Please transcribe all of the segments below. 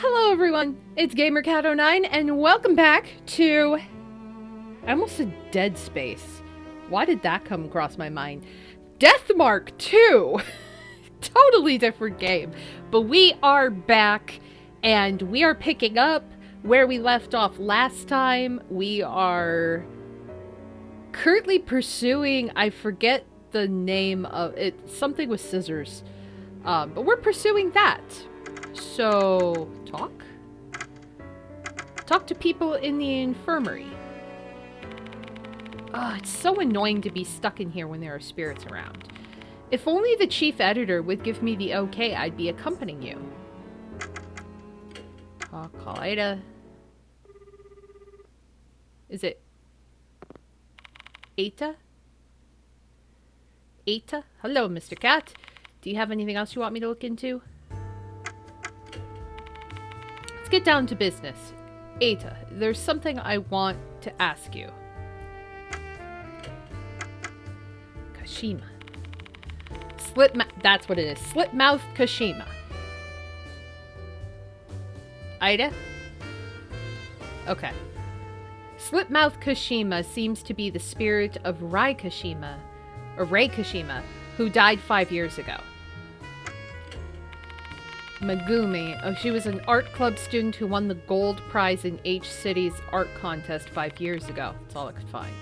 Hello everyone, it's GamerCat09 and welcome back to... I almost said Dead Space. Why did that come across my mind? Deathmark 2! Totally different game. But we are back and we are picking up where we left off last time. We are currently pursuing, I forget the name of it, something with scissors. But we're pursuing that. So, talk? Talk to people in the infirmary. It's so annoying to be stuck in here when there are spirits around. If only the chief editor would give me the okay, I'd be accompanying you. Call Ida. Is it Eta? Eta? Hello, Mr. Cat. Do you have anything else you want me to look into? Let's get down to business. Eta, there's something I want to ask you. Kashima. That's what it is. Slit-Mouthed Kashima. Ida? Okay. Slit-Mouthed Kashima seems to be the spirit of Rai Kashima, who died 5 years ago. Megumi. Oh, she was an art club student who won the gold prize in H City's art contest 5 years ago. That's all I could find.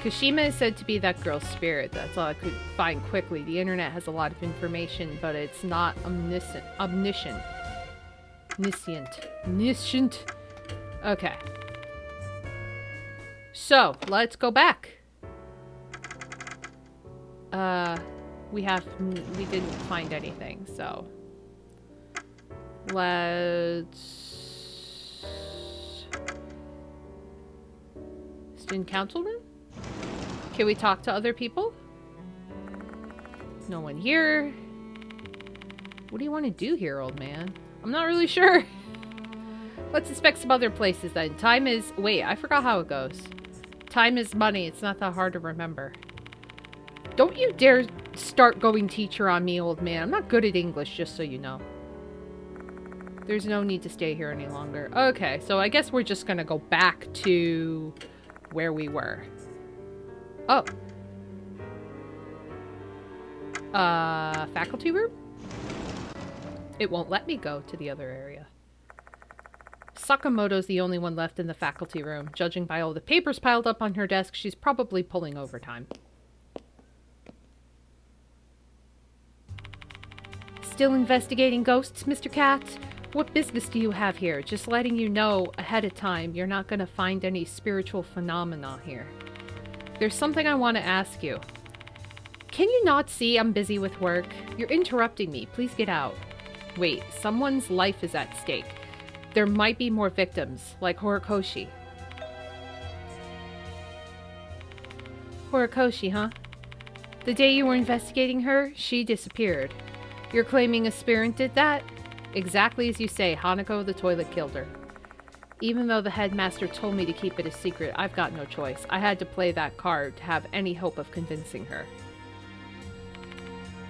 Kashima is said to be that girl's spirit. That's all I could find quickly. The internet has a lot of information, but it's not omniscient. Okay. So, let's go back. We didn't find anything, so let's... Student council room? Can we talk to other people? No one here. What do you want to do here, old man? I'm not really sure. Let's inspect some other places then. Time is... Wait, I forgot how it goes. Time is money. It's not that hard to remember. Don't you dare start going teacher on me, old man. I'm not good at English, just so you know. There's no need to stay here any longer. Okay, so I guess we're just gonna go back to where we were. Oh. Faculty room? It won't let me go to the other area. Sakamoto's the only one left in the faculty room. Judging by all the papers piled up on her desk, she's probably pulling overtime. Still investigating ghosts, Mr. Cat? What business do you have here? Just letting you know ahead of time, you're not going to find any spiritual phenomena here. There's something I want to ask you. Can you not see I'm busy with work? You're interrupting me. Please get out. Wait, someone's life is at stake. There might be more victims, like Horikoshi. Horikoshi, huh? The day you were investigating her, she disappeared. You're claiming a spirit did that? Exactly as you say, Hanako the toilet killed her. Even though the headmaster told me to keep it a secret, I've got no choice. I had to play that card to have any hope of convincing her.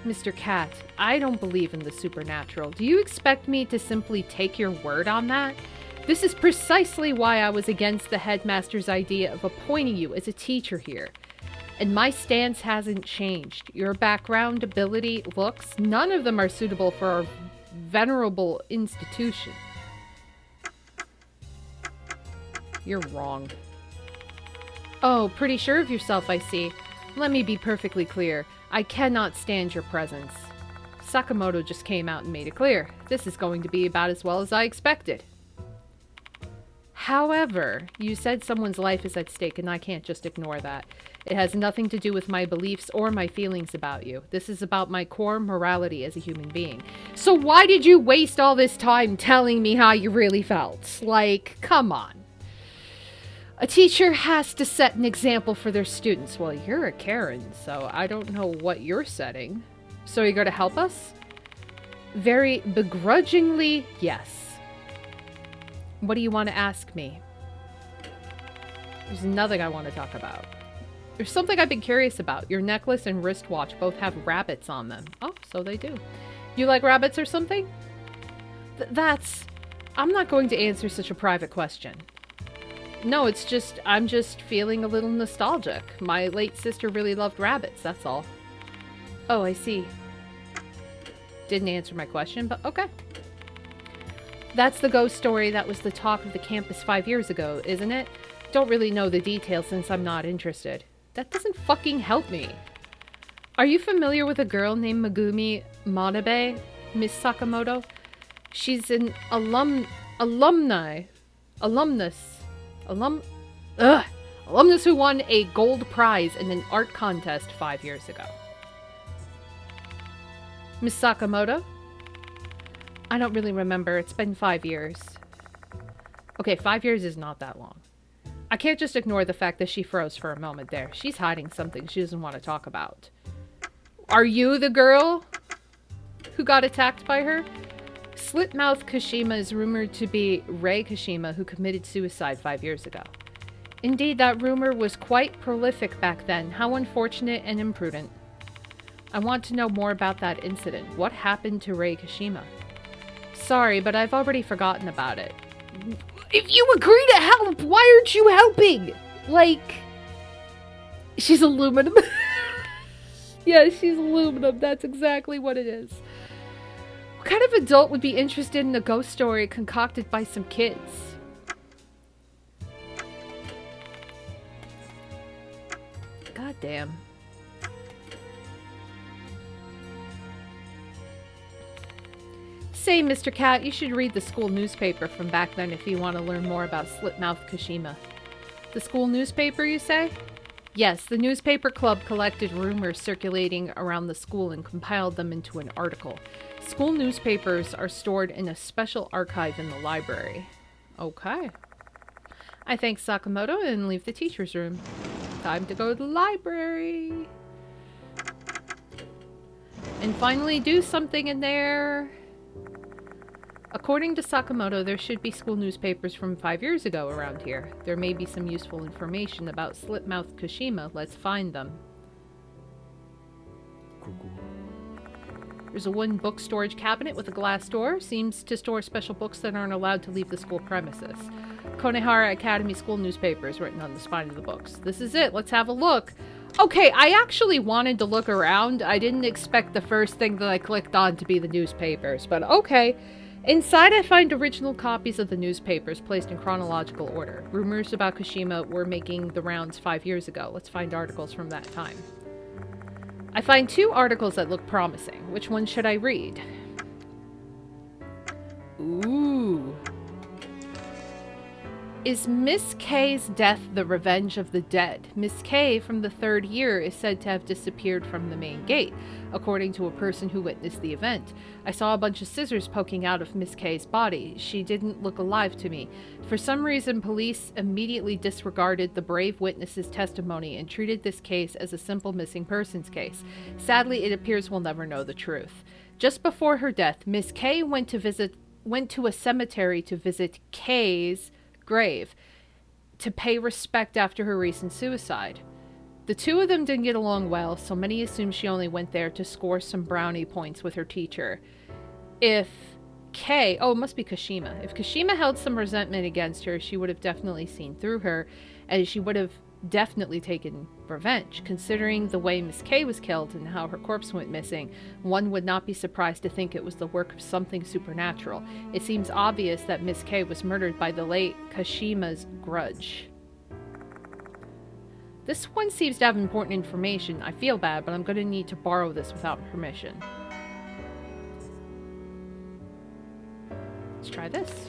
Mr. Cat, I don't believe in the supernatural. Do you expect me to simply take your word on that? This is precisely why I was against the headmaster's idea of appointing you as a teacher here. And my stance hasn't changed. Your background, ability, looks, none of them are suitable for our venerable institution. You're wrong. Oh, pretty sure of yourself, I see. Let me be perfectly clear. I cannot stand your presence. Sakamoto just came out and made it clear. This is going to be about as well as I expected. However, you said someone's life is at stake, and I can't just ignore that. It has nothing to do with my beliefs or my feelings about you. This is about my core morality as a human being. So why did you waste all this time telling me how you really felt? Like, come on. A teacher has to set an example for their students. Well, you're a Karen, so I don't know what you're setting. So you're going to help us? Very begrudgingly, yes. What do you want to ask me? There's nothing I want to talk about. There's something I've been curious about. Your necklace and wristwatch both have rabbits on them. Oh, so they do. You like rabbits or something? That's... I'm not going to answer such a private question. No, it's just... I'm just feeling a little nostalgic. My late sister really loved rabbits, that's all. Oh, I see. Didn't answer my question, but okay. That's the ghost story that was the talk of the campus 5 years ago, isn't it? Don't really know the details since I'm not interested. That doesn't fucking help me. Are you familiar with a girl named Megumi Manabe, Miss Sakamoto? She's an alumnus who won a gold prize in an art contest 5 years ago. Miss Sakamoto? I don't really remember. It's been 5 years. Okay, 5 years is not that long. I can't just ignore the fact that she froze for a moment there. She's hiding something she doesn't want to talk about. Are you the girl who got attacked by her? Slit-Mouthed Kashima is rumored to be Rei Kashima, who committed suicide 5 years ago. Indeed, that rumor was quite prolific back then. How unfortunate and imprudent. I want to know more about that incident. What happened to Rei Kashima? Sorry, but I've already forgotten about it. If you agree to help, why aren't you helping? Like, she's aluminum. Yeah, she's aluminum. That's exactly what it is. What kind of adult would be interested in a ghost story concocted by some kids? God damn. Say, Mr. Cat, you should read the school newspaper from back then if you want to learn more about Slit-Mouthed Kashima. The school newspaper, you say? Yes, the newspaper club collected rumors circulating around the school and compiled them into an article. School newspapers are stored in a special archive in the library. Okay. I thank Sakamoto and leave the teacher's room. Time to go to the library. And finally do something in there. According to Sakamoto, there should be school newspapers from 5 years ago around here. There may be some useful information about Slit-Mouthed Kashima. Let's find them. There's a wooden book storage cabinet with a glass door. Seems to store special books that aren't allowed to leave the school premises. Konehara Academy school newspaper is written on the spine of the books. This is it. Let's have a look. Okay, I actually wanted to look around. I didn't expect the first thing that I clicked on to be the newspapers, but okay. Inside, I find original copies of the newspapers placed in chronological order. Rumors about Kashima were making the rounds 5 years ago. Let's find articles from that time. I find 2 articles that look promising. Which one should I read? Ooh. Is Miss K's death the revenge of the dead? Miss K from the 3rd year is said to have disappeared from the main gate, according to a person who witnessed the event. I saw a bunch of scissors poking out of Miss K's body. She didn't look alive to me. For some reason, police immediately disregarded the brave witness's testimony and treated this case as a simple missing persons case. Sadly, it appears we'll never know the truth. Just before her death, Miss K went to a cemetery to visit K's grave to pay respect after her recent suicide. The 2 of them didn't get along well, so many assume she only went there to score some brownie points with her teacher. If K... Oh, it must be Kashima. If Kashima held some resentment against her, she would have definitely seen through her, and she would have definitely taken revenge. Considering the way Miss K was killed and how her corpse went missing, one would not be surprised to think it was the work of something supernatural. It seems obvious that Miss K was murdered by the late Kashima's grudge. This one seems to have important information. I feel bad, but I'm going to need to borrow this without permission. Let's try this.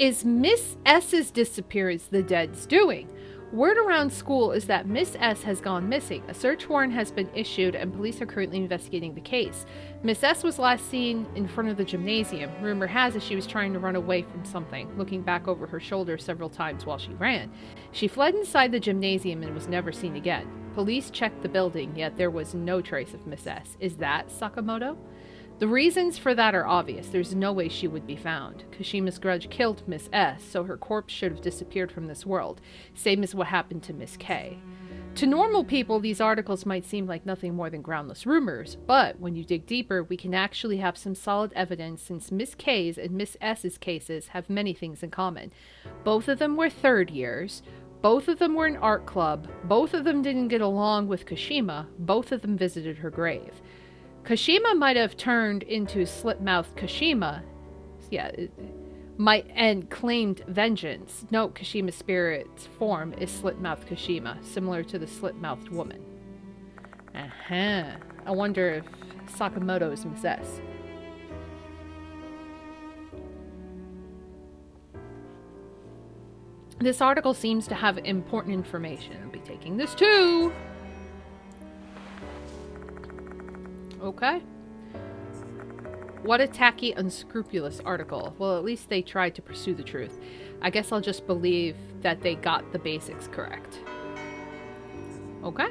Is Miss S's disappearance the dead's doing? Word around school is that Miss S has gone missing. A search warrant has been issued and police are currently investigating the case. Miss S was last seen in front of the gymnasium. Rumor has it she was trying to run away from something, looking back over her shoulder several times while she ran. She fled inside the gymnasium and was never seen again. Police checked the building, yet there was no trace of Miss S. Is that Sakamoto? The reasons for that are obvious. There's no way she would be found. Kashima's grudge killed Miss S, so her corpse should have disappeared from this world, same as what happened to Miss K. To normal people, these articles might seem like nothing more than groundless rumors, but when you dig deeper, we can actually have some solid evidence since Miss K's and Miss S's cases have many things in common. Both of them were third years, both of them were in art club, both of them didn't get along with Kashima, both of them visited her grave. Kashima might have turned into Slit-Mouthed Kashima, and claimed vengeance. Note, Kashima's spirit's form is Slit-Mouthed Kashima, similar to the slit-mouthed woman. I wonder if Sakamoto is Miss S. This article seems to have important information. I'll be taking this too. Okay. What a tacky, unscrupulous article. Well, at least they tried to pursue the truth. I guess I'll just believe that they got the basics correct. Okay.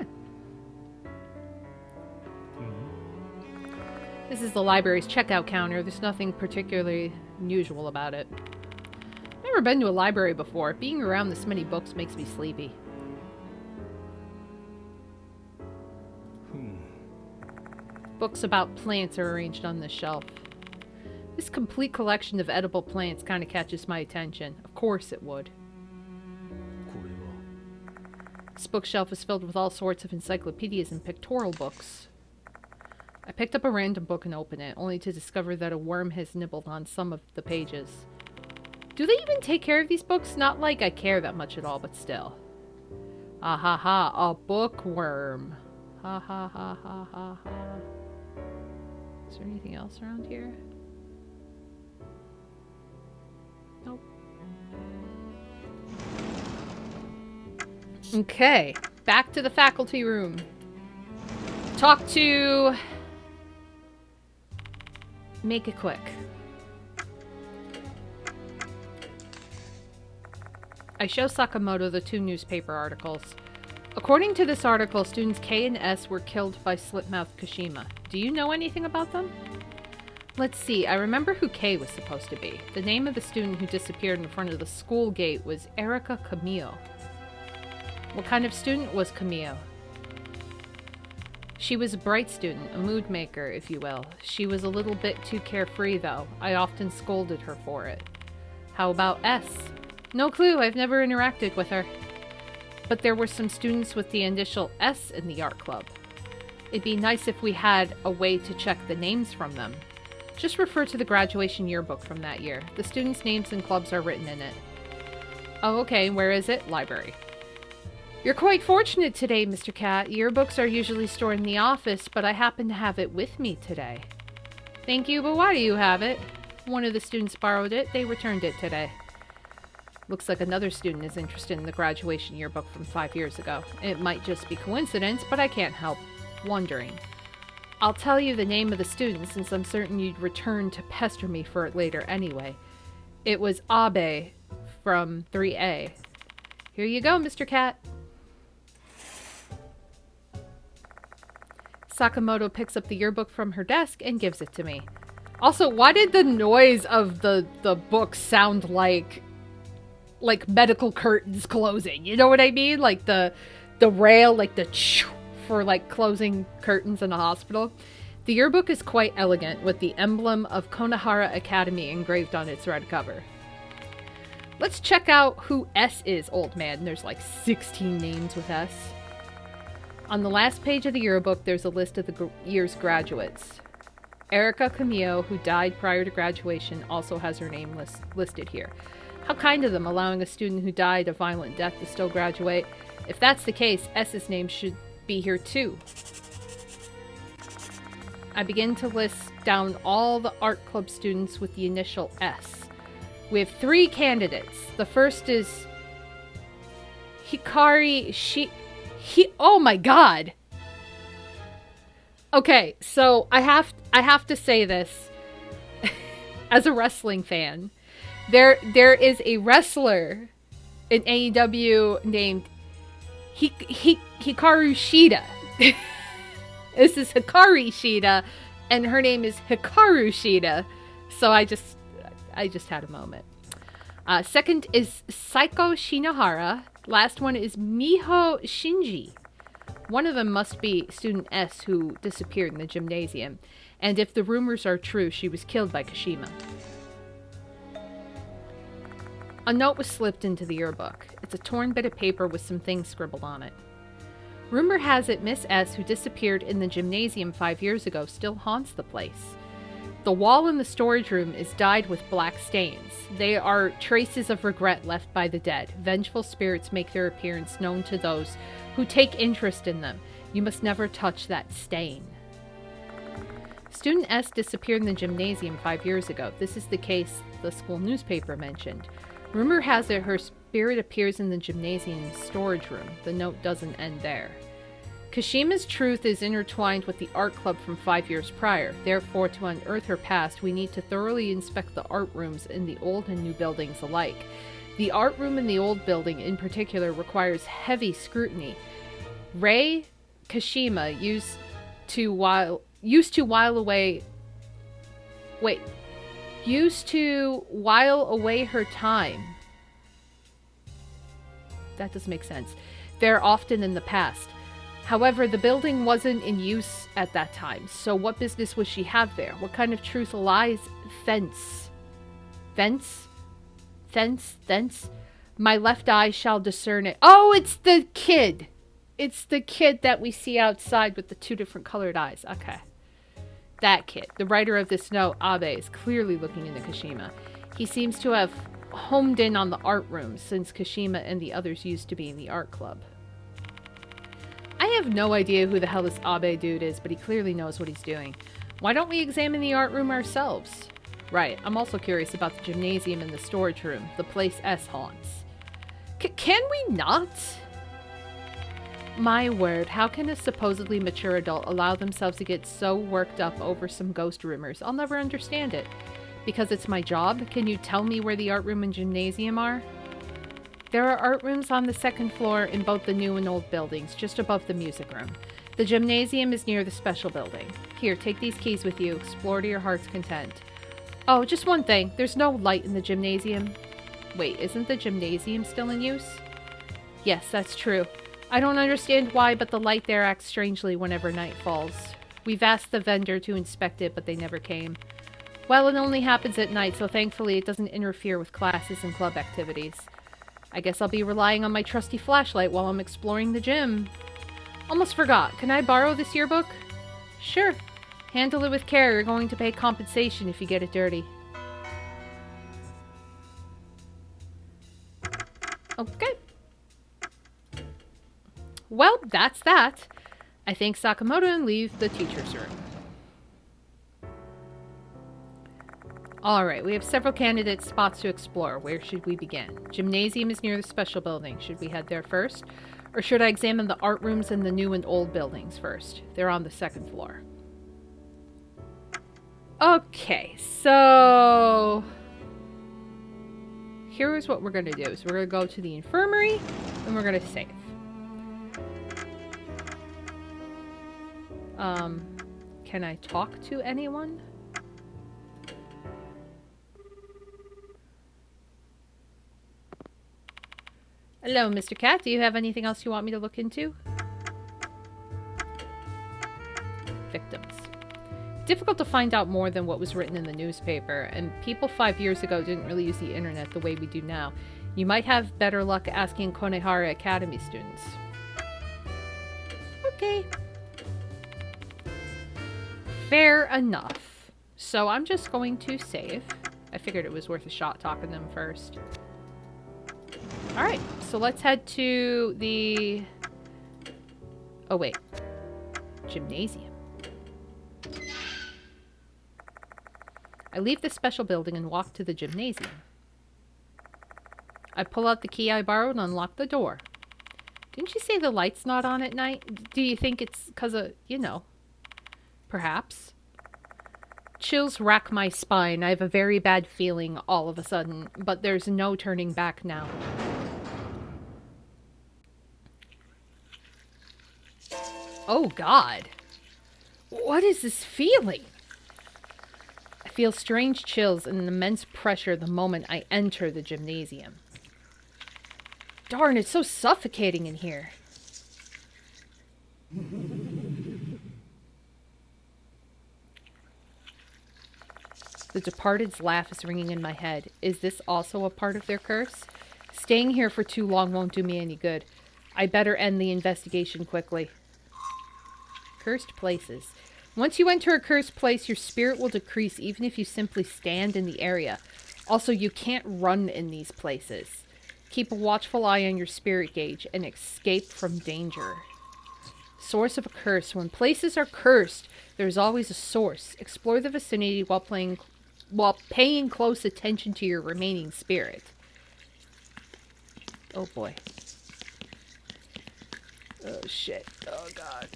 This is the library's checkout counter. There's nothing particularly unusual about it. Never been to a library before. Being around this many books makes me sleepy. Books about plants are arranged on this shelf. This complete collection of edible plants kind of catches my attention. Of course it would. This bookshelf is filled with all sorts of encyclopedias and pictorial books. I picked up a random book and opened it, only to discover that a worm has nibbled on some of the pages. Do they even take care of these books? Not like I care that much at all, but still. Ah ha ha, a bookworm. Ha ha ha ha ha ha. Is there anything else around here? Nope. Okay, back to the faculty room. Talk to... Make it quick. I show Sakamoto the 2 newspaper articles. According to this article, students K and S were killed by Slit-Mouthed Kashima. Do you know anything about them? Let's see, I remember who K was supposed to be. The name of the student who disappeared in front of the school gate was Erika Camille. What kind of student was Camille? She was a bright student, a mood maker, if you will. She was a little bit too carefree, though. I often scolded her for it. How about S? No clue, I've never interacted with her. But there were some students with the initial S in the art club. It'd be nice if we had a way to check the names from them. Just refer to the graduation yearbook from that year. The students' names and clubs are written in it. Oh, okay, where is it? Library. You're quite fortunate today, Mr. Cat. Yearbooks are usually stored in the office, but I happen to have it with me today. Thank you, but why do you have it? One of the students borrowed it. They returned it today. Looks like another student is interested in the graduation yearbook from 5 years ago. It might just be coincidence, but I can't help wondering. I'll tell you the name of the student since I'm certain you'd return to pester me for it later anyway. It was Abe from 3A. Here you go, Mr. Cat. Sakamoto picks up the yearbook from her desk and gives it to me. Also, why did the noise of the book sound like medical curtains closing? You know what I mean? Like the rail, like the for like closing curtains in a hospital. The yearbook is quite elegant with the emblem of Konohara Academy engraved on its red cover. Let's check out who S is, old man. There's like 16 names with S. On the last page of the yearbook, there's a list of the year's graduates. Erika Camille, who died prior to graduation, also has her name listed here. How kind of them, allowing a student who died a violent death to still graduate. If that's the case, S's name should be here too. I begin to list down all the art club students with the initial S. We have 3 candidates. The first is Hikari oh my god! Okay, so I have to say this as a wrestling fan. There is a wrestler in AEW named Hikaru Shida. This is Hikari Shida, and her name is Hikaru Shida. So I just had a moment. Second is Saiko Shinohara. Last one is Miho Shinji. One of them must be student S who disappeared in the gymnasium. And if the rumors are true, she was killed by Kashima. A note was slipped into the yearbook. It's a torn bit of paper with some things scribbled on it. Rumor has it Miss S, who disappeared in the gymnasium 5 years ago, still haunts the place. The wall in the storage room is dyed with black stains. They are traces of regret left by the dead. Vengeful spirits make their appearance known to those who take interest in them. You must never touch that stain. Student S disappeared in the gymnasium 5 years ago. This is the case the school newspaper mentioned. Rumor has it her spirit appears in the gymnasium storage room. The note doesn't end there. Kashima's truth is intertwined with the art club from 5 years prior. Therefore, to unearth her past, we need to thoroughly inspect the art rooms in the old and new buildings alike. The art room in the old building, in particular, requires heavy scrutiny. Rei Kashima used to while away her time. That doesn't make sense. They're often in the past. However, the building wasn't in use at that time, so what business would she have there? What kind of truth lies thence? Thence? My left eye shall discern it. Oh, it's the kid! It's the kid that we see outside with the 2 different colored eyes. Okay. That kid. The writer of this note, Abe, is clearly looking into Kashima. He seems to have homed in on the art room, since Kashima and the others used to be in the art club. I have no idea who the hell this Abe dude is, but he clearly knows what he's doing. Why don't we examine the art room ourselves? Right, I'm also curious about the gymnasium and the storage room, the place S haunts. Can we not? My word, how can a supposedly mature adult allow themselves to get so worked up over some ghost rumors? I'll never understand it. Because it's my job? Can you tell me where the art room and gymnasium are? There are art rooms on the 2nd floor in both the new and old buildings, just above the music room. The gymnasium is near the special building. Here, take these keys with you. Explore to your heart's content. Oh, just one thing. There's no light in the gymnasium. Wait, isn't the gymnasium still in use? Yes, that's true. I don't understand why, but the light there acts strangely whenever night falls. We've asked the vendor to inspect it, but they never came. Well, it only happens at night, so thankfully it doesn't interfere with classes and club activities. I guess I'll be relying on my trusty flashlight while I'm exploring the gym. Almost forgot. Can I borrow this yearbook? Sure. Handle it with care. You're going to pay compensation if you get it dirty. Okay. Well, that's that. I thank Sakamoto and leave the teacher's room. Alright, we have several candidate spots to explore. Where should we begin? Gymnasium is near the special building. Should we head there first? Or should I examine the art rooms in the new and old buildings first? They're on the 2nd floor. Okay, so... here's what we're going to do. So we're going to go to the infirmary, and we're going to save. Can I talk to anyone? Hello, Mr. Cat. Do you have anything else you want me to look into? Victims. Difficult to find out more than what was written in the newspaper, and people 5 years ago didn't really use the internet the way we do now. You might have better luck asking Konehara Academy students. Okay. Fair enough. So I'm just going to save. I figured it was worth a shot talking to them first. Alright, so let's head to the... oh wait. Gymnasium. I leave the special building and walk to the gymnasium. I pull out the key I borrowed and unlock the door. Didn't you say the light's not on at night? Do you think it's because of, you know, perhaps? Chills rack my spine. I have a very bad feeling all of a sudden, but there's no turning back now. Oh God. What is this feeling? I feel strange chills and an immense pressure the moment I enter the gymnasium. Darn, it's so suffocating in here. The departed's laugh is ringing in my head. Is this also a part of their curse? Staying here for too long won't do me any good. I better end the investigation quickly. Cursed places. Once you enter a cursed place, your spirit will decrease even if you simply stand in the area. Also, you can't run in these places. Keep a watchful eye on your spirit gauge and escape from danger. Source of a curse. When places are cursed, there's always a source. Explore the vicinity while paying close attention to your remaining spirit. Oh boy. Oh shit. Oh god.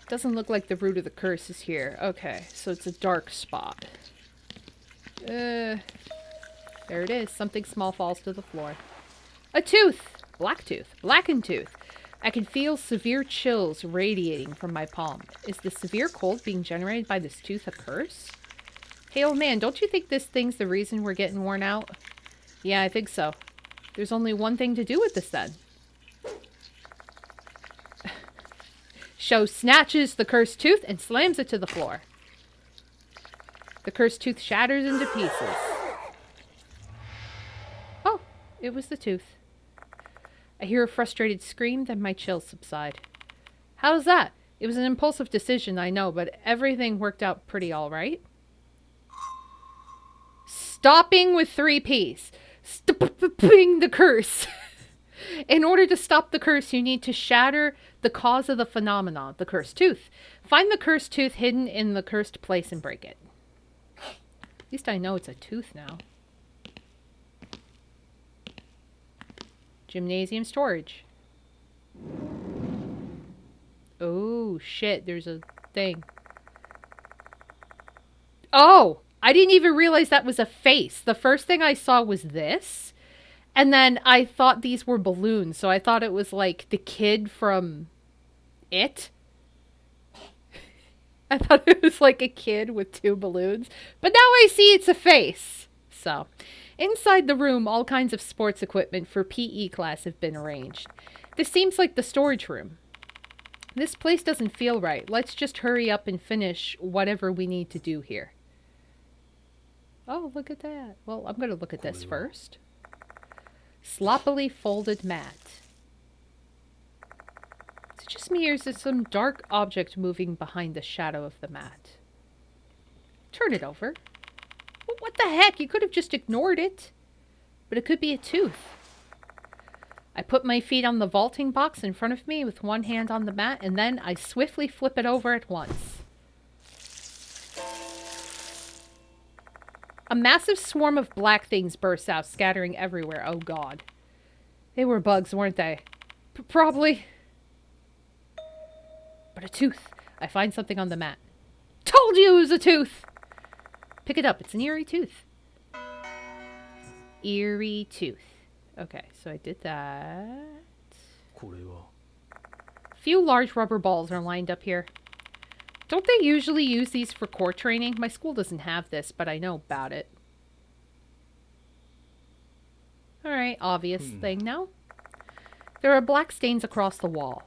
Doesn't look like the root of the curse is here. Okay, so it's a dark spot. There it is. Something small falls to the floor. A tooth! Black tooth. Blackened tooth. I can feel severe chills radiating from my palm. Is the severe cold being generated by this tooth a curse? Hey, old man, don't you think this thing's the reason we're getting worn out? Yeah, I think so. There's only one thing to do with this, then. Sho snatches the cursed tooth and slams it to the floor. The cursed tooth shatters into pieces. Oh, it was the tooth. I hear a frustrated scream, then my chills subside. How's that? It was an impulsive decision, I know, but everything worked out pretty all right. Stopping with 3 Ps. Stopping the curse. In order to stop the curse, you need to shatter the cause of the phenomenon, the cursed tooth. Find the cursed tooth hidden in the cursed place and break it. At least I know it's a tooth now. Gymnasium storage. Oh, shit. There's a thing. Oh! I didn't even realize that was a face. The first thing I saw was this. And then I thought these were balloons. So I thought it was like the kid from It. I thought it was like a kid with 2 balloons. But now I see it's a face. So, inside the room, all kinds of sports equipment for PE class have been arranged. This seems like the storage room. This place doesn't feel right. Let's just hurry up and finish whatever we need to do here. Oh, look at that. Well, I'm going to look at this first. Sloppily folded mat. Is it just me or is there some dark object moving behind the shadow of the mat? Turn it over. Well, what the heck? You could have just ignored it. But it could be a tooth. I put my feet on the vaulting box in front of me with one hand on the mat, and then I swiftly flip it over at once. A massive swarm of black things bursts out, scattering everywhere. Oh, God. They were bugs, weren't they? Probably. But a tooth. I find something on the mat. Told you it was a tooth! Pick it up. It's an eerie tooth. Eerie tooth. Okay, so I did that. Few large rubber balls are lined up here. Don't they usually use these for core training? My school doesn't have this, but I know about it. Alright, obvious thing now. There are black stains across the wall.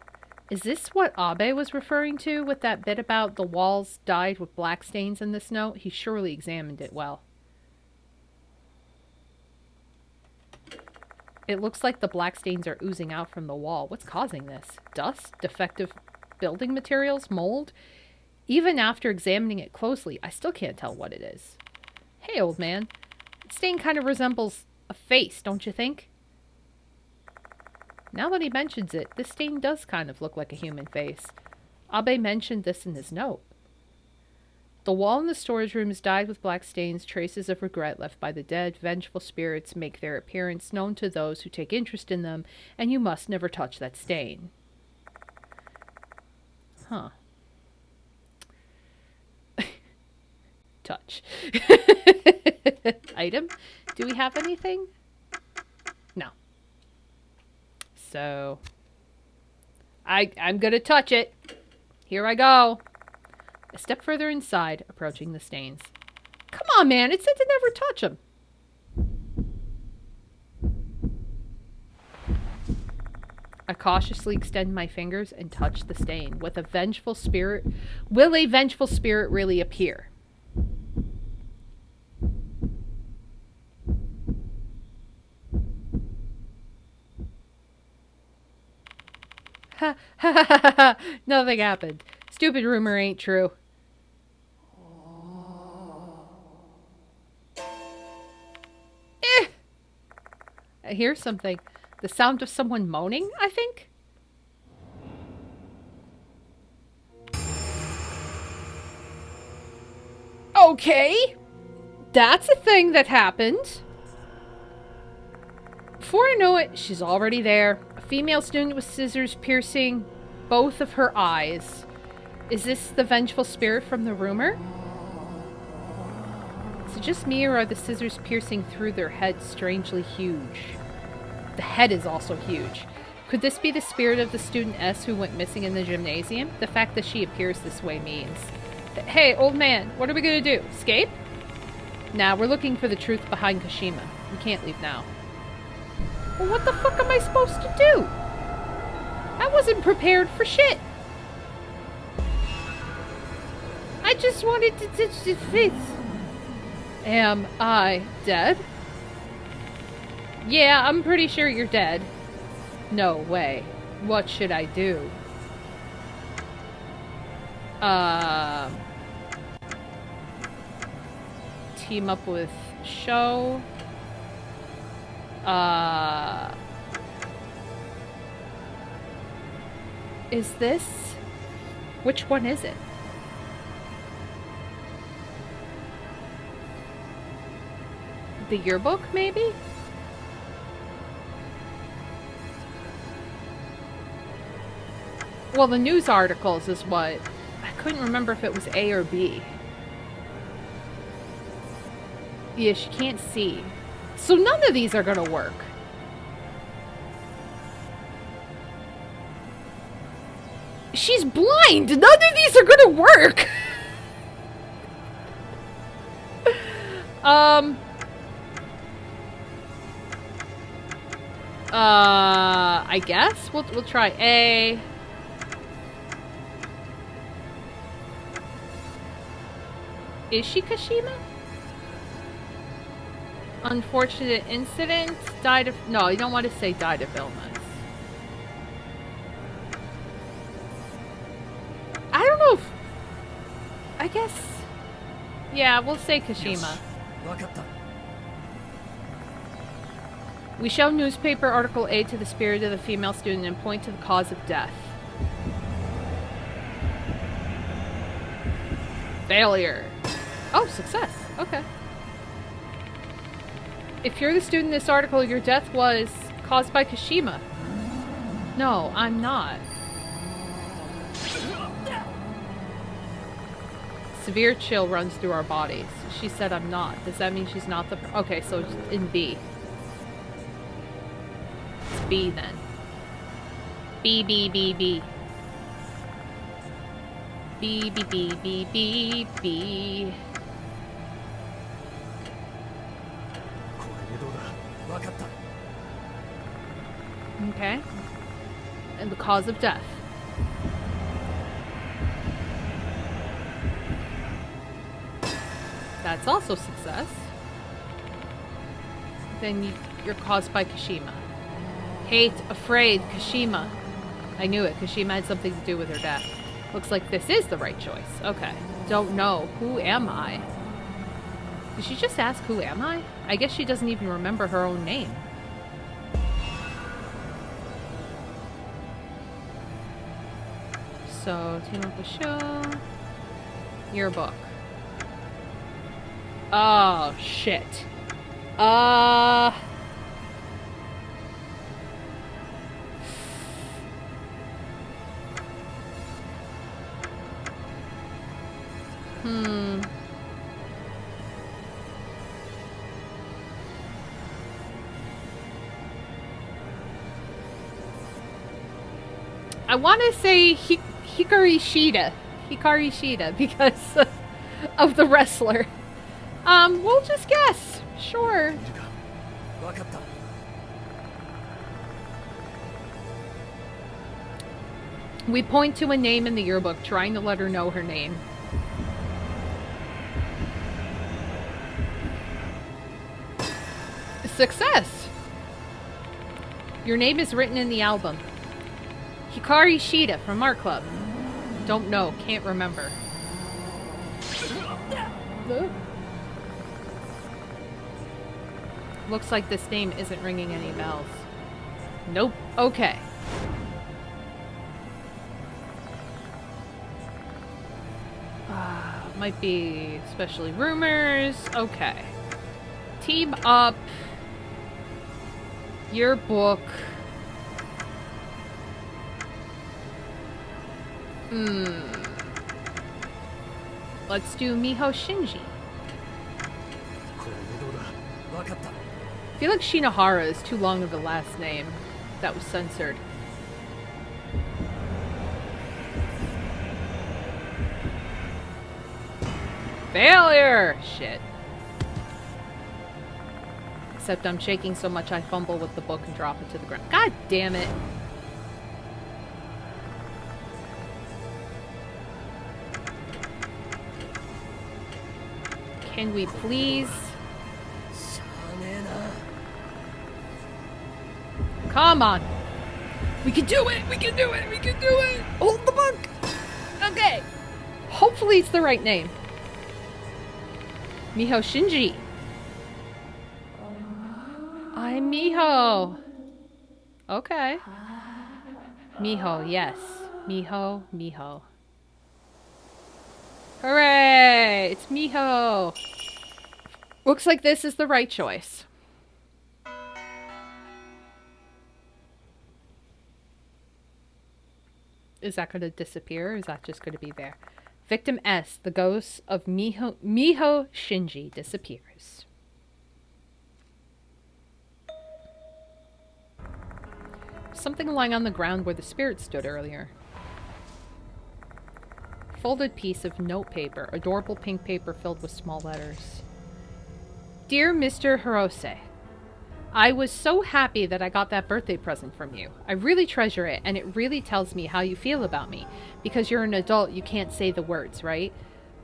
Is this what Abe was referring to with that bit about the walls dyed with black stains in this note? He surely examined it well. It looks like the black stains are oozing out from the wall. What's causing this? Dust? Defective building materials? Mold? Even after examining it closely, I still can't tell what it is. Hey, old man. That stain kind of resembles a face, don't you think? Now that he mentions it, this stain does kind of look like a human face. Abe mentioned this in his note. The wall in the storage room is dyed with black stains, traces of regret left by the dead. Vengeful spirits make their appearance known to those who take interest in them, and you must never touch that stain. Huh. Touch. Item? Do we have anything? No. So, I'm gonna touch it. Here I go. A step further inside, approaching the stains. Come on, man. It said to never touch them. I cautiously extend my fingers and touch the stain. With a vengeful spirit, will a vengeful spirit really appear? Ha ha ha ha ha! Nothing happened. Stupid rumor ain't true. Eh! I hear something. The sound of someone moaning, I think? Okay! That's a thing that happened. Before I know it, she's already there. A female student with scissors piercing both of her eyes. Is this the vengeful spirit from the rumor? Is it just me, or are the scissors piercing through their head strangely huge? The head is also huge. Could this be the spirit of the student S who went missing in the gymnasium? The fact that she appears this way means... Hey, old man, what are we gonna do? Escape? Nah, we're looking for the truth behind Kashima. We can't leave now. Well, what the fuck am I supposed to do? I wasn't prepared for shit. I just wanted to touch his face. Am I dead? Yeah, I'm pretty sure you're dead. No way. What should I do? Team up with Show. Is this... Which one is it? The yearbook, maybe? Well, the news articles is what... I couldn't remember if it was A or B. Yeah, she can't see. So none of these are gonna work. She's blind! None of these are gonna work! I guess? We'll try A. Is she Kashima? Unfortunate incident. Died of... No, you don't want to say died of illness. I don't know if... I guess... Yeah, we'll say Kashima. We show newspaper article A to the spirit of the female student and point to the cause of death. Failure. Oh, success. Okay. If you're the student in this article, your death was caused by Kashima. No, I'm not. Severe chill runs through our bodies. She said I'm not. Does that mean she's not the... Okay, so it's in B. It's B then. B, B, B, B. B, B, B, B, B, B. Okay. And the cause of death. That's also success. Then you're caused by Kashima. Hate, afraid, Kashima. I knew it. Kashima had something to do with her death. Looks like this is the right choice. Okay. Don't know. Who am I? Did she just ask who am I? I guess she doesn't even remember her own name. So, team up with show. Yearbook. Oh, shit. I want to say Hikari Shida because of the wrestler. We'll just guess. Sure. We point to a name in the yearbook, trying to let her know her name. Success! Your name is written in the album. Hikari Shida from Art Club. Don't know, can't remember. Looks like this name isn't ringing any bells. Nope. Okay. Might be especially rumors. Okay. Team up. Yearbook. Let's do Miho Shinji. I feel like Shinohara is too long of a last name. That was censored. Failure! Shit. Except I'm shaking so much I fumble with the book and drop it to the ground. God damn it. Can we please... Come on! We can do it! We can do it! We can do it! Hold the book! Okay! Hopefully it's the right name. Miho Shinji. I'm Miho. Okay. Miho, yes. Miho, Miho. Hooray! It's Miho! Looks like this is the right choice. Is that going to disappear or is that just going to be there? Victim S, the ghost of Miho Shinji, disappears. Something lying on the ground where the spirit stood earlier. Folded piece of note paper, adorable pink paper filled with small letters. Dear Mr. Hirose, I was so happy that I got that birthday present from you. I really treasure it, and it really tells me how you feel about me. Because you're an adult, you can't say the words, right?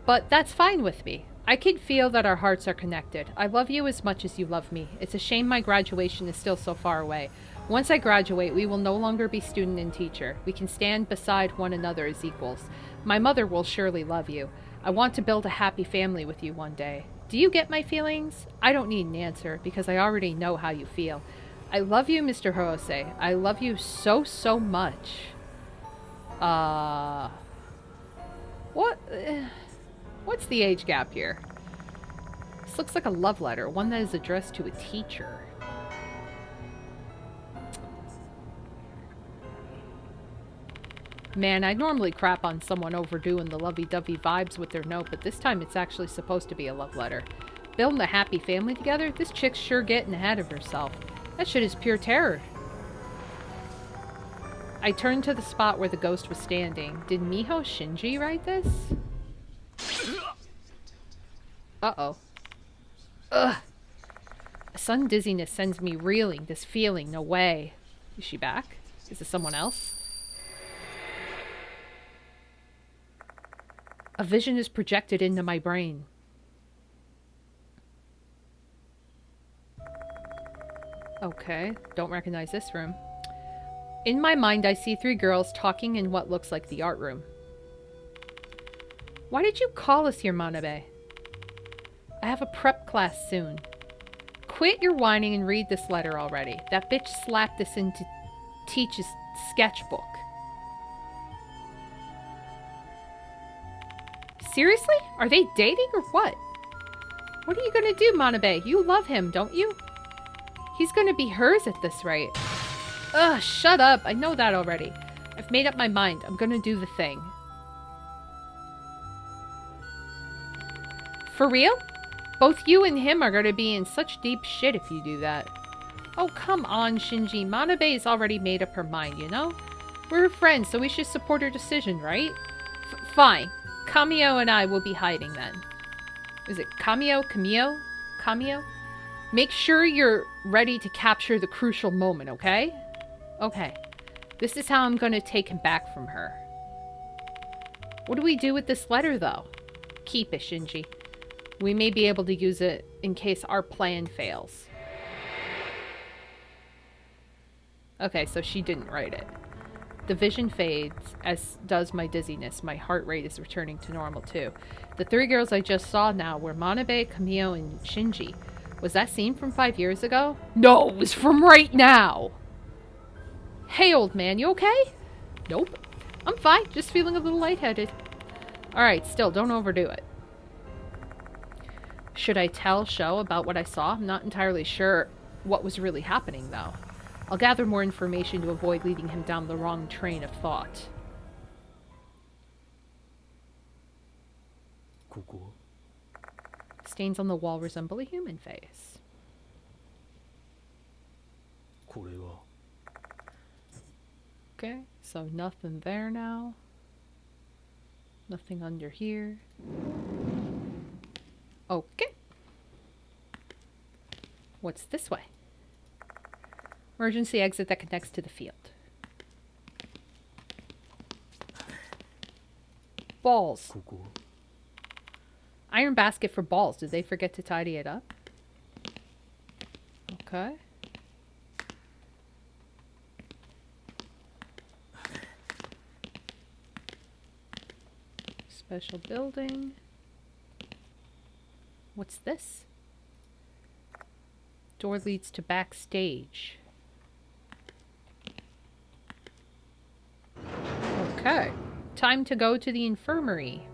But that's fine with me. I can feel that our hearts are connected. I love you as much as you love me. It's a shame my graduation is still so far away. Once I graduate, we will no longer be student and teacher. We can stand beside one another as equals. My mother will surely love you. I want to build a happy family with you one day. Do you get my feelings? I don't need an answer, because I already know how you feel. I love you, Mr. Hirose. I love you so, so much. What's the age gap here? This looks like a love letter, one that is addressed to a teacher. Man, I normally crap on someone overdoing the lovey-dovey vibes with their note, but this time it's actually supposed to be a love letter. Building a happy family together? This chick's sure getting ahead of herself. That shit is pure terror. I turned to the spot where the ghost was standing. Did Miho Shinji write this? Uh-oh. Ugh. A sudden dizziness sends me reeling. This feeling, no way. Is she back? Is this someone else? A vision is projected into my brain. Okay, don't recognize this room. In my mind, I see 3 girls talking in what looks like the art room. Why did you call us here, Manabe? I have a prep class soon. Quit your whining and read this letter already. That bitch slapped this into Teach's sketchbook. Seriously? Are they dating or what? What are you gonna do, Manabe? You love him, don't you? He's gonna be hers at this rate. Ugh, shut up. I know that already. I've made up my mind. I'm gonna do the thing. For real? Both you and him are gonna be in such deep shit if you do that. Oh, come on, Shinji. Manabe's already made up her mind, you know? We're her friends, so we should support her decision, right? Fine. Kamio and I will be hiding then. Is it Kamio? Kamio? Kamio? Make sure you're ready to capture the crucial moment, okay? Okay. This is how I'm gonna take him back from her. What do we do with this letter, though? Keep it, Shinji. We may be able to use it in case our plan fails. Okay, so she didn't write it. The vision fades, as does my dizziness. My heart rate is returning to normal, too. The 3 girls I just saw now were Manabe, Kamio, and Shinji. Was that scene from 5 years ago? No, it was from right now! Hey, old man, you okay? Nope. I'm fine, just feeling a little lightheaded. Alright, still, don't overdo it. Should I tell Sho about what I saw? I'm not entirely sure what was really happening, though. I'll gather more information to avoid leading him down the wrong train of thought. Stains on the wall resemble a human face. Okay, so nothing there now. Nothing under here. Okay. What's this way? Emergency exit that connects to the field. Balls. Iron basket for balls. Did they forget to tidy it up? Okay. Special building. What's this? Door leads to backstage. Okay. Time to go to the infirmary.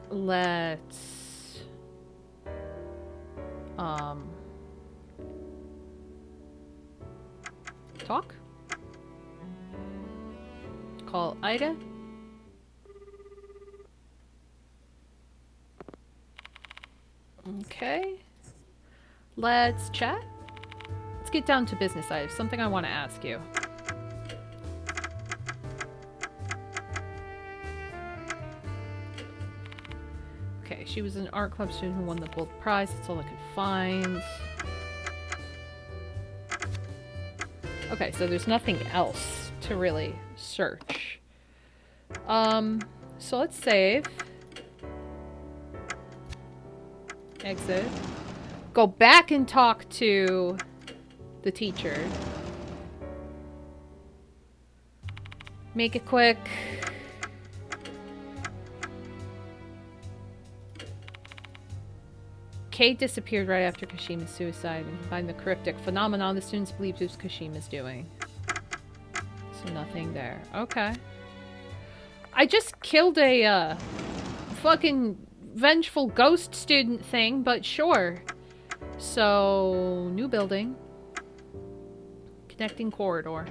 Let's... talk? Call Ida? Okay. Let's chat. Let's get down to business. I have something I want to ask you. Okay, she was an art club student who won the gold prize. That's all I could find. Okay, so there's nothing else to really search. So let's save. Exit. Go back and talk to the teacher. Make it quick. Kate disappeared right after Kashima's suicide and combined the cryptic phenomenon the students believed it was Kashima's doing. So nothing there. Okay. I just killed a fucking vengeful ghost student thing, but sure. So, new building. Connecting corridor.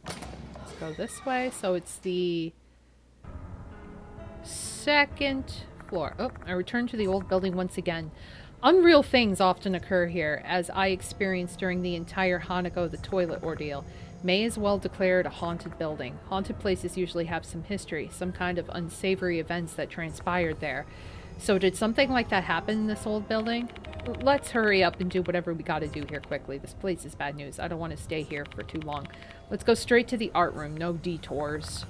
Let's go this way. So it's the second floor. Oh, I returned to the old building once again. Unreal things often occur here, as I experienced during the entire Hanako the toilet ordeal. May as well declare it a haunted building. Haunted places usually have some history, some kind of unsavory events that transpired there. So did something like that happen in this old building? Let's hurry up and do whatever we gotta do here quickly. This place is bad news. I don't want to stay here for too long. Let's go straight to the art room. No detours.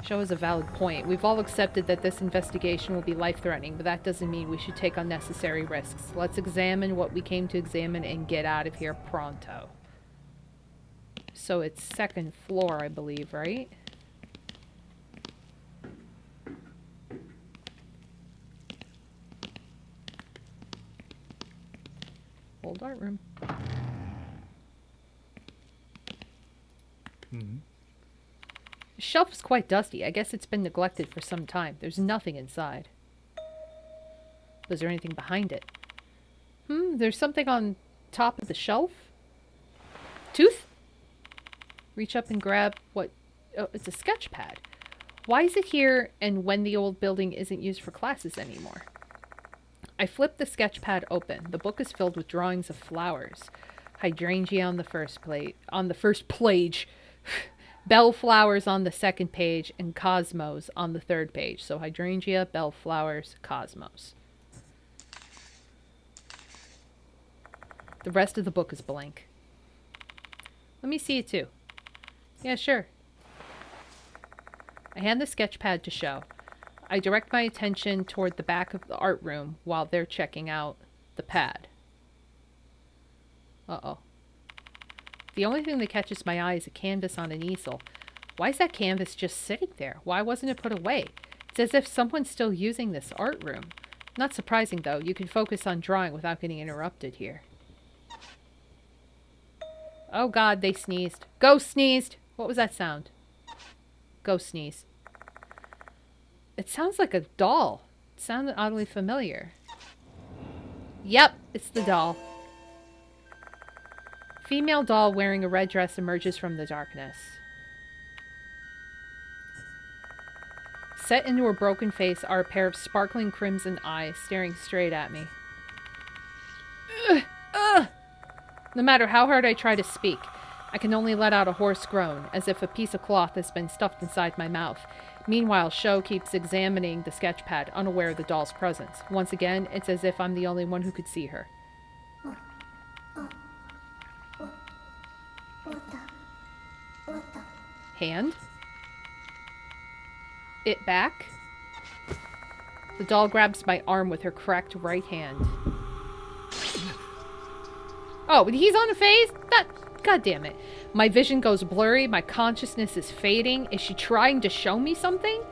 Sho has a valid point. We've all accepted that this investigation will be life-threatening, but that doesn't mean we should take unnecessary risks. Let's examine what we came to examine and get out of here pronto. So it's second floor, I believe, right? Old art room. Mm-hmm. The shelf is quite dusty. I guess it's been neglected for some time. There's nothing inside. Was there anything behind it? There's something on top of the shelf? Tooth? Reach up and grab what... Oh, it's a sketch pad. Why is it here and when the old building isn't used for classes anymore? I flip the sketch pad open. The book is filled with drawings of flowers. Hydrangea on the first page. Bellflowers on the second page and cosmos on the third page. So hydrangea, bellflowers, cosmos. The rest of the book is blank. Let me see it too. Yeah, sure. I hand the sketch pad to Sho. I direct my attention toward the back of the art room while they're checking out the pad. Uh-oh. The only thing that catches my eye is a canvas on an easel. Why is that canvas just sitting there? Why wasn't it put away? It's as if someone's still using this art room. Not surprising, though. You can focus on drawing without getting interrupted here. Oh god, they sneezed. Ghost sneezed! What was that sound? Ghost sneeze. It sounds like a doll. It sounded oddly familiar. Yep, it's the doll. Female doll wearing a red dress emerges from the darkness. Set into her broken face are a pair of sparkling crimson eyes staring straight at me. Ugh! Ugh! No matter how hard I try to speak, I can only let out a hoarse groan, as if a piece of cloth has been stuffed inside my mouth. Meanwhile, Sho keeps examining the sketch pad, unaware of the doll's presence. Once again, it's as if I'm the only one who could see her. Hand? It back? The doll grabs my arm with her cracked right hand. Oh, he's on a phase? God damn it. My vision goes blurry. My consciousness is fading. Is she trying to show me something?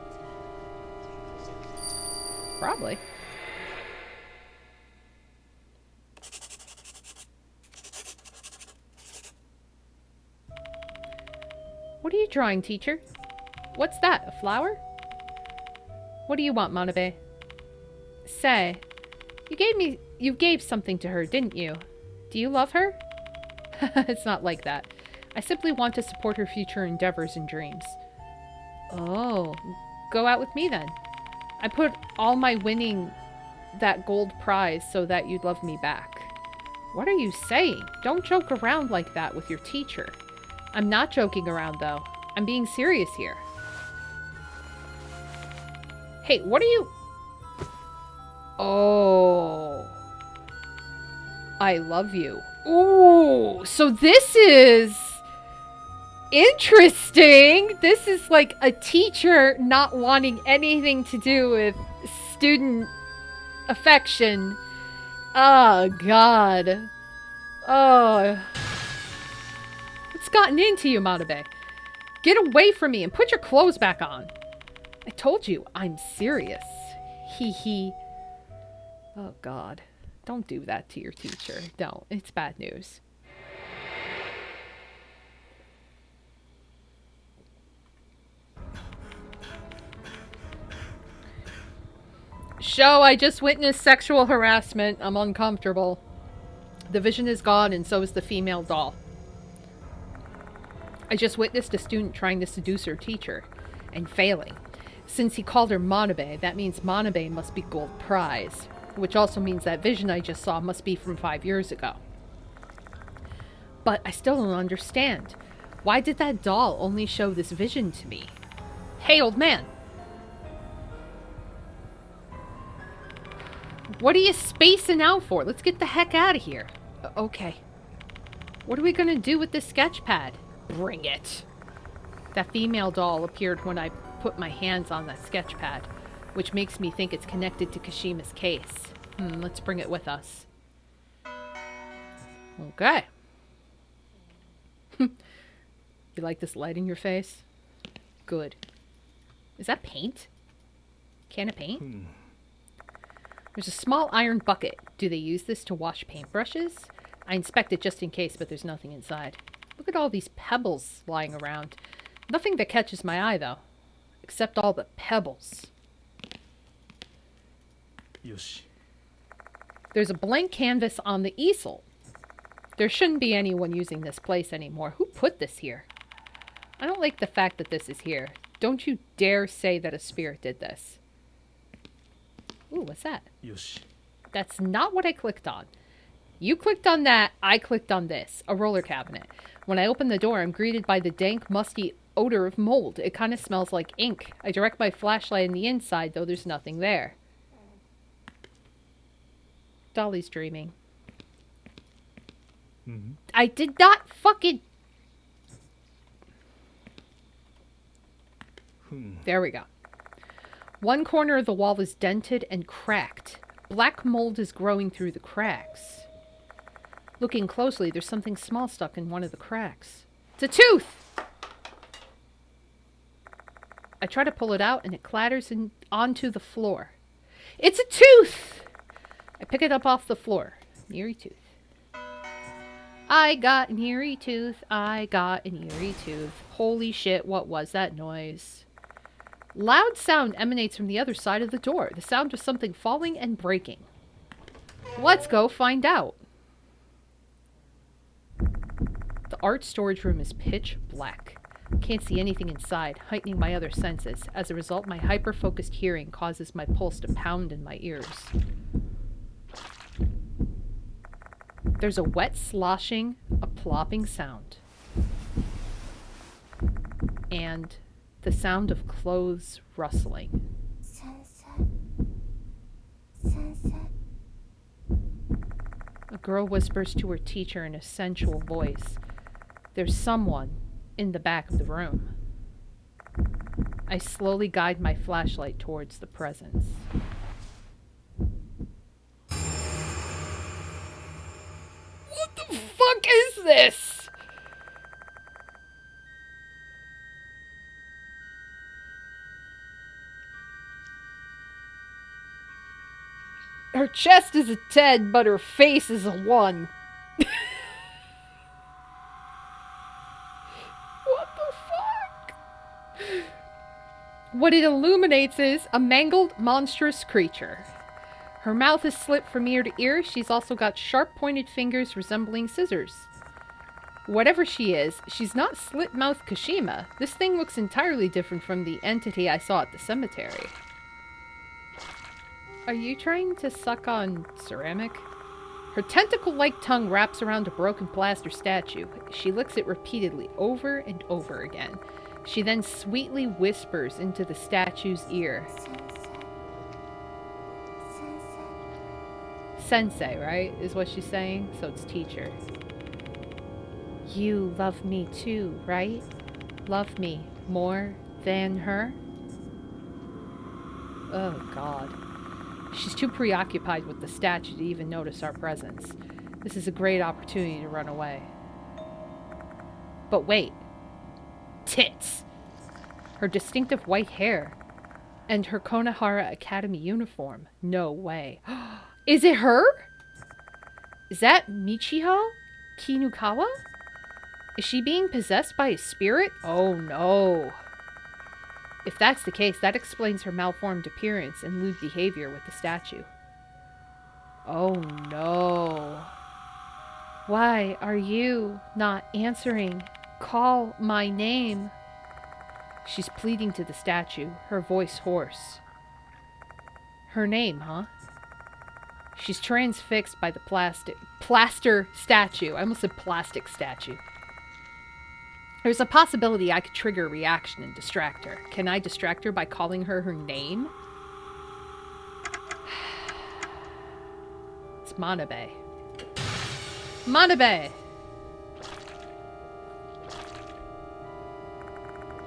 Probably. What are you drawing, teacher? What's that? A flower? What do you want, Manabe? Say, you gave something to her, didn't you? Do you love her? It's not like that. I simply want to support her future endeavors and dreams. Oh, go out with me then. I put all my winning that gold prize so that you'd love me back. What are you saying? Don't joke around like that with your teacher. I'm not joking around, though. I'm being serious here. Hey, what are you... Oh. I love you. Ooh, so this is interesting. This is like a teacher not wanting anything to do with student affection. Oh, God. Oh. What's gotten into you, Manabe? Get away from me and put your clothes back on. I told you, I'm serious. Hee hee. Oh, God. Don't do that to your teacher. Don't. It's bad news. Sho, I just witnessed sexual harassment. I'm uncomfortable. The vision is gone, and so is the female doll. I just witnessed a student trying to seduce her teacher, and failing. Since he called her Manabe, that means Manabe must be gold prize. Which also means that vision I just saw must be from 5 years ago. But I still don't understand. Why did that doll only show this vision to me? Hey, old man! What are you spacing out for? Let's get the heck out of here. Okay. What are we gonna do with this sketch pad? Bring it. That female doll appeared when I put my hands on that sketch pad, which makes me think it's connected to Kashima's case. Let's bring it with us. Okay. You like this light in your face? Good. Is that paint? Can of paint? There's a small iron bucket. Do they use this to wash paintbrushes? I inspect it just in case, but there's nothing inside. Look at all these pebbles lying around. Nothing that catches my eye, though. Except all the pebbles. Yoshi. There's a blank canvas on the easel. There shouldn't be anyone using this place anymore. Who put this here? I don't like the fact that this is here. Don't you dare say that a spirit did this. Ooh, what's that? Yoshi. That's not what I clicked on. You clicked on that, I clicked on this. A roller cabinet. When I open the door, I'm greeted by the dank, musty odor of mold. It kind of smells like ink. I direct my flashlight on the inside, though there's nothing there. Dolly's dreaming. Mm-hmm. I did not fucking... There we go. One corner of the wall is dented and cracked. Black mold is growing through the cracks. Looking closely, there's something small stuck in one of the cracks. It's a tooth! I try to pull it out and it clatters onto the floor. It's a tooth! I pick it up off the floor. An eerie tooth. I got an eerie tooth. I got an eerie tooth. Holy shit, what was that noise? Loud sound emanates from the other side of the door. The sound of something falling and breaking. Let's go find out. The art storage room is pitch black. Can't see anything inside, heightening my other senses. As a result, my hyper-focused hearing causes my pulse to pound in my ears. There's a wet sloshing, a plopping sound. And the sound of clothes rustling. Sensei. Sensei. A girl whispers to her teacher in a sensual voice. There's someone in the back of the room. I slowly guide my flashlight towards the presence. What the fuck is this? Her chest is a 10, but her face is a 1. What the fuck? What it illuminates is a mangled, monstrous creature. Her mouth is slit from ear to ear. She's also got sharp-pointed fingers resembling scissors. Whatever she is, she's not Slit-Mouthed Kashima. This thing looks entirely different from the entity I saw at the cemetery. Are you trying to suck on ceramic? Her tentacle-like tongue wraps around a broken plaster statue. She licks it repeatedly, over and over again. She then sweetly whispers into the statue's ear. Sensei, right? Is what she's saying? So it's teacher. You love me too, right? Love me more than her? Oh, God. She's too preoccupied with the statue to even notice our presence. This is a great opportunity to run away. But wait. Tits! Her distinctive white hair. And her Konohara Academy uniform. No way. Is it her? Is that Michiho Kinukawa? Is she being possessed by a spirit? Oh no. If that's the case, that explains her malformed appearance and lewd behavior with the statue. Oh no. Why are you not answering? Call my name. She's pleading to the statue, her voice hoarse. Her name, huh? She's transfixed by the plaster statue. I almost said plastic statue. There's a possibility I could trigger a reaction and distract her. Can I distract her by calling her her name? It's Manabe. Manabe!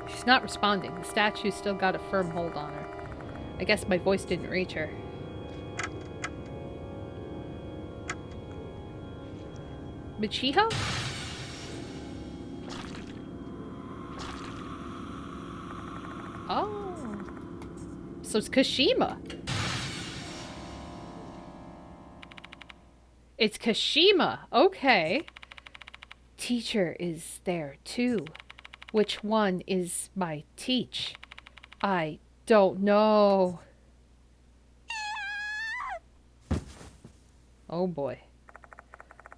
She's not responding. The statue's still got a firm hold on her. I guess my voice didn't reach her. Michiho? Oh. So it's Kashima. It's Kashima. Okay. Teacher is there too. Which one is my teach? I don't know. Oh boy.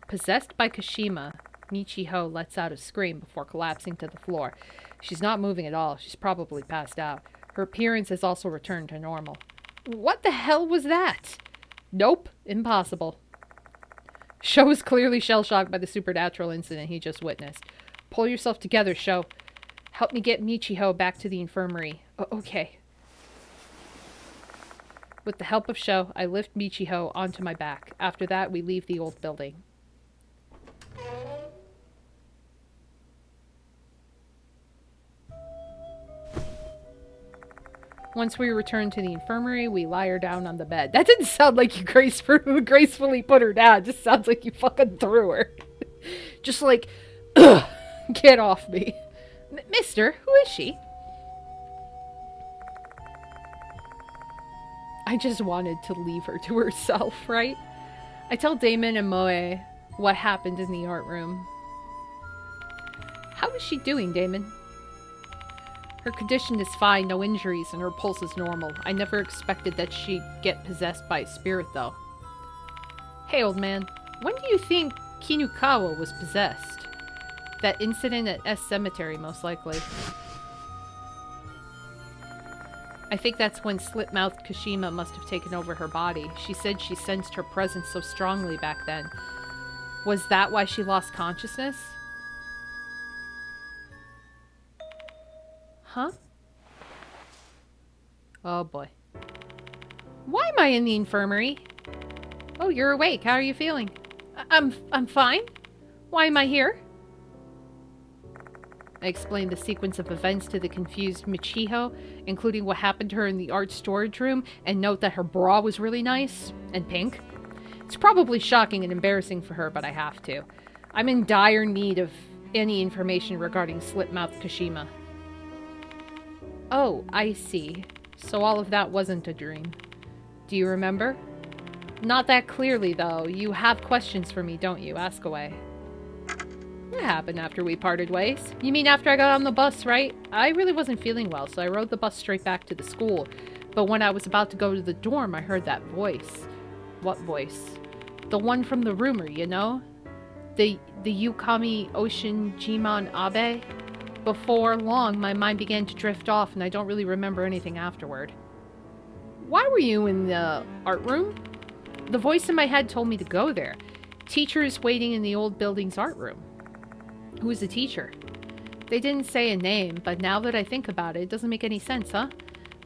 Possessed by Kashima, Michiho lets out a scream before collapsing to the floor. She's not moving at all. She's probably passed out. Her appearance has also returned to normal. What the hell was that? Nope. Impossible. Sho is clearly shell-shocked by the supernatural incident he just witnessed. Pull yourself together, Sho. Help me get Michiho back to the infirmary. Okay. With the help of Sho, I lift Michiho onto my back. After that, we leave the old building. Once we return to the infirmary, we lie her down on the bed. That didn't sound like you gracefully put her down. It just sounds like you fucking threw her. Just like, ugh, get off me. Mister, who is she? I just wanted to leave her to herself, right? I tell Damon and Moe what happened in the art room. How is she doing, Damon? Her condition is fine, no injuries, and her pulse is normal. I never expected that she'd get possessed by a spirit, though. Hey, old man, when do you think Kinukawa was possessed? That incident at S Cemetery, most likely. I think that's when Slit-Mouthed Kashima must have taken over her body. She said she sensed her presence so strongly back then. Was that why she lost consciousness? Huh? Oh boy. Why am I in the infirmary? Oh, you're awake. How are you feeling? I'm fine. Why am I here? I explained the sequence of events to the confused Michiho, including what happened to her in the art storage room, and note that her bra was really nice and pink. It's probably shocking and embarrassing for her, but I have to. I'm in dire need of any information regarding Slit-Mouthed Kashima. Oh, I see. So all of that wasn't a dream. Do you remember? Not that clearly, though. You have questions for me, don't you? Ask away. What happened after we parted ways? You mean after I got on the bus, right? I really wasn't feeling well, so I rode the bus straight back to the school. But when I was about to go to the dorm, I heard that voice. What voice? The one from the rumor, you know? The Yukami Ocean Jimon Abe? Before long, my mind began to drift off, and I don't really remember anything afterward. Why were you in the art room? The voice in my head told me to go there. Teacher is waiting in the old building's art room. Who is the teacher? They didn't say a name, but now that I think about it, it doesn't make any sense, huh?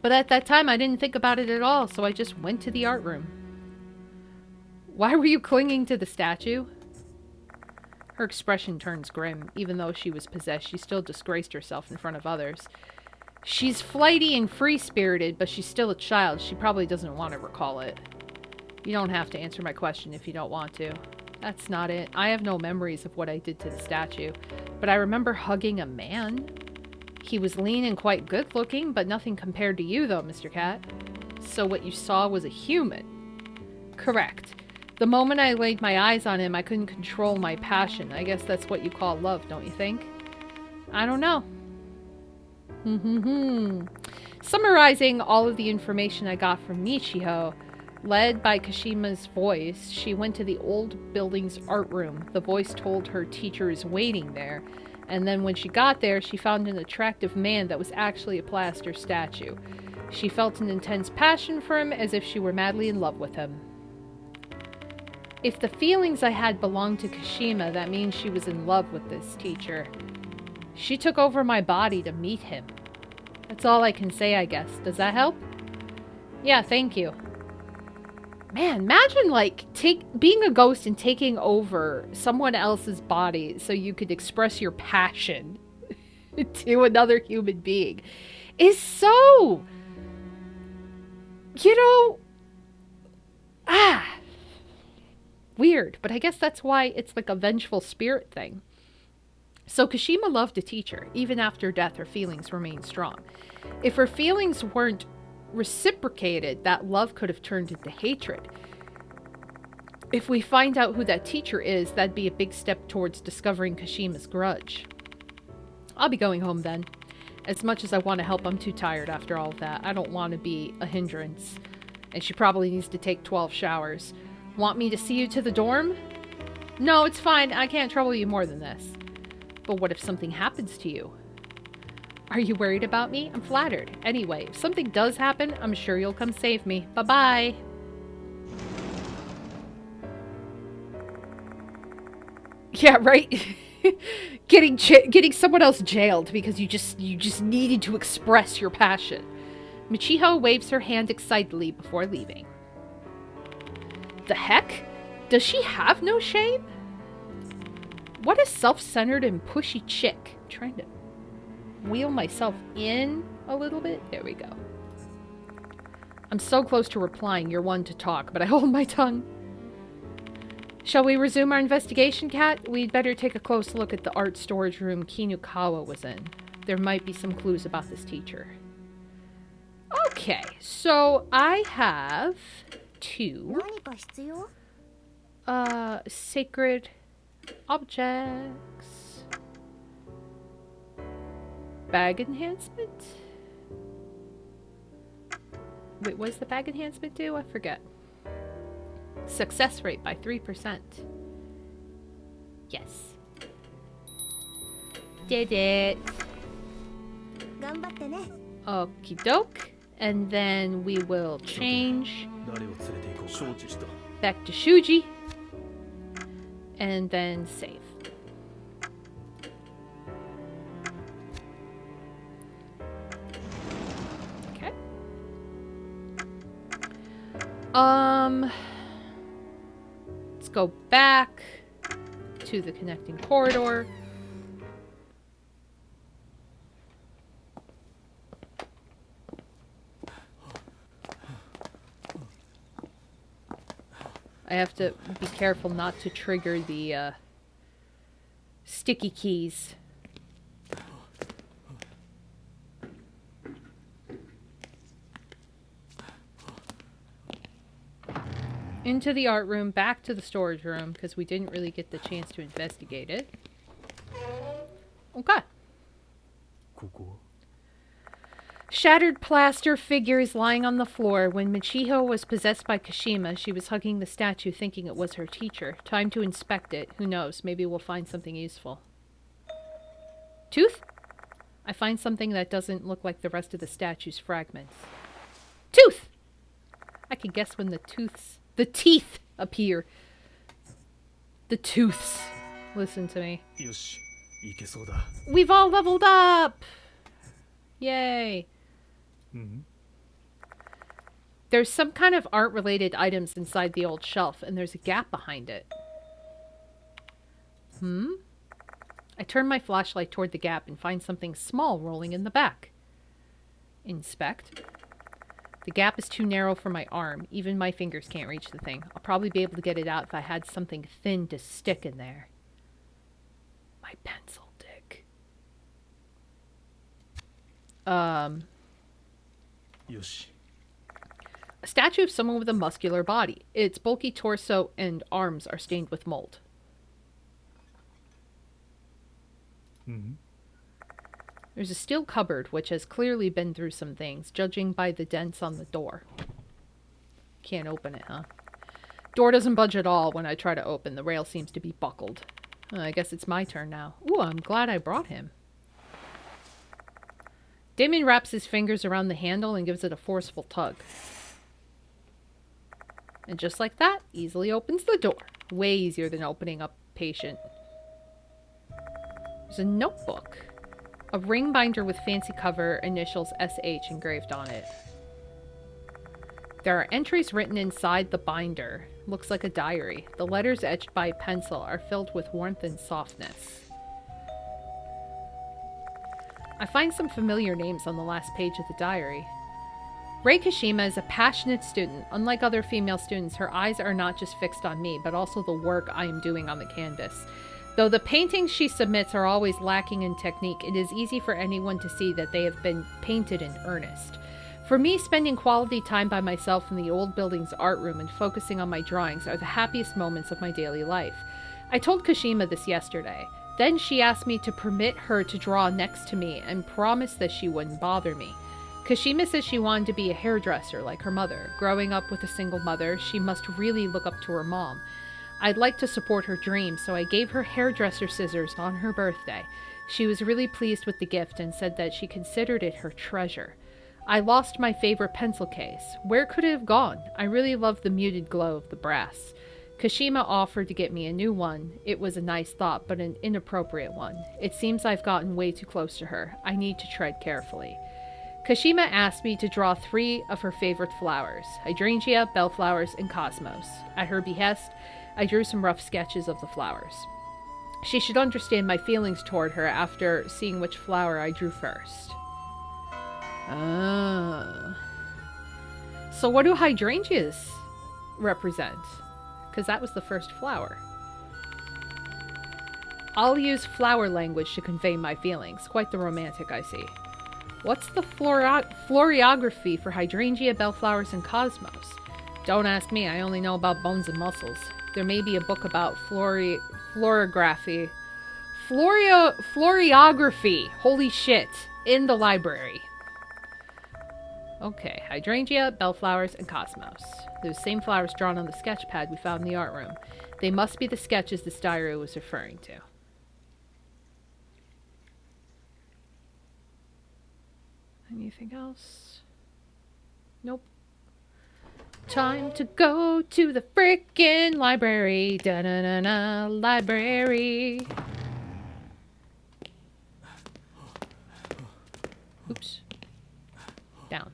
But at that time, I didn't think about it at all, so I just went to the art room. Why were you clinging to the statue? Her expression turns grim. Even though she was possessed, she still disgraced herself in front of others. She's flighty and free-spirited, but she's still a child. She probably doesn't want to recall it. You don't have to answer my question if you don't want to. That's not it. I have no memories of what I did to the statue, but I remember hugging a man. He was lean and quite good-looking, but nothing compared to you, though, Mr. Cat. So what you saw was a human. Correct. The moment I laid my eyes on him, I couldn't control my passion. I guess that's what you call love, don't you think? I don't know. Summarizing all of the information I got from Michiho, led by Kashima's voice, she went to the old building's art room. The voice told her teacher is waiting there. And then when she got there, she found an attractive man that was actually a plaster statue. She felt an intense passion for him, as if she were madly in love with him. If the feelings I had belonged to Kashima, that means she was in love with this teacher. She took over my body to meet him. That's all I can say, I guess. Does that help? Yeah, thank you. Man, imagine, like, being a ghost and taking over someone else's body so you could express your passion to another human being is so, weird. But I guess that's why it's like a vengeful spirit thing. So Kashima loved a teacher. Even after death, her feelings remained strong. If her feelings weren't reciprocated, that love could have turned into hatred. If we find out who that teacher is, that'd be a big step towards discovering Kashima's grudge. I'll be going home then. As much as I want to help, I'm too tired after all of that. I don't want to be a hindrance. And she probably needs to take 12 showers. Want me to see you to the dorm? No, it's fine. I can't trouble you more than this. But what if something happens to you? Are you worried about me? I'm flattered. Anyway, if something does happen, I'm sure you'll come save me. Bye-bye. Yeah, right? getting someone else jailed because you just needed to express your passion. Michiho waves her hand excitedly before leaving. The heck? Does she have no shame? What a self-centered and pushy chick. I'm trying to wheel myself in a little bit. There we go. I'm so close to replying, you're one to talk, but I hold my tongue. Shall we resume our investigation, Kat? We'd better take a close look at the art storage room Kinukawa was in. There might be some clues about this teacher. Okay, so I have 2 sacred objects. Bag enhancement? Wait, what does the bag enhancement do? I forget. Success rate by 3%. Yes. Did it. Okie doke. And then we will change back to Shuji. And then save. Okay. Let's go back to the connecting corridor. I have to be careful not to trigger the sticky keys. Into the art room, back to the storage room, because we didn't really get the chance to investigate it. Okay. Shattered plaster figures lying on the floor. When Michiho was possessed by Kashima, she was hugging the statue thinking it was her teacher. Time to inspect it. Who knows? Maybe we'll find something useful. Tooth? I find something that doesn't look like the rest of the statue's fragments. Tooth! I can guess when the teeth appear. The tooths. Listen to me. We've all leveled up! Yay. There's some kind of art-related items inside the old shelf, and there's a gap behind it. I turn my flashlight toward the gap and find something small rolling in the back. Inspect. The gap is too narrow for my arm. Even my fingers can't reach the thing. I'll probably be able to get it out if I had something thin to stick in there. My pencil dick. A statue of someone with a muscular body. Its bulky torso and arms are stained with mold. There's a steel cupboard which has clearly been through some things, judging by the dents on the door. Can't open it, huh? Door doesn't budge at all when I try to open. The rail seems to be buckled. I guess it's my turn now. Ooh, I'm glad I brought him. Damon wraps his fingers around the handle and gives it a forceful tug. And just like that, easily opens the door. Way easier than opening up patient. There's a notebook. A ring binder with fancy cover, initials SH engraved on it. There are entries written inside the binder. Looks like a diary. The letters etched by pencil are filled with warmth and softness. I find some familiar names on the last page of the diary. Rei Kashima is a passionate student. Unlike other female students, her eyes are not just fixed on me, but also the work I am doing on the canvas. Though the paintings she submits are always lacking in technique, it is easy for anyone to see that they have been painted in earnest. For me, spending quality time by myself in the old building's art room and focusing on my drawings are the happiest moments of my daily life. I told Kashima this yesterday. Then she asked me to permit her to draw next to me and promised that she wouldn't bother me. Kashima says she wanted to be a hairdresser like her mother. Growing up with a single mother, she must really look up to her mom. I'd like to support her dream, so I gave her hairdresser scissors on her birthday. She was really pleased with the gift and said that she considered it her treasure. I lost my favorite pencil case. Where could it have gone? I really loved the muted glow of the brass. Kashima offered to get me a new one. It was a nice thought, but an inappropriate one. It seems I've gotten way too close to her. I need to tread carefully. Kashima asked me to draw 3 of her favorite flowers: hydrangea, bellflowers, and cosmos. At her behest, I drew some rough sketches of the flowers. She should understand my feelings toward her after seeing which flower I drew first. Oh. So what do hydrangeas represent? Because that was the first flower. I'll use flower language to convey my feelings. Quite the romantic, I see. What's the floriography for hydrangea, bellflowers, and cosmos? Don't ask me, I only know about bones and muscles. There may be a book about floriography. Floriography! Holy shit! In the library. Okay, hydrangea, bellflowers, and cosmos. Those same flowers drawn on the sketch pad we found in the art room. They must be the sketches this diary was referring to. Anything else? Nope. Time to go to the frickin' library. Da-na-na-na, library. Oops. Down.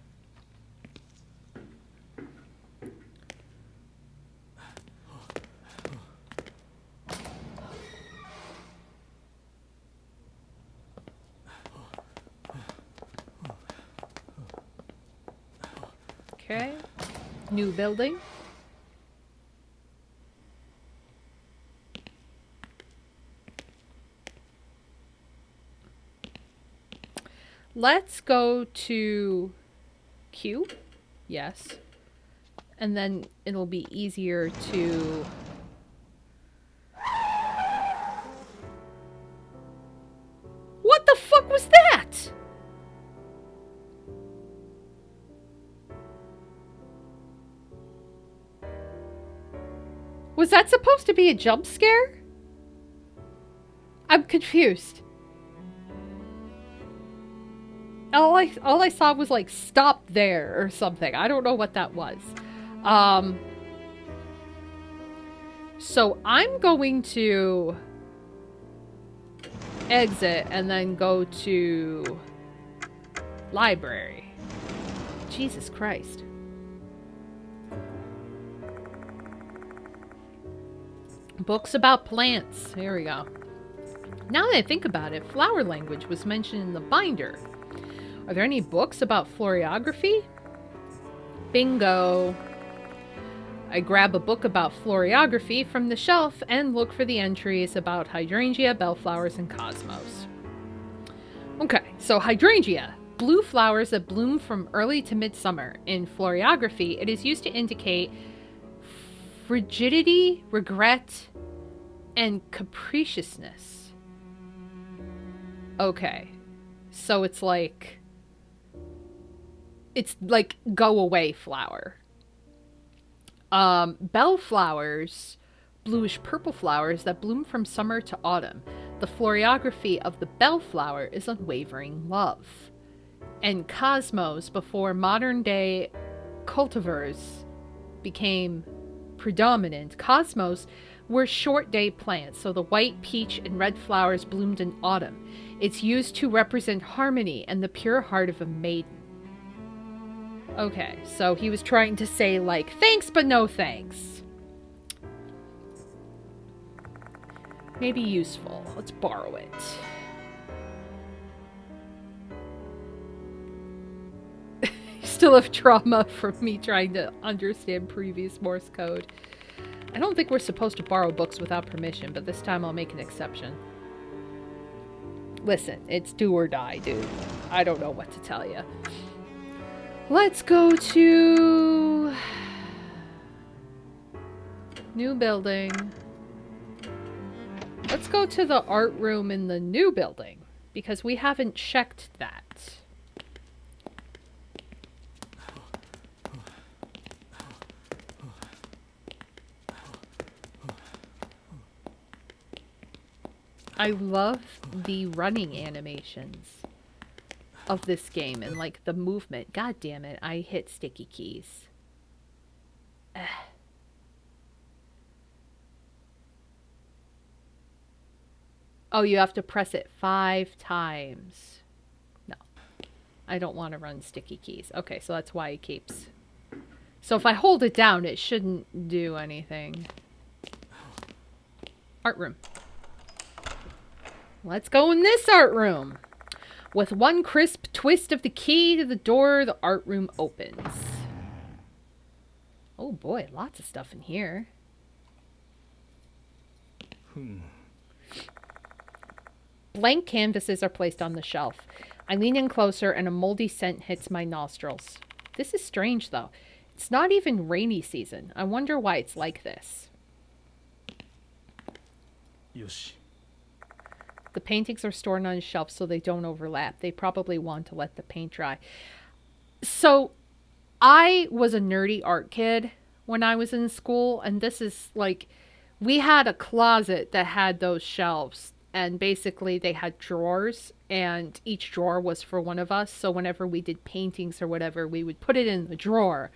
Okay. New building. Let's go to Q. Yes. And then it'll be easier to... What the fuck was that? Was that supposed to be a jump scare? I'm confused. All I saw was like, stop there or something. I don't know what that was. So I'm going to exit and then go to library. Jesus Christ. Books about plants. Here we go. Now that I think about it, flower language was mentioned in the binder. Are there any books about floriography? Bingo. I grab a book about floriography from the shelf and look for the entries about hydrangea, bellflowers, and cosmos. Okay, so hydrangea. Blue flowers that bloom from early to midsummer. In floriography, it is used to indicate frigidity, regret, and capriciousness. Okay. So it's like go away flower. Bellflowers, bluish purple flowers that bloom from summer to autumn. The floriography of the bellflower is unwavering love. And cosmos, before modern day cultivars became predominant, cosmos were short day plants, so the white, peach, and red flowers bloomed in autumn. It's used to represent harmony and the pure heart of a maiden. Okay, so he was trying to say, like, thanks but no thanks. Maybe useful. Let's borrow it. Still have trauma from me trying to understand previous Morse code. I don't think we're supposed to borrow books without permission, but this time I'll make an exception. Listen, it's do or die, dude. I don't know what to tell you. Let's go to... new building. Let's go to the art room in the new building, because we haven't checked that. I love the running animations of this game and like the movement. God damn it, I hit sticky keys. Oh, you have to press it 5 times. No. I don't want to run sticky keys. Okay, so that's why it keeps... So if I hold it down, it shouldn't do anything. Art room. Let's go in this art room. With one crisp twist of the key to the door, the art room opens. Oh boy, lots of stuff in here. Blank canvases are placed on the shelf. I lean in closer and a moldy scent hits my nostrils. This is strange though. It's not even rainy season. I wonder why it's like this. Yoshi. The paintings are stored on a shelf so they don't overlap. They probably want to let the paint dry. So, I was a nerdy art kid when I was in school, and this is like, we had a closet that had those shelves, and basically they had drawers, and each drawer was for one of us. So whenever we did paintings or whatever, we would put it in the drawer,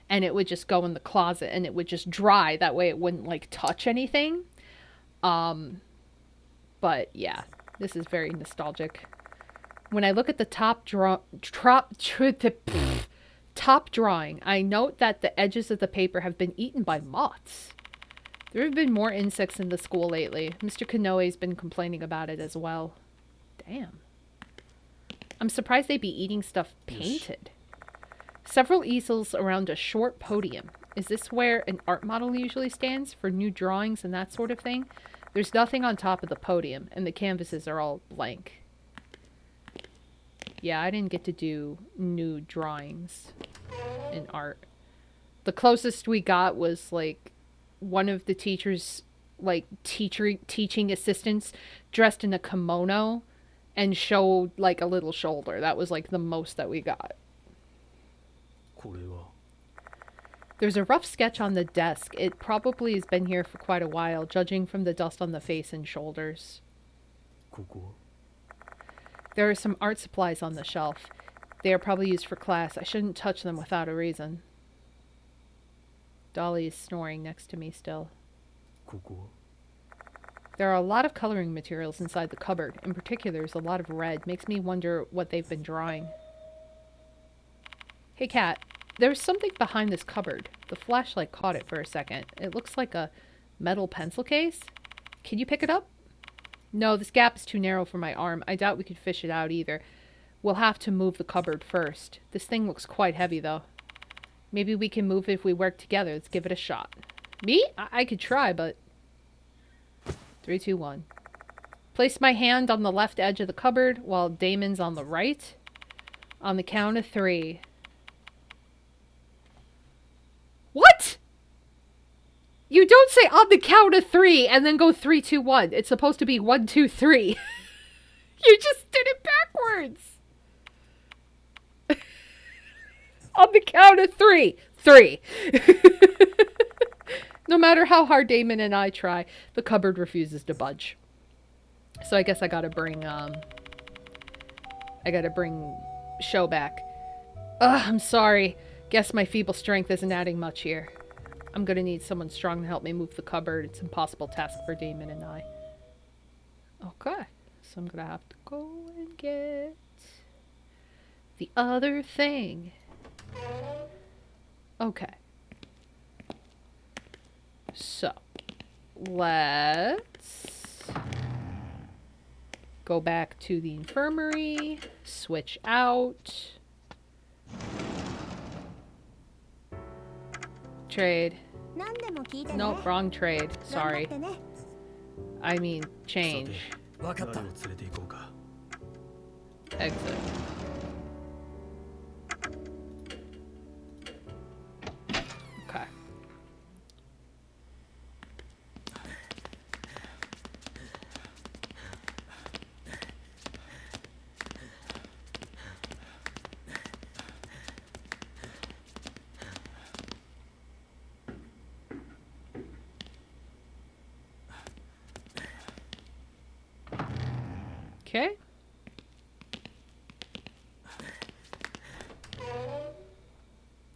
and it would just go in the closet, and it would just dry. That way it wouldn't like touch anything. But yeah, this is very nostalgic. When I look at the top drawing, I note that the edges of the paper have been eaten by moths. There have been more insects in the school lately. Mr. Kanoe's been complaining about it as well. Damn. I'm surprised they'd be eating stuff painted. Several easels around a short podium. Is this where an art model usually stands for new drawings and that sort of thing? There's nothing on top of the podium, and the canvases are all blank. Yeah, I didn't get to do new drawings in art. The closest we got was, like, one of the teachers, like, teaching assistants dressed in a kimono and showed, like, a little shoulder. That was, like, the most that we got. There's a rough sketch on the desk. It probably has been here for quite a while, judging from the dust on the face and shoulders. There are some art supplies on the shelf. They are probably used for class. I shouldn't touch them without a reason. Dolly is snoring next to me still. There are a lot of coloring materials inside the cupboard. In particular, there's a lot of red. Makes me wonder what they've been drawing. Hey, Kat. There's something behind this cupboard. The flashlight caught it for a second. It looks like a metal pencil case. Can you pick it up? No, this gap is too narrow for my arm. I doubt we could fish it out either. We'll have to move the cupboard first. This thing looks quite heavy, though. Maybe we can move it if we work together. Let's give it a shot. Me? I could try, but... 3, 2, 1. Place my hand on the left edge of the cupboard while Damon's on the right. On the count of 3. What? You don't say on the count of 3 and then go 3, 2, 1. It's supposed to be 1, 2, 3. You just did it backwards. On the count of 3. 3. No matter how hard Damon and I try, the cupboard refuses to budge. So I guess I gotta bring Show back. Ugh, I'm sorry. Guess my feeble strength isn't adding much here. I'm gonna need someone strong to help me move the cupboard. It's an impossible task for Damon and I. Okay. So I'm gonna have to go and get the other thing. Okay. So, let's go back to the infirmary, switch out. Trade. Nope, wrong trade. Sorry. I mean, change. Exit. Okay. Okay.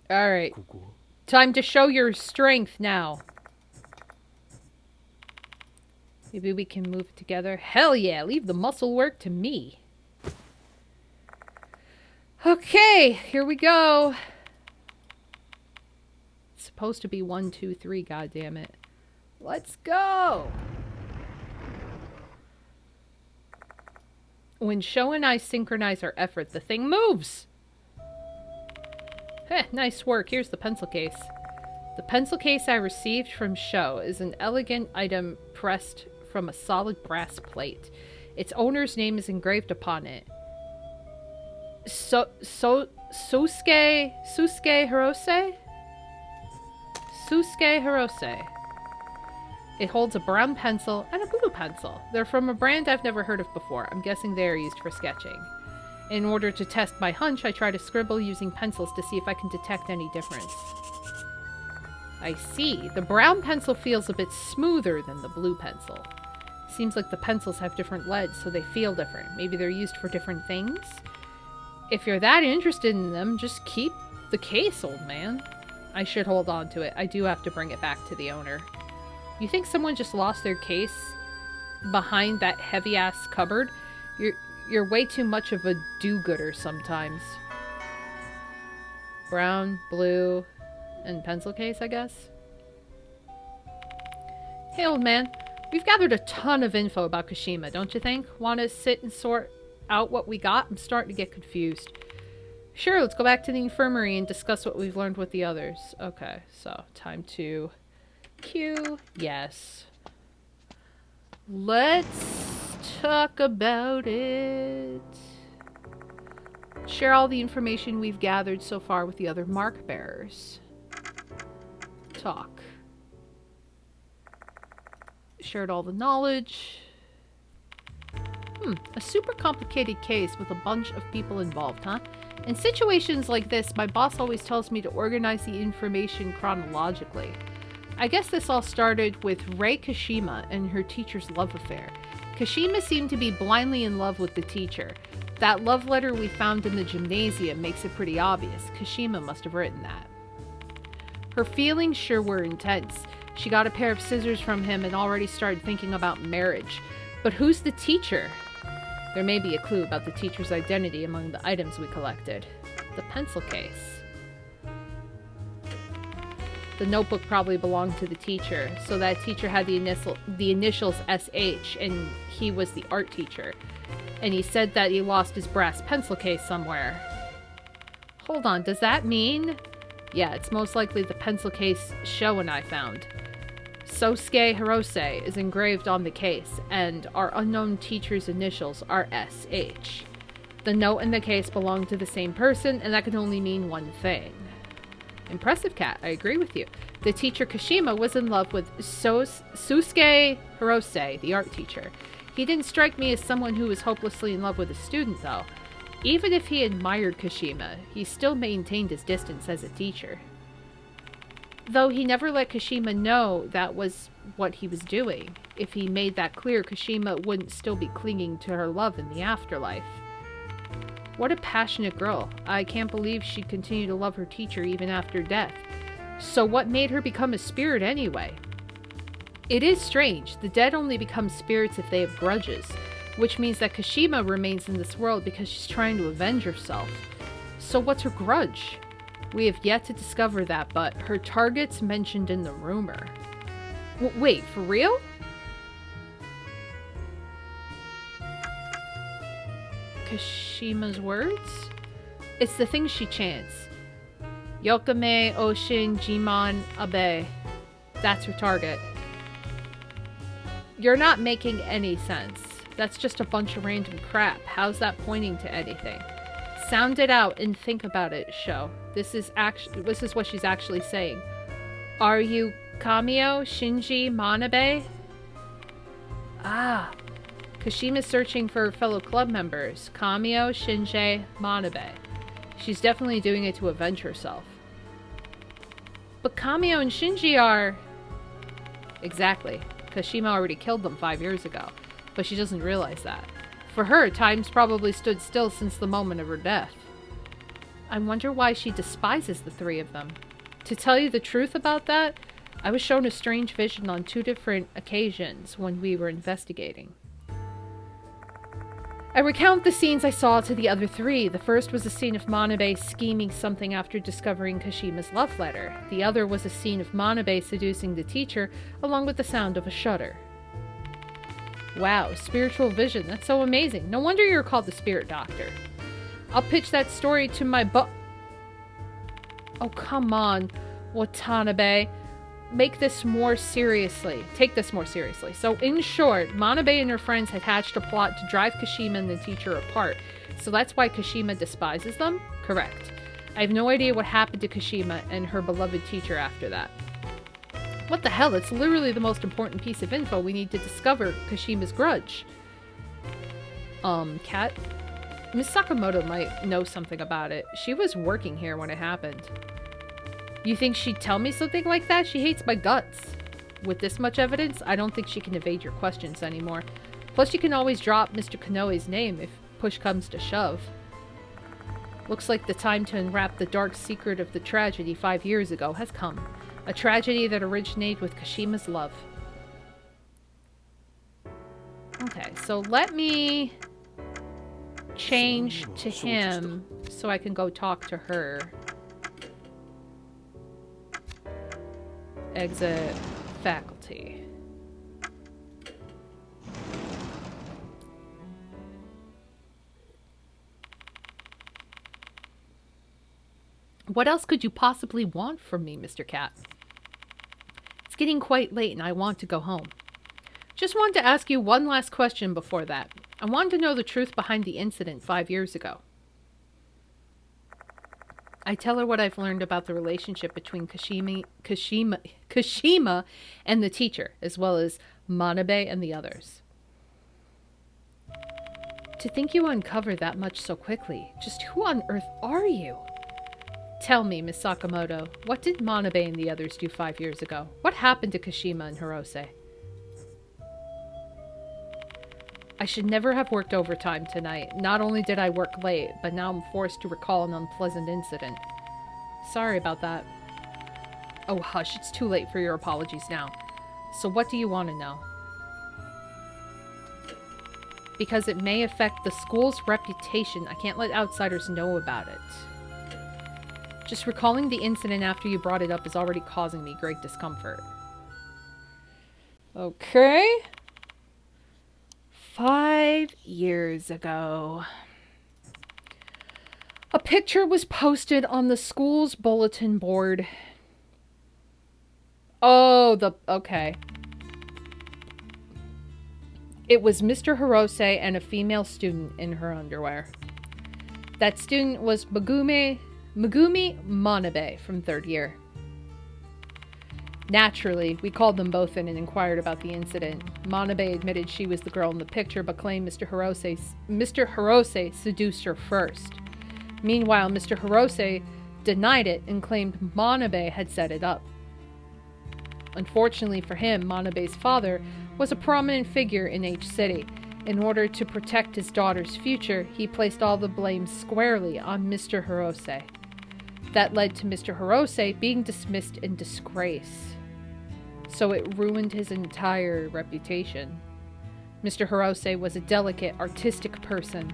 All right. Time to show your strength now. Maybe we can move it together. Hell yeah, leave the muscle work to me. Okay, here we go. It's supposed to be 1, 2, 3, goddammit. Let's go! When Sho and I synchronize our effort, the thing moves! Heh, nice work. Here's the pencil case. The pencil case I received from Sho is an elegant item pressed from a solid brass plate. Its owner's name is engraved upon it. Susuke Hirose? Susuke Hirose. It holds a brown pencil and a blue pencil. They're from a brand I've never heard of before. I'm guessing they are used for sketching. In order to test my hunch, I try to scribble using pencils to see if I can detect any difference. I see. The brown pencil feels a bit smoother than the blue pencil. Seems like the pencils have different leads, so they feel different. Maybe they're used for different things? If you're that interested in them, just keep the case, old man. I should hold on to it. I do have to bring it back to the owner. You think someone just lost their case behind that heavy-ass cupboard? You're way too much of a do-gooder sometimes. Brown, blue, and pencil case, I guess? Hey, old man. We've gathered a ton of info about Kashima, don't you think? Want to sit and sort out what we got? I'm starting to get confused. Sure, let's go back to the infirmary and discuss what we've learned with the others. Okay, so time to queue. Yes. Let's talk about it. Share all the information we've gathered so far with the other mark bearers. Talk. Shared all the knowledge. A super complicated case with a bunch of people involved, huh? In situations like this, my boss always tells me to organize the information chronologically. I guess this all started with Rei Kashima and her teacher's love affair. Kashima seemed to be blindly in love with the teacher. That love letter we found in the gymnasium makes it pretty obvious. Kashima must have written that. Her feelings sure were intense. She got a pair of scissors from him and already started thinking about marriage. But who's the teacher? There may be a clue about the teacher's identity among the items we collected. The pencil case. The notebook probably belonged to the teacher, so that teacher had the initials SH, and he was the art teacher. And he said that he lost his brass pencil case somewhere. Hold on, does that mean... Yeah, it's most likely the pencil case Sho and I found. Sosuke Hirose is engraved on the case, and our unknown teacher's initials are SH. The note and the case belong to the same person, and that can only mean one thing. Impressive, Cat. I agree with you. The teacher Kashima was in love with Susuke Hirose, the art teacher. He didn't strike me as someone who was hopelessly in love with a student, though. Even if he admired Kashima, he still maintained his distance as a teacher. Though he never let Kashima know that was what he was doing. If he made that clear, Kashima wouldn't still be clinging to her love in the afterlife. What a passionate girl. I can't believe she'd continue to love her teacher even after death. So what made her become a spirit anyway? It is strange. The dead only become spirits if they have grudges, which means that Kashima remains in this world because she's trying to avenge herself. So what's her grudge? We have yet to discover that, but her target's mentioned in the rumor. Wait, for real? Kashima's words? It's the thing she chants. Yokame Oshin Jimon Abe. That's her target. You're not making any sense. That's just a bunch of random crap. How's that pointing to anything? Sound it out and think about it, Sho. This is what she's actually saying. Are you Kamio Shinji Manabe? Ah. Kashima's searching for her fellow club members. Kamio Shinji Manabe. She's definitely doing it to avenge herself. But Kamio and Shinji are... Exactly. Kashima already killed them 5 years ago. But she doesn't realize that. For her, time's probably stood still since the moment of her death. I wonder why she despises the three of them. To tell you the truth about that, I was shown a strange vision on 2 different occasions when we were investigating. I recount the scenes I saw to the other 3. The first was a scene of Manabe scheming something after discovering Kashima's love letter. The other was a scene of Manabe seducing the teacher, along with the sound of a shutter. Wow, spiritual vision. That's so amazing. No wonder you're called the Spirit Doctor. I'll pitch that story to my Oh, come on, Watanabe. Make this more seriously. Take this more seriously. So, in short, Manabe and her friends had hatched a plot to drive Kashima and the teacher apart. So that's why Kashima despises them? Correct. I have no idea what happened to Kashima and her beloved teacher after that. What the hell? It's literally the most important piece of info we need to discover Kashima's grudge. Kat? Miss Sakamoto might know something about it. She was working here when it happened. You think she'd tell me something like that? She hates my guts. With this much evidence, I don't think she can evade your questions anymore. Plus, you can always drop Mr. Konoe's name if push comes to shove. Looks like the time to unwrap the dark secret of the tragedy 5 years ago has come. A tragedy that originated with Kashima's love. Okay, so let me change to him so I can go talk to her. Exit faculty. What else could you possibly want from me, Mr. Cat? It's getting quite late and I want to go home. Just wanted to ask you one last question before that. I wanted to know the truth behind the incident 5 years ago. I tell her what I've learned about the relationship between Kashima and the teacher, as well as Manabe and the others. To think you uncovered that much so quickly, just who on earth are you? Tell me, Miss Sakamoto, what did Manabe and the others do 5 years ago? What happened to Kashima and Hirose? I should never have worked overtime tonight. Not only did I work late, but now I'm forced to recall an unpleasant incident. Sorry about that. Oh, hush, it's too late for your apologies now. So what do you want to know? Because it may affect the school's reputation, I can't let outsiders know about it. Just recalling the incident after you brought it up is already causing me great discomfort. Okay. 5 years ago. A picture was posted on the school's bulletin board. Oh, okay. It was Mr. Hirose and a female student in her underwear. That student was Megumi Manabe from 3rd year. Naturally, we called them both in and inquired about the incident. Manabe admitted she was the girl in the picture, but claimed Mr. Hirose seduced her first. Meanwhile, Mr. Hirose denied it and claimed Manabe had set it up. Unfortunately for him, Manabe's father was a prominent figure in H City. In order to protect his daughter's future, he placed all the blame squarely on Mr. Hirose. That led to Mr. Hirose being dismissed in disgrace. So it ruined his entire reputation. Mr. Hirose was a delicate, artistic person.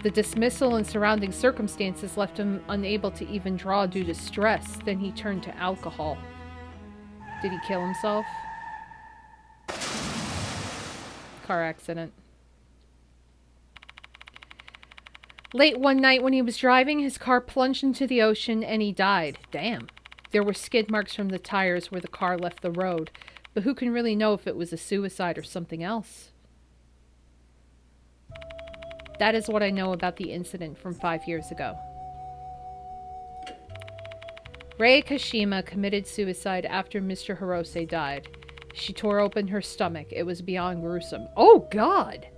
The dismissal and surrounding circumstances left him unable to even draw due to stress. Then he turned to alcohol. Did he kill himself? Car accident. Late one night when he was driving, his car plunged into the ocean and he died. Damn. There were skid marks from the tires where the car left the road, but who can really know if it was a suicide or something else? That is what I know about the incident from 5 years ago. Rei Kashima committed suicide after Mr. Hirose died. She tore open her stomach. It was beyond gruesome. Oh, God!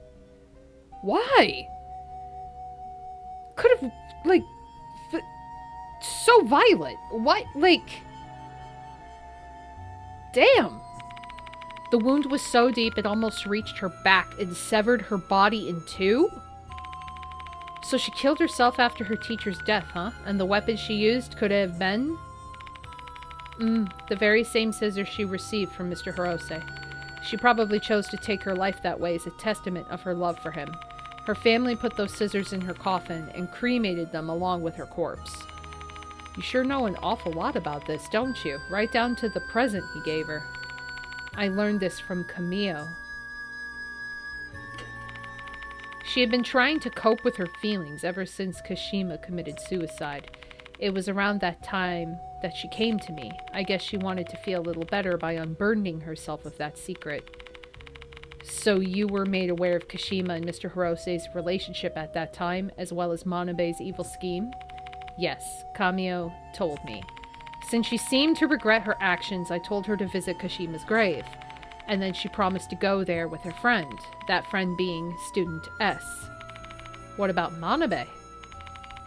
Why? Could have, like, so violent. What, like... Damn! The wound was so deep it almost reached her back and severed her body in two? So she killed herself after her teacher's death, huh? And the weapon she used could have been... The very same scissors she received from Mr. Hirose. She probably chose to take her life that way as a testament of her love for him. Her family put those scissors in her coffin and cremated them along with her corpse. You sure know an awful lot about this, don't you? Right down to the present he gave her. I learned this from Camille. She had been trying to cope with her feelings ever since Kashima committed suicide. It was around that time that she came to me. I guess she wanted to feel a little better by unburdening herself of that secret. So you were made aware of Kashima and Mr. Hirose's relationship at that time, as well as Manabe's evil scheme? Yes, Kamio told me. Since she seemed to regret her actions, I told her to visit Kashima's grave. And then she promised to go there with her friend, that friend being Student S. What about Manabe?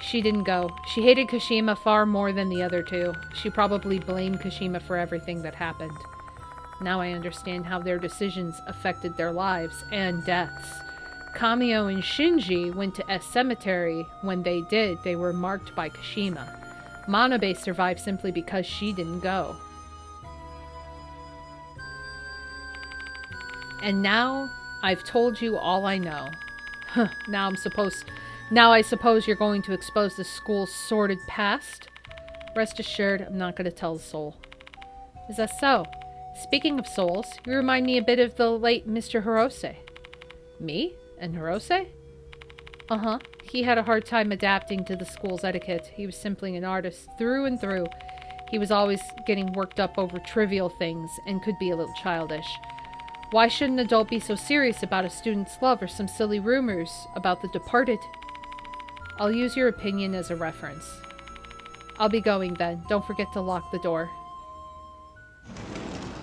She didn't go. She hated Kashima far more than the other two. She probably blamed Kashima for everything that happened. Now I understand how their decisions affected their lives and deaths. Kamio and Shinji went to S Cemetery. When they did, they were marked by Kashima. Manabe survived simply because she didn't go. And now I've told you all I know. Now I suppose you're going to expose the school's sordid past? Rest assured, I'm not going to tell the soul. Is that so? Speaking of souls, you remind me a bit of the late Mr. Hirose. Me? And Hirose? Uh-huh. He had a hard time adapting to the school's etiquette. He was simply an artist through and through. He was always getting worked up over trivial things and could be a little childish. Why should an adult be so serious about a student's love or some silly rumors about the departed? I'll use your opinion as a reference. I'll be going then. Don't forget to lock the door.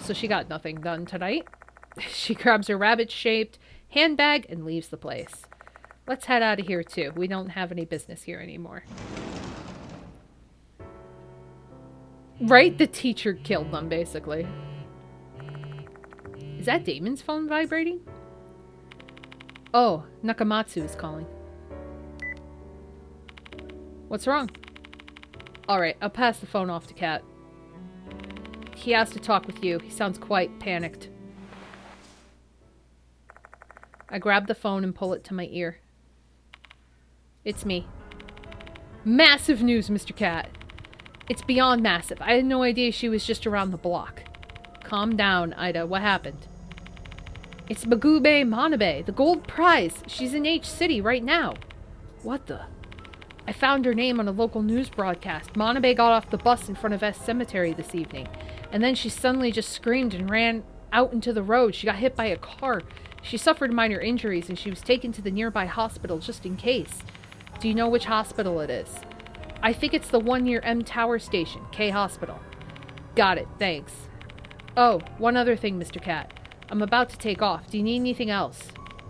So she got nothing done tonight. She grabs her rabbit-shaped handbag and leaves the place. Let's head out of here too. We don't have any business here anymore. Right? The teacher killed them, basically. Is that Damon's phone vibrating? Oh, Nakamatsu is calling. What's wrong? Alright, I'll pass the phone off to Kat. He has to talk with you. He sounds quite panicked. I grab the phone and pull it to my ear. It's me. Massive news, Mr. Cat. It's beyond massive. I had no idea she was just around the block. Calm down, Ida. What happened? It's Magube Manabe, the gold prize. She's in H City right now. What the? I found her name on a local news broadcast. Manabe got off the bus in front of S Cemetery this evening. And then she suddenly just screamed and ran out into the road. She got hit by a car. She suffered minor injuries and she was taken to the nearby hospital just in case. Do you know which hospital it is? I think it's the one near M Tower Station, K Hospital. Got it, thanks. Oh, one other thing, Mr. Cat. I'm about to take off. Do you need anything else?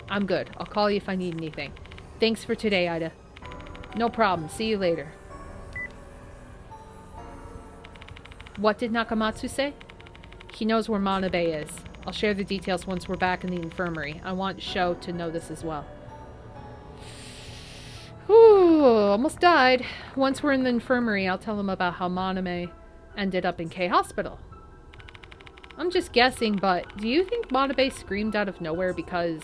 I'm good. I'll call you if I need anything. Thanks for today, Ida. No problem. See you later. What did Nakamatsu say? He knows where Manabe is. I'll share the details once we're back in the infirmary. I want Sho to know this as well. Whew, almost died. Once we're in the infirmary, I'll tell him about how Manabe ended up in K Hospital. I'm just guessing, but do you think Manabe screamed out of nowhere because,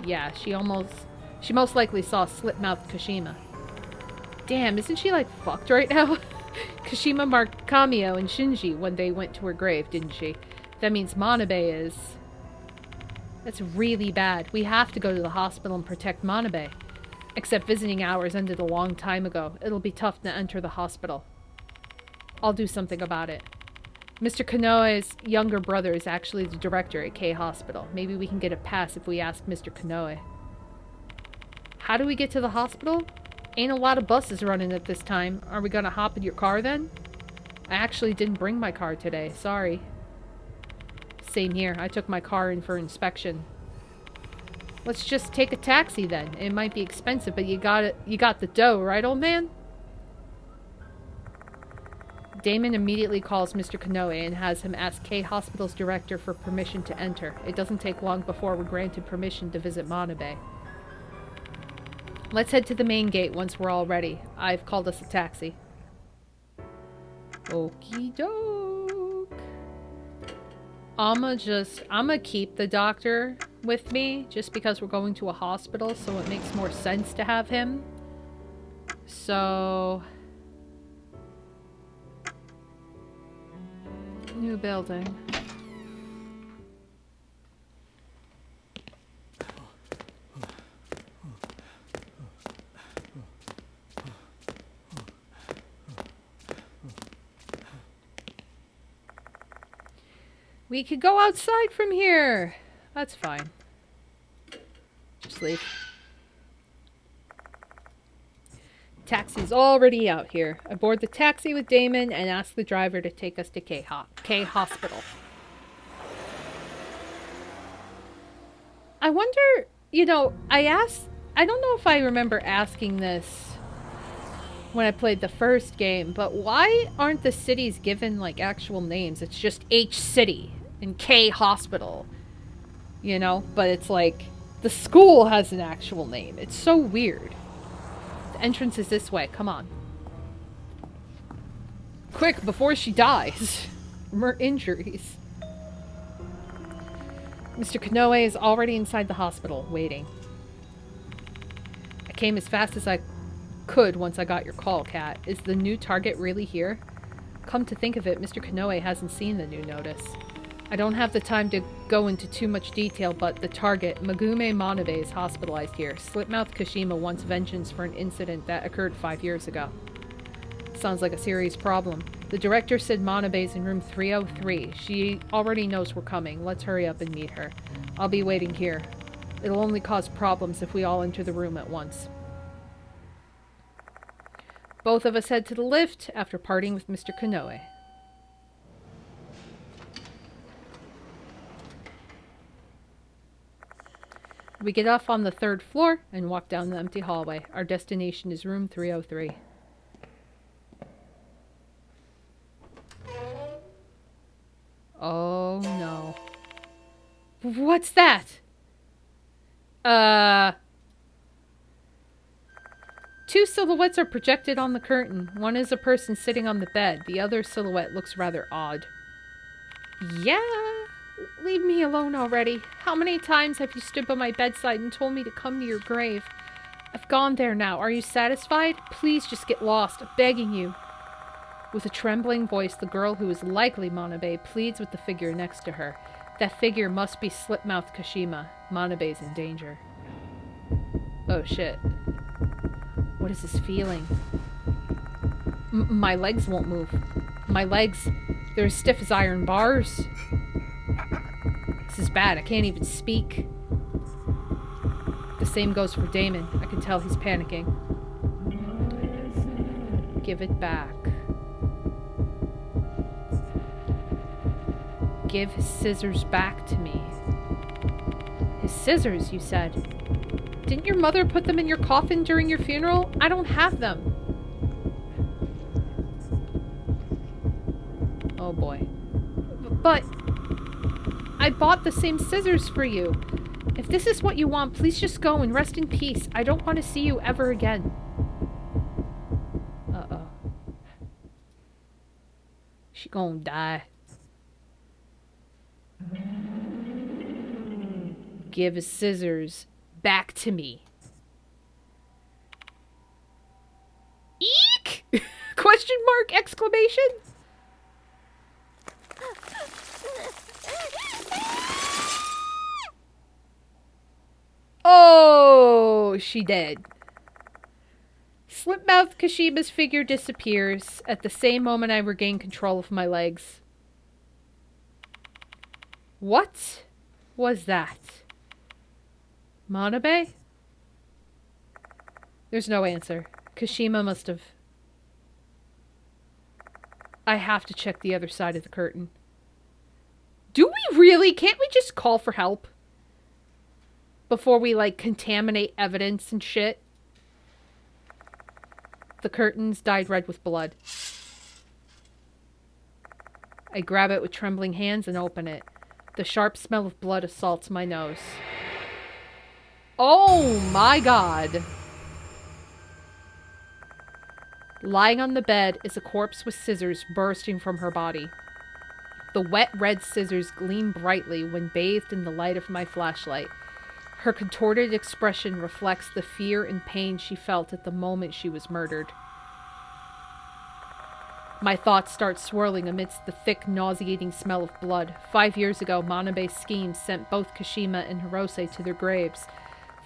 yeah, she most likely saw Slit-Mouthed Kashima. Damn, isn't she like fucked right now? Kashima marked Kamio and Shinji when they went to her grave, didn't she? That means Manabe is... That's really bad. We have to go to the hospital and protect Manabe. Except visiting hours ended a long time ago. It'll be tough to enter the hospital. I'll do something about it. Mr. Kanoe's younger brother is actually the director at K Hospital. Maybe we can get a pass if we ask Mr. Kanoe. How do we get to the hospital? Ain't a lot of buses running at this time. Are we gonna hop in your car then? I actually didn't bring my car today. Sorry. Same here. I took my car in for inspection. Let's just take a taxi then. It might be expensive, but you got the dough, right, old man? Damon immediately calls Mr. Kanoe and has him ask K Hospital's director for permission to enter. It doesn't take long before we're granted permission to visit Manabe. Let's head to the main gate once we're all ready. I've called us a taxi. Okie doke. I'ma keep the doctor with me just because we're going to a hospital, so it makes more sense to have him. So... New building. We could go outside from here. That's fine. Just leave. Taxi's already out here. I board the taxi with Damon and ask the driver to take us to K Hospital. I wonder, you know, I don't know if I remember asking this when I played the first game, but why aren't the cities given, like, actual names? It's just H City and K Hospital, you know? But it's like, the school has an actual name. It's so weird. The entrance is this way. Come on. Quick, before she dies. From her injuries. Mr. Kanoe is already inside the hospital, waiting. I came as fast as I could once I got your call, Kat. Is the new target really here? Come to think of it, Mr. Kanoe hasn't seen the new notice. I don't have the time to go into too much detail, but the target, Magume Manabe, is hospitalized here. Slit-Mouthed Kashima wants vengeance for an incident that occurred 5 years ago. Sounds like a serious problem. The director said Manabe's in room 303. She already knows we're coming. Let's hurry up and meet her. I'll be waiting here. It'll only cause problems if we all enter the room at once. Both of us head to the lift after parting with Mr. Kanoe. We get off on the 3rd floor and walk down the empty hallway. Our destination is room 303. Oh no. What's that? Two silhouettes are projected on the curtain. One is a person sitting on the bed. The other silhouette looks rather odd. Yeah? Leave me alone already. How many times have you stood by my bedside and told me to come to your grave? I've gone there now. Are you satisfied? Please just get lost. I'm begging you. With a trembling voice, the girl who is likely Manabe pleads with the figure next to her. That figure must be Slit-Mouthed Kashima. Manabe's in danger. Oh shit. What is this feeling? My legs won't move. My legs, they're as stiff as iron bars. This is bad. I can't even speak. The same goes for Damon. I can tell he's panicking. Give it back. Give his scissors back to me. His scissors, you said. Didn't your mother put them in your coffin during your funeral? I don't have them. Oh boy. But I bought the same scissors for you. If this is what you want, please just go and rest in peace. I don't want to see you ever again. Uh-oh. She gonna die. Give his scissors back to me. Eek! Question mark! Exclamation! Oh, she dead. Slit-Mouthed Kashima's figure disappears. At the same moment I regain control of my legs. What was that? Manabe? There's no answer. Kashima must have... I have to check the other side of the curtain. Do we really? Can't we just call for help? Before we, like, contaminate evidence and shit? The curtains dyed red with blood. I grab it with trembling hands and open it. The sharp smell of blood assaults my nose. Oh my god. Lying on the bed is a corpse with scissors bursting from her body. The wet red scissors gleam brightly when bathed in the light of my flashlight. Her contorted expression reflects the fear and pain she felt at the moment she was murdered. My thoughts start swirling amidst the thick, nauseating smell of blood. 5 years ago, Manabe's scheme sent both Kashima and Hirose to their graves.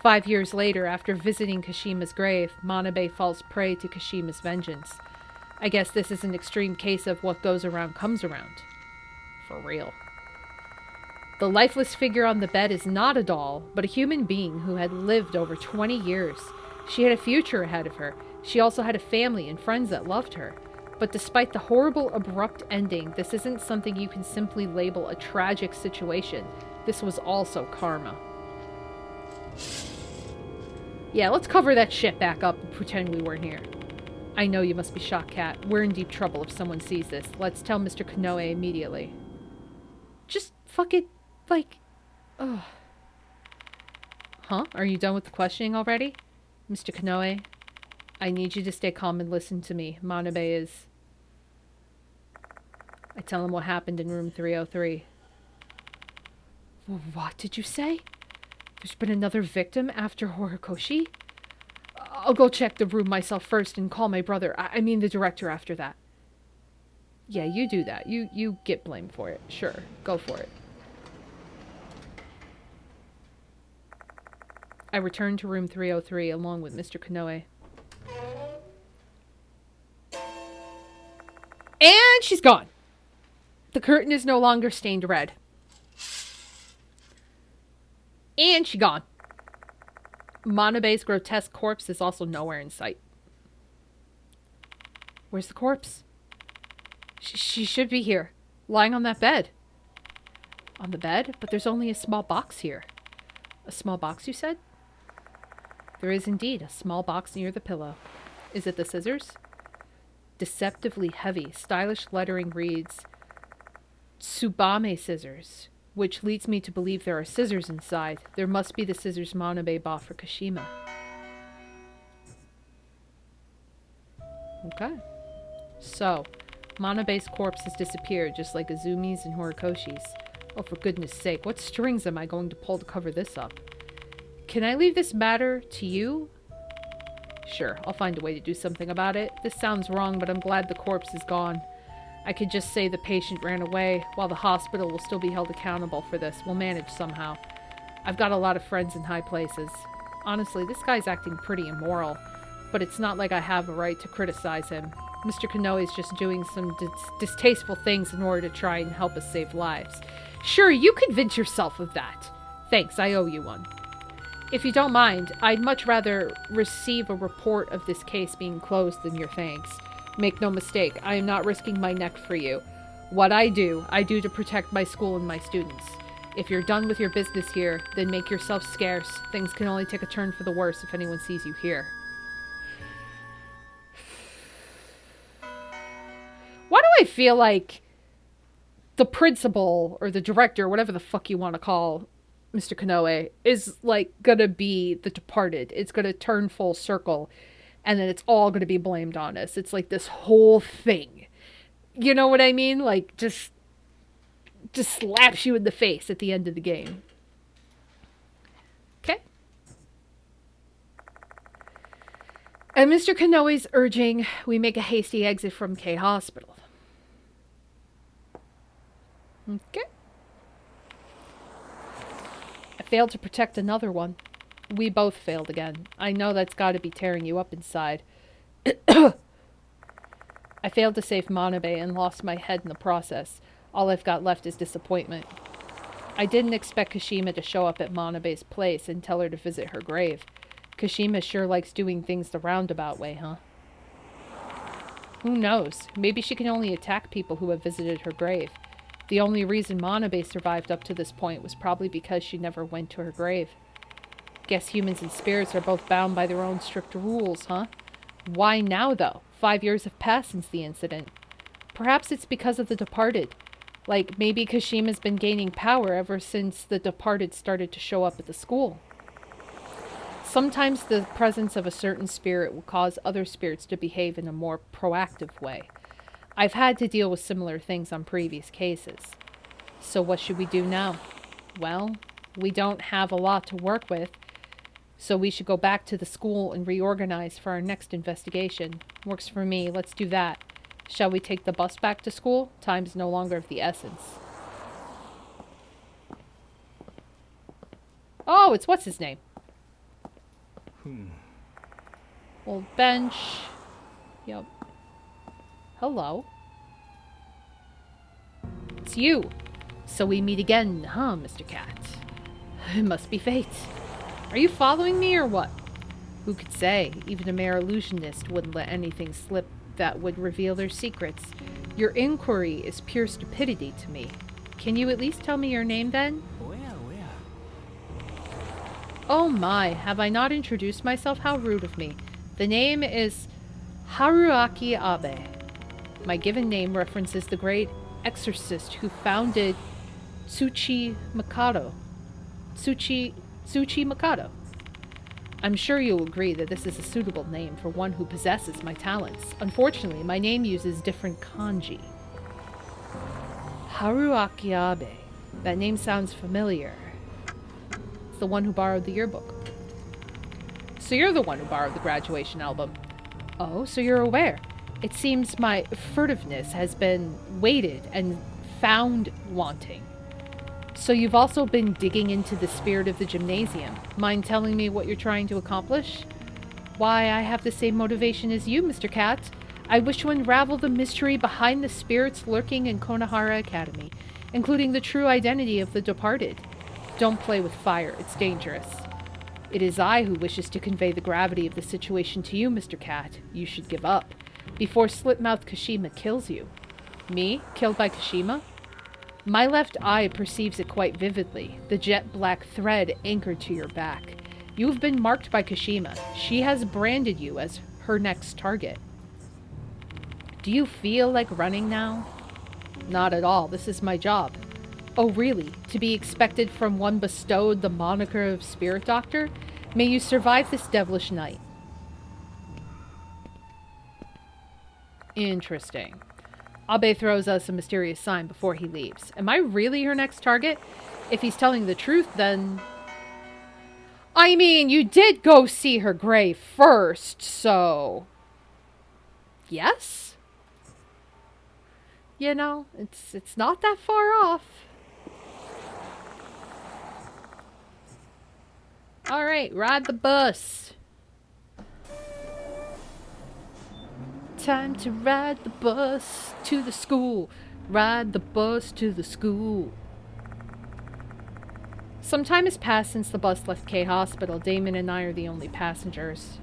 5 years later, after visiting Kashima's grave, Manabe falls prey to Kashima's vengeance. I guess this is an extreme case of what goes around comes around. For real. The lifeless figure on the bed is not a doll, but a human being who had lived over 20 years. She had a future ahead of her. She also had a family and friends that loved her. But despite the horrible, abrupt ending, this isn't something you can simply label a tragic situation. This was also karma. Yeah, let's cover that shit back up and pretend we weren't here. I know you must be shocked, Kat. We're in deep trouble if someone sees this. Let's tell Mr. Konoe immediately. Just fucking, like... Ugh. Huh? Are you done with the questioning already? Mr. Konoe, I need you to stay calm and listen to me. Manabe is... I tell him what happened in room 303. What did you say? There's been another victim after Horikoshi? I'll go check the room myself first and call my brother. I mean the director after that. Yeah, you do that. You get blamed for it. Sure, go for it. I return to room 303 along with Mr. Konoe. And she's gone. The curtain is no longer stained red. And she's gone. Manabe's grotesque corpse is also nowhere in sight. Where's the corpse? She should be here, lying on that bed. On the bed? But there's only a small box here. A small box, you said? There is indeed a small box near the pillow. Is it the scissors? Deceptively heavy, stylish lettering reads, Tsubame scissors, which leads me to believe there are scissors inside. There must be the scissors Manabe bought for Kashima. Okay. So, Manabe's corpse has disappeared, just like Izumi's and Horikoshi's. Oh, for goodness sake, what strings am I going to pull to cover this up? Can I leave this matter to you? Sure, I'll find a way to do something about it. This sounds wrong, but I'm glad the corpse is gone. I could just say the patient ran away, while the hospital will still be held accountable for this. We'll manage somehow. I've got a lot of friends in high places. Honestly, this guy's acting pretty immoral, but it's not like I have a right to criticize him. Mr. Konoe's just doing some distasteful things in order to try and help us save lives. Sure, you convince yourself of that. Thanks, I owe you one. If you don't mind, I'd much rather receive a report of this case being closed than your thanks. Make no mistake, I am not risking my neck for you. What I do to protect my school and my students. If you're done with your business here, then make yourself scarce. Things can only take a turn for the worse if anyone sees you here. Why do I feel like the principal or the director, whatever the fuck you want to call Mr. Konoe, is like gonna be the Departed? It's gonna turn full circle. And then it's all going to be blamed on us. It's like this whole thing. You know what I mean? Like, just slaps you in the face at the end of the game. Okay. And Mr. Konoe's urging we make a hasty exit from K Hospital. Okay. I failed to protect another one. We both failed again. I know that's got to be tearing you up inside. I failed to save Manabe and lost my head in the process. All I've got left is disappointment. I didn't expect Kashima to show up at Manabe's place and tell her to visit her grave. Kashima sure likes doing things the roundabout way, huh? Who knows? Maybe she can only attack people who have visited her grave. The only reason Manabe survived up to this point was probably because she never went to her grave. Guess humans and spirits are both bound by their own strict rules, huh? Why now, though? 5 years have passed since the incident. Perhaps it's because of the Departed. Like, maybe Kashima's been gaining power ever since the Departed started to show up at the school. Sometimes the presence of a certain spirit will cause other spirits to behave in a more proactive way. I've had to deal with similar things on previous cases. So what should we do now? Well, we don't have a lot to work with, so we should go back to the school and reorganize for our next investigation. Works for me, let's do that. Shall we take the bus back to school? Time's no longer of the essence. Oh, it's what's his name? Old bench. Yep. Hello. It's you. So we meet again, huh, Mr. Cat? It must be fate. Are you following me or what? Who could say? Even a mere illusionist wouldn't let anything slip that would reveal their secrets. Your inquiry is pure stupidity to me. Can you at least tell me your name then? Oh my, have I not introduced myself? How rude of me. The name is Haruaki Abe. My given name references the great exorcist who founded Tsuchi Mikado. Tsuchi Mikado. I'm sure you'll agree that this is a suitable name for one who possesses my talents. Unfortunately, my name uses different kanji. Haruaki Abe. That name sounds familiar. It's the one who borrowed the yearbook. So you're the one who borrowed the graduation album. Oh, so you're aware. It seems my furtiveness has been weighted and found wanting. So you've also been digging into the spirit of the gymnasium. Mind telling me what you're trying to accomplish? Why, I have the same motivation as you, Mr. Cat. I wish to unravel the mystery behind the spirits lurking in Konohara Academy, including the true identity of the departed. Don't play with fire, it's dangerous. It is I who wishes to convey the gravity of the situation to you, Mr. Cat. You should give up, before Slit-Mouthed Kashima kills you. Me? Killed by Kashima? My left eye perceives it quite vividly, the jet black thread anchored to your back. You have been marked by Kashima. She has branded you as her next target. Do you feel like running now? Not at all. This is my job. Oh, really? To be expected from one bestowed the moniker of Spirit Doctor? May you survive this devilish night. Interesting. Abe throws us a mysterious sign before he leaves. Am I really her next target? If he's telling the truth, then... I mean, you did go see her grave first, so... Yes? You know, it's not that far off. Alright, ride the bus. Time to ride the bus to the school. Ride the bus to the school. Some time has passed since the bus left K Hospital. Damon and I are the only passengers.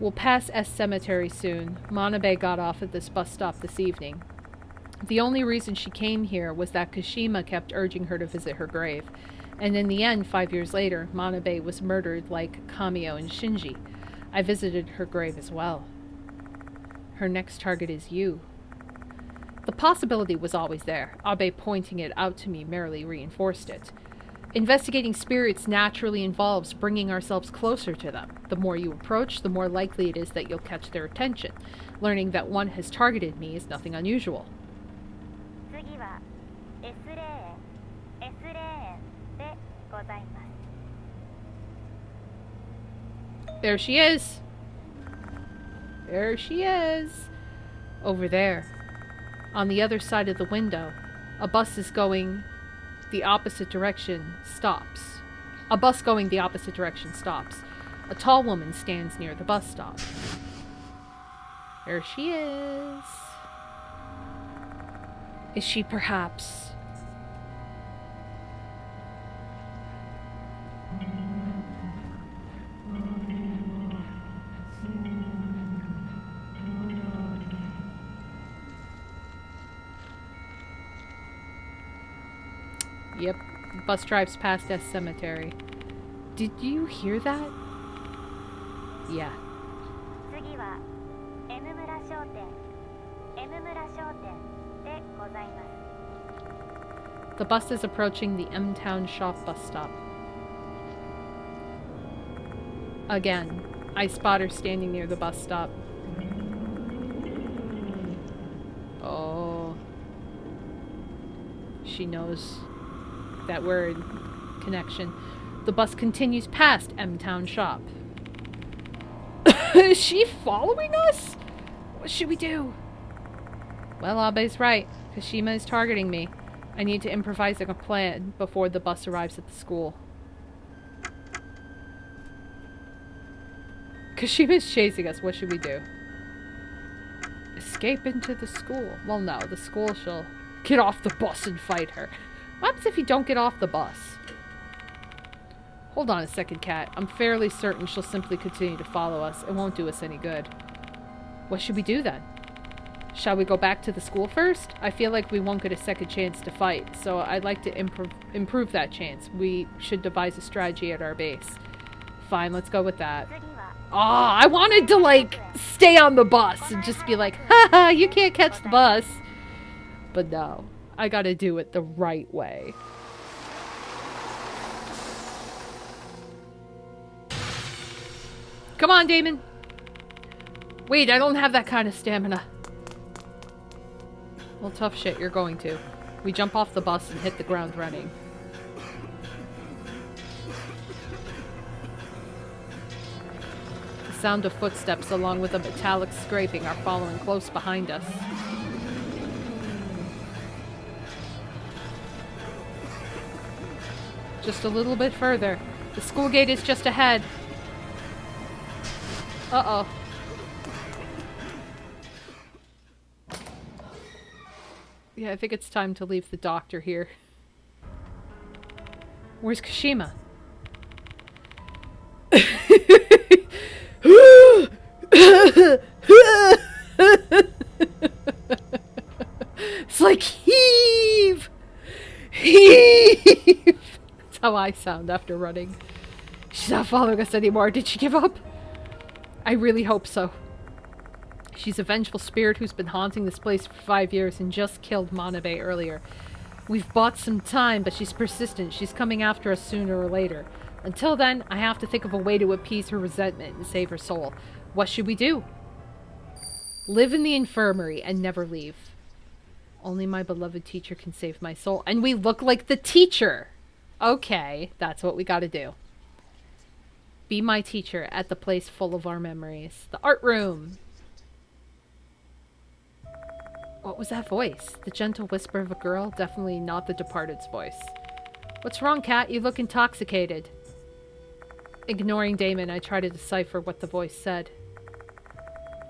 We'll pass S Cemetery soon. Manabe got off at this bus stop this evening. The only reason she came here was that Kashima kept urging her to visit her grave. And in the end, 5 years later, Manabe was murdered like Kamio and Shinji. I visited her grave as well. Her next target is you. The possibility was always there. Abe pointing it out to me merely reinforced it. Investigating spirits naturally involves bringing ourselves closer to them. The more you approach, the more likely it is that you'll catch their attention. Learning that one has targeted me is nothing unusual. There she is. There she is. Over there. On the other side of the window, a bus is going the opposite direction stops. A bus going the opposite direction stops. A tall woman stands near the bus stop. There she is. Is she perhaps... Yep, bus drives past S Cemetery. Did you hear that? Yeah. The bus is approaching the M-Town Shop bus stop. Again, I spot her standing near the bus stop. She knows that we're in connection. The bus continues past M-Town Shop. Is she following us? What should we do? Well, Abe's right. Kashima is targeting me. I need to improvise a plan before the bus arrives at the school. Kashima's chasing us. What should we do? Escape into the school. Well, no. The school shall get off the bus and fight her. What happens if you don't get off the bus? Hold on a second, Cat. I'm fairly certain she'll simply continue to follow us. It won't do us any good. What should we do then? Shall we go back to the school first? I feel like we won't get a second chance to fight, so I'd like to improve that chance. We should devise a strategy at our base. Fine, let's go with that. Ah, I wanted to, like, stay on the bus and just be like, haha, you can't catch the bus. But no, I gotta do it the right way. Come on, Damon. Wait, I don't have that kind of stamina. Well, tough shit, you're going to. We jump off the bus and hit the ground running. The sound of footsteps along with a metallic scraping are following close behind us. Just a little bit further. The school gate is just ahead. Uh-oh. Yeah, I think it's time to leave the doctor here. Where's Kashima? It's like, heave! Heave! That's how I sound after running. She's not following us anymore. Did she give up? I really hope so. She's a vengeful spirit who's been haunting this place for 5 years and just killed Manabe earlier. We've bought some time, but she's persistent. She's coming after us sooner or later. Until then, I have to think of a way to appease her resentment and save her soul. What should we do? Live in the infirmary and never leave. Only my beloved teacher can save my soul. And we look like the teacher! Okay, that's what we gotta do. Be my teacher at the place full of our memories. The art room! What was that voice? The gentle whisper of a girl? Definitely not the departed's voice. What's wrong, Cat? You look intoxicated. Ignoring Damon, I try to decipher what the voice said.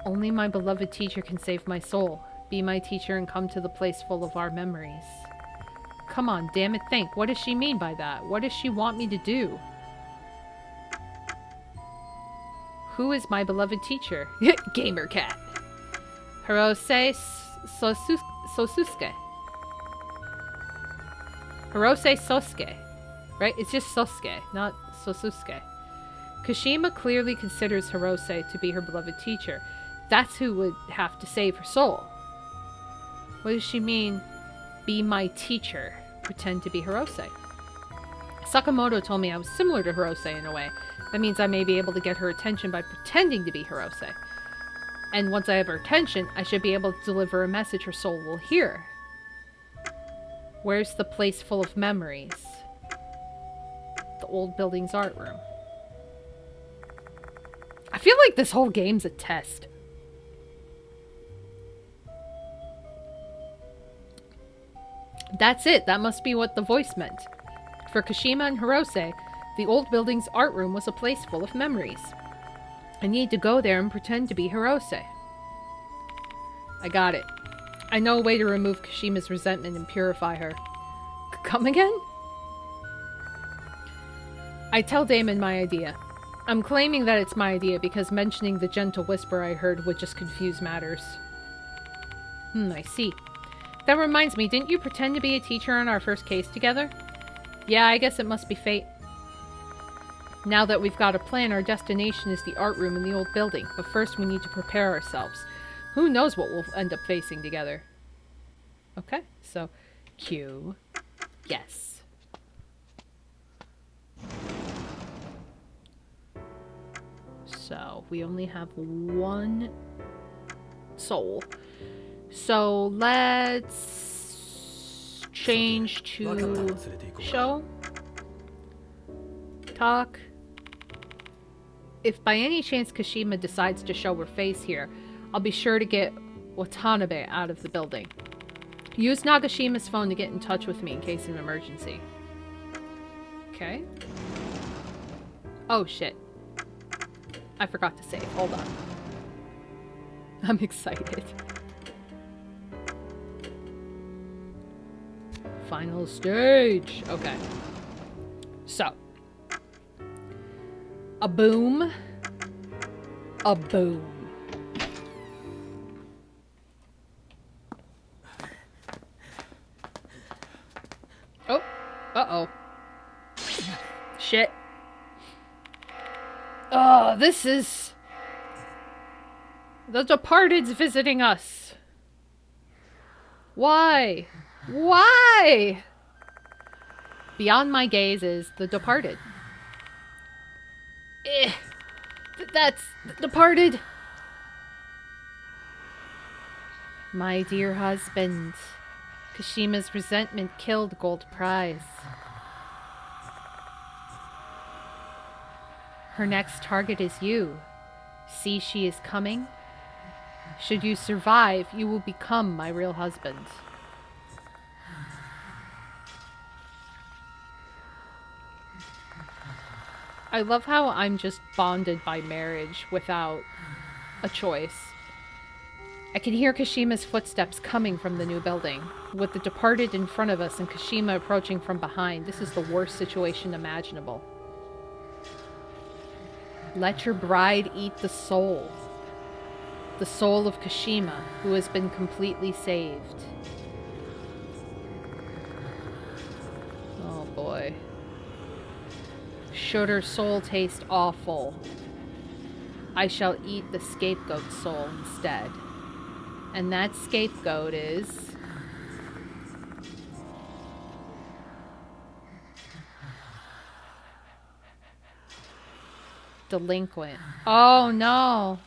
Only my beloved teacher can save my soul. Be my teacher and come to the place full of our memories. Come on, damn it, think. What does she mean by that? What does she want me to do? Who is my beloved teacher? Gamer Cat. Hirose Sosuke. Hirose Sosuke. Right? It's just Sosuke, not Sosuke. Kashima clearly considers Hirose to be her beloved teacher. That's who would have to save her soul. What does she mean, be my teacher? Pretend to be Hirose. Sakamoto told me I was similar to Hirose in a way. That means I may be able to get her attention by pretending to be Hirose. And once I have her attention, I should be able to deliver a message her soul will hear. Where's the place full of memories? The old building's art room. I feel like this whole game's a test. That's it. That must be what the voice meant. For Kashima and Hirose, the old building's art room was a place full of memories. I need to go there and pretend to be Hirose. I got it. I know a way to remove Kashima's resentment and purify her. Come again? I tell Damon my idea. I'm claiming that it's my idea because mentioning the gentle whisper I heard would just confuse matters. I see. That reminds me, didn't you pretend to be a teacher on our first case together? Yeah, I guess it must be fate. Now that we've got a plan, our destination is the art room in the old building. But first we need to prepare ourselves. Who knows what we'll end up facing together. Okay, so Q. Yes. So we only have one soul. So let's change to show. Talk. If by any chance Kashima decides to show her face here, I'll be sure to get Watanabe out of the building. Use Nagashima's phone to get in touch with me in case of an emergency. Okay. Oh shit. I forgot to save. Hold on. I'm excited. Final stage. Okay. So. A boom. A boom. Oh. Uh-oh. Shit. Oh, this is... The Departed's visiting us. Why? Why? Beyond my gaze is The Departed. That's The Departed. My dear husband. Kashima's resentment killed Gold Prize. Her next target is you. See, she is coming. Should you survive, you will become my real husband. I love how I'm just bonded by marriage without a choice. I can hear Kashima's footsteps coming from the new building. With the Departed in front of us and Kashima approaching from behind, this is the worst situation imaginable. Let your bride eat the soul. The soul of Kashima, who has been completely saved. Oh boy. Should her soul taste awful, I shall eat the scapegoat soul instead. And that scapegoat is... Delinquent. Oh no!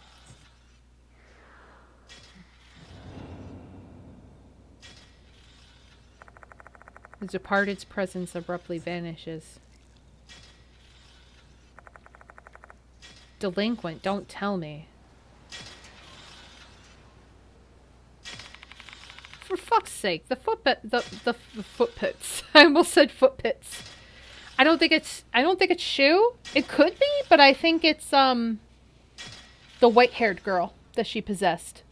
The Departed's presence abruptly vanishes. Delinquent, don't tell me. For fuck's sake, the footpits. I almost said footpits. I don't think it's Shu. It could be, but I think it's the white-haired girl that she possessed.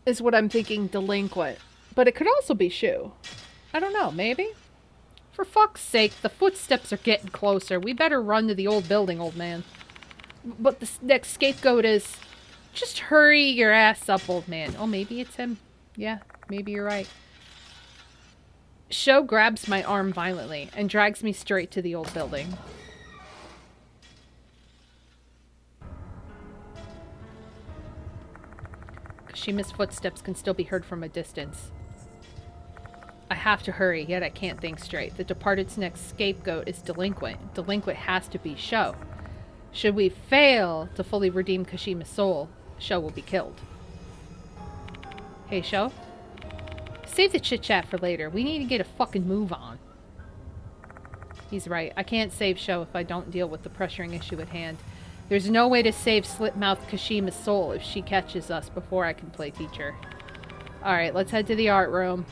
Is what I'm thinking, delinquent. But it could also be Shu. I don't know, maybe? For fuck's sake, the footsteps are getting closer. We better run to the old building, old man. But the next scapegoat is... Just hurry your ass up, old man. Oh, maybe it's him. Yeah, maybe you're right. Sho grabs my arm violently and drags me straight to the old building. Kashima's footsteps can still be heard from a distance. I have to hurry, yet I can't think straight. The Departed's next scapegoat is Delinquent. Delinquent has to be Sho. Should we fail to fully redeem Kashima's soul, Sho will be killed. Hey, Sho? Save the chit-chat for later. We need to get a fucking move on. He's right. I can't save Sho if I don't deal with the pressuring issue at hand. There's no way to save Slit-Mouthed Kashima's soul if she catches us before I can play teacher. Alright, let's head to the art room.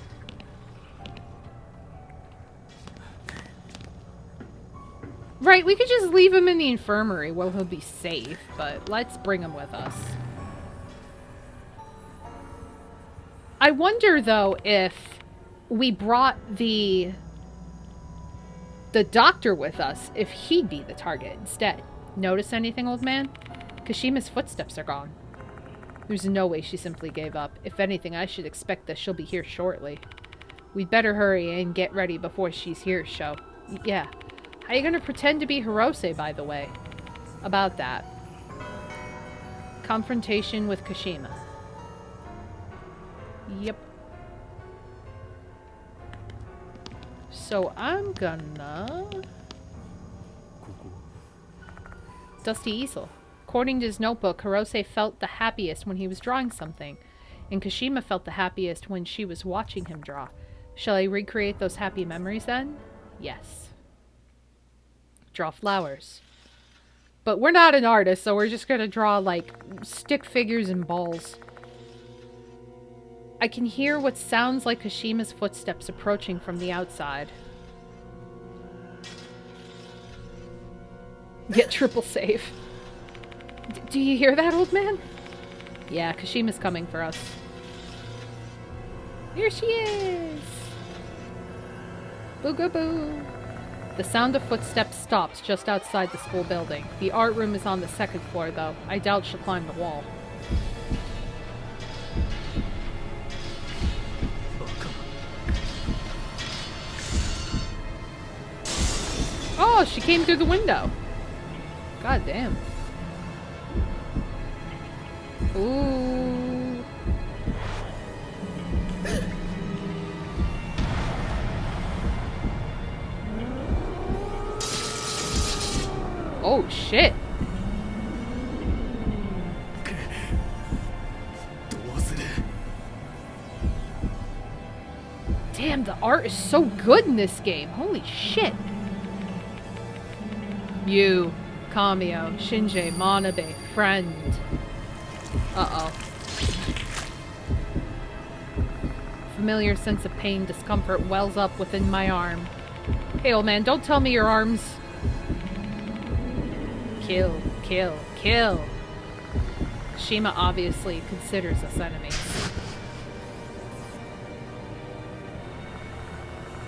Right, we could just leave him in the infirmary where he'll be safe, but let's bring him with us. I wonder, though, if we brought the doctor with us, if he'd be the target instead. Notice anything, old man? Kashima's footsteps are gone. There's no way she simply gave up. If anything, I should expect that she'll be here shortly. We'd better hurry and get ready before she's here, Sho. Yeah. How are you gonna pretend to be Hirose, by the way? About that. Confrontation with Kashima. Yep. So I'm gonna... Dusty easel. According to his notebook, Hirose felt the happiest when he was drawing something. And Kashima felt the happiest when she was watching him draw. Shall I recreate those happy memories then? Yes. Draw flowers. But we're not an artist, so we're just gonna draw, like, stick figures and balls. I can hear what sounds like Kashima's footsteps approaching from the outside. Get triple save. Do you hear that, old man? Yeah, Kashima's coming for us. Here she is! Boogaboo! The sound of footsteps stops just outside the school building. The art room is on the second floor, though. I doubt she'll climb the wall. Oh, she came through the window. God damn. Ooh. Oh, shit. Damn, the art is so good in this game. Holy shit. You, Kamio, Shinji, Manabe, friend. Uh-oh. Familiar sense of pain, discomfort wells up within my arm. Hey, old man, don't tell me your arms... Kill, kill, kill. Kashima obviously considers us enemies.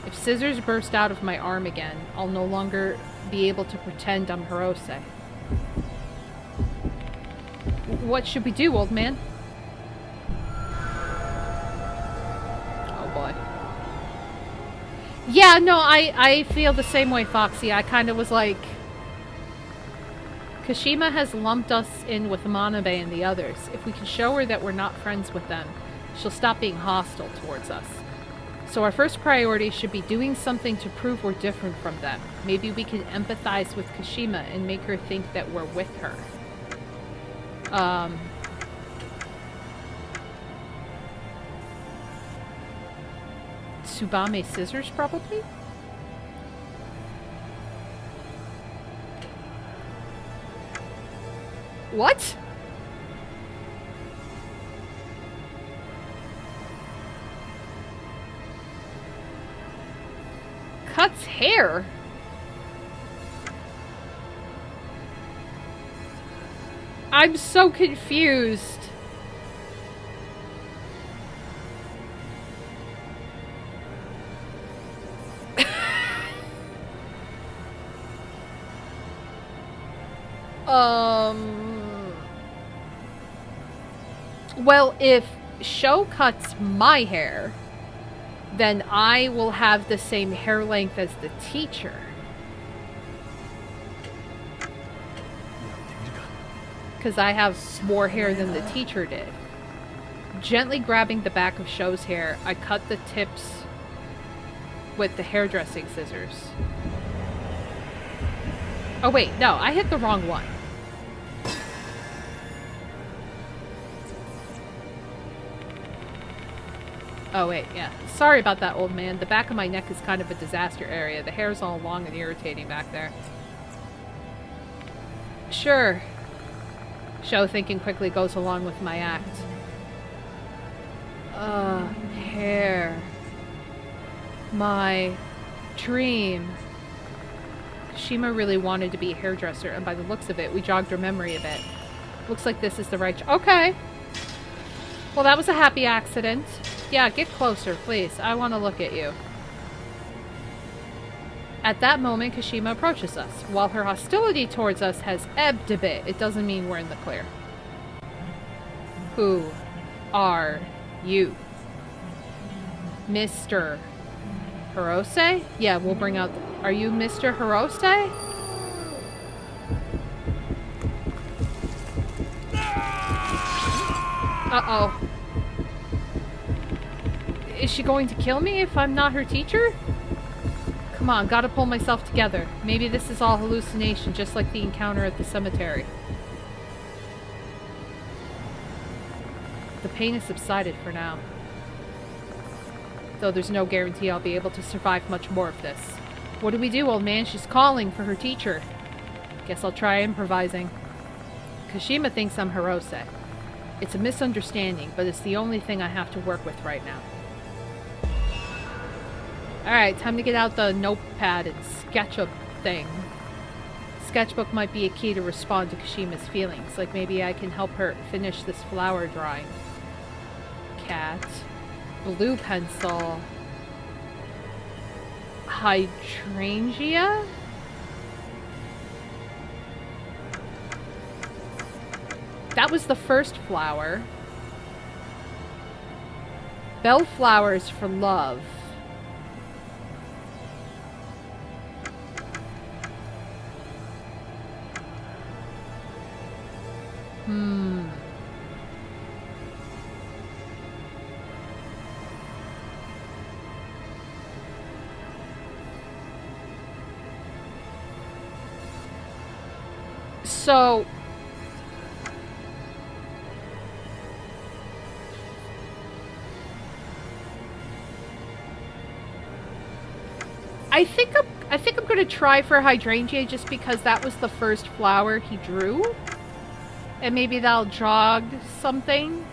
If scissors burst out of my arm again, I'll no longer be able to pretend I'm Hirose. What should we do, old man? Oh boy. Yeah, no, I feel the same way, Foxy. I kind of was like... Kashima has lumped us in with Manabe and the others. If we can show her that we're not friends with them, she'll stop being hostile towards us. So our first priority should be doing something to prove we're different from them. Maybe we can empathize with Kashima and make her think that we're with her. Tsubame scissors, probably? What? Cuts hair? I'm so confused. Well, if Sho cuts my hair, then I will have the same hair length as the teacher. Because I have more hair than the teacher did. Gently grabbing the back of Sho's hair, I cut the tips with the hairdressing scissors. Oh wait, no, I hit the wrong one. Oh wait, yeah. Sorry about that, old man. The back of my neck is kind of a disaster area. The hair's all long and irritating back there. Sure. Sho, thinking quickly, goes along with my act. Hair. My dream. Kashima really wanted to be a hairdresser, and by the looks of it, we jogged her memory a bit. Looks like this is the right... Okay. Well, that was a happy accident. Yeah, get closer, please. I want to look at you. At that moment, Kashima approaches us. While her hostility towards us has ebbed a bit, it doesn't mean we're in the clear. Who are you? Mr. Hirose? Yeah, we'll bring out... Are you Mr. Hirose? Uh-oh. Is she going to kill me if I'm not her teacher? Come on, gotta pull myself together. Maybe this is all hallucination, just like the encounter at the cemetery. the pain has subsided for now. Though there's no guarantee I'll be able to survive much more of this. What do we do, old man? She's calling for her teacher. Guess I'll try improvising. Kashima thinks I'm Hirose. It's a misunderstanding, but it's the only thing I have to work with right now. Alright, time to get out the notepad and sketch a thing. Sketchbook might be a key to respond to Kashima's feelings. Like maybe I can help her finish this flower drawing. Cat. Blue pencil. Hydrangea? That was the first flower. Bellflowers for love. So I think I'm gonna try for hydrangea just because that was the first flower he drew. And maybe that'll jog something.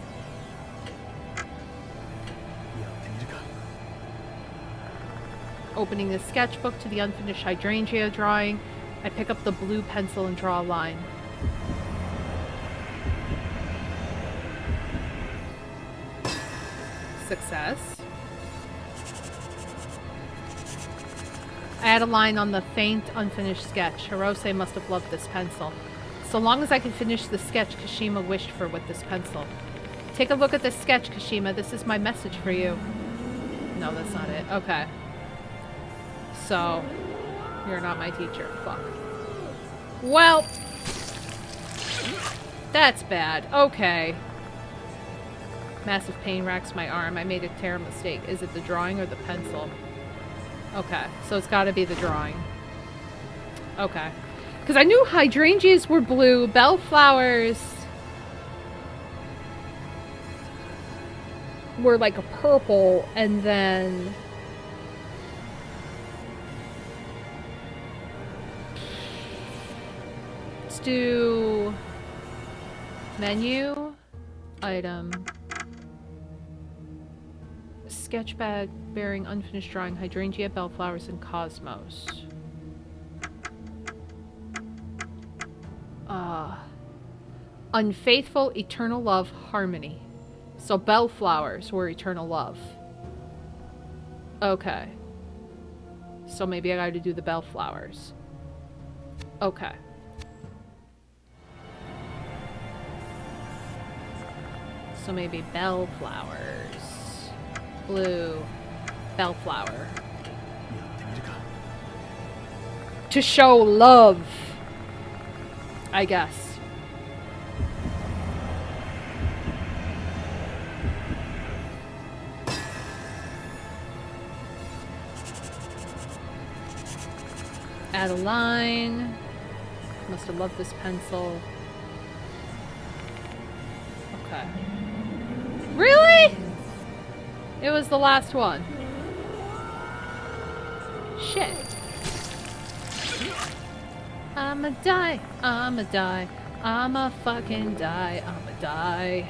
Opening the sketchbook to the unfinished hydrangea drawing, I pick up the blue pencil and draw a line. Success. I add a line on the faint, unfinished sketch. Hirose must have loved this pencil. So long as I can finish the sketch Kashima wished for with this pencil. Take a look at this sketch, Kashima. This is my message for you. No, that's not it. Okay. So, you're not my teacher. Fuck. Well, that's bad. Okay. Massive pain racks my arm. I made a terrible mistake. Is it the drawing or the pencil? Okay, so it's gotta be the drawing. Okay. Because I knew hydrangeas were blue, bellflowers were like a purple, and then let's do menu, item, sketch bag bearing unfinished drawing, hydrangea, bellflowers, and cosmos. Unfaithful, eternal love, harmony. So bellflowers were eternal love. Okay. So maybe I gotta do the bellflowers. Okay. So maybe bellflowers. Blue. Bellflower. To show love. I guess. Add a line. Must have loved this pencil. Okay. Really? It was the last one. Shit. I'ma die. I'ma die. I'ma fucking die. I'ma die.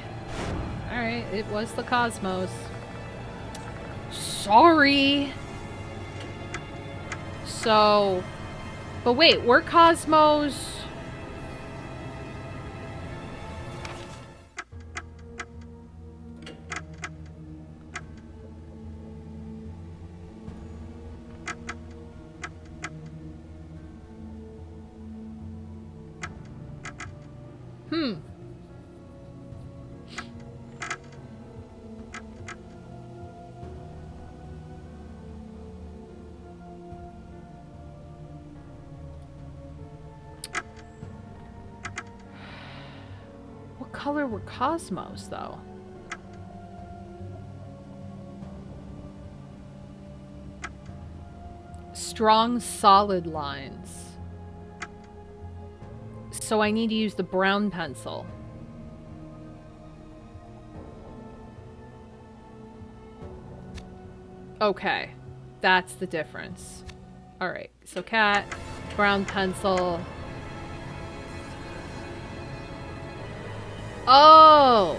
Alright, it was the cosmos. Sorry. So... But wait, were cosmos... color were cosmos, though? Strong, solid lines. So I need to use the brown pencil. Okay. That's the difference. Alright, so cat, brown pencil. Oh!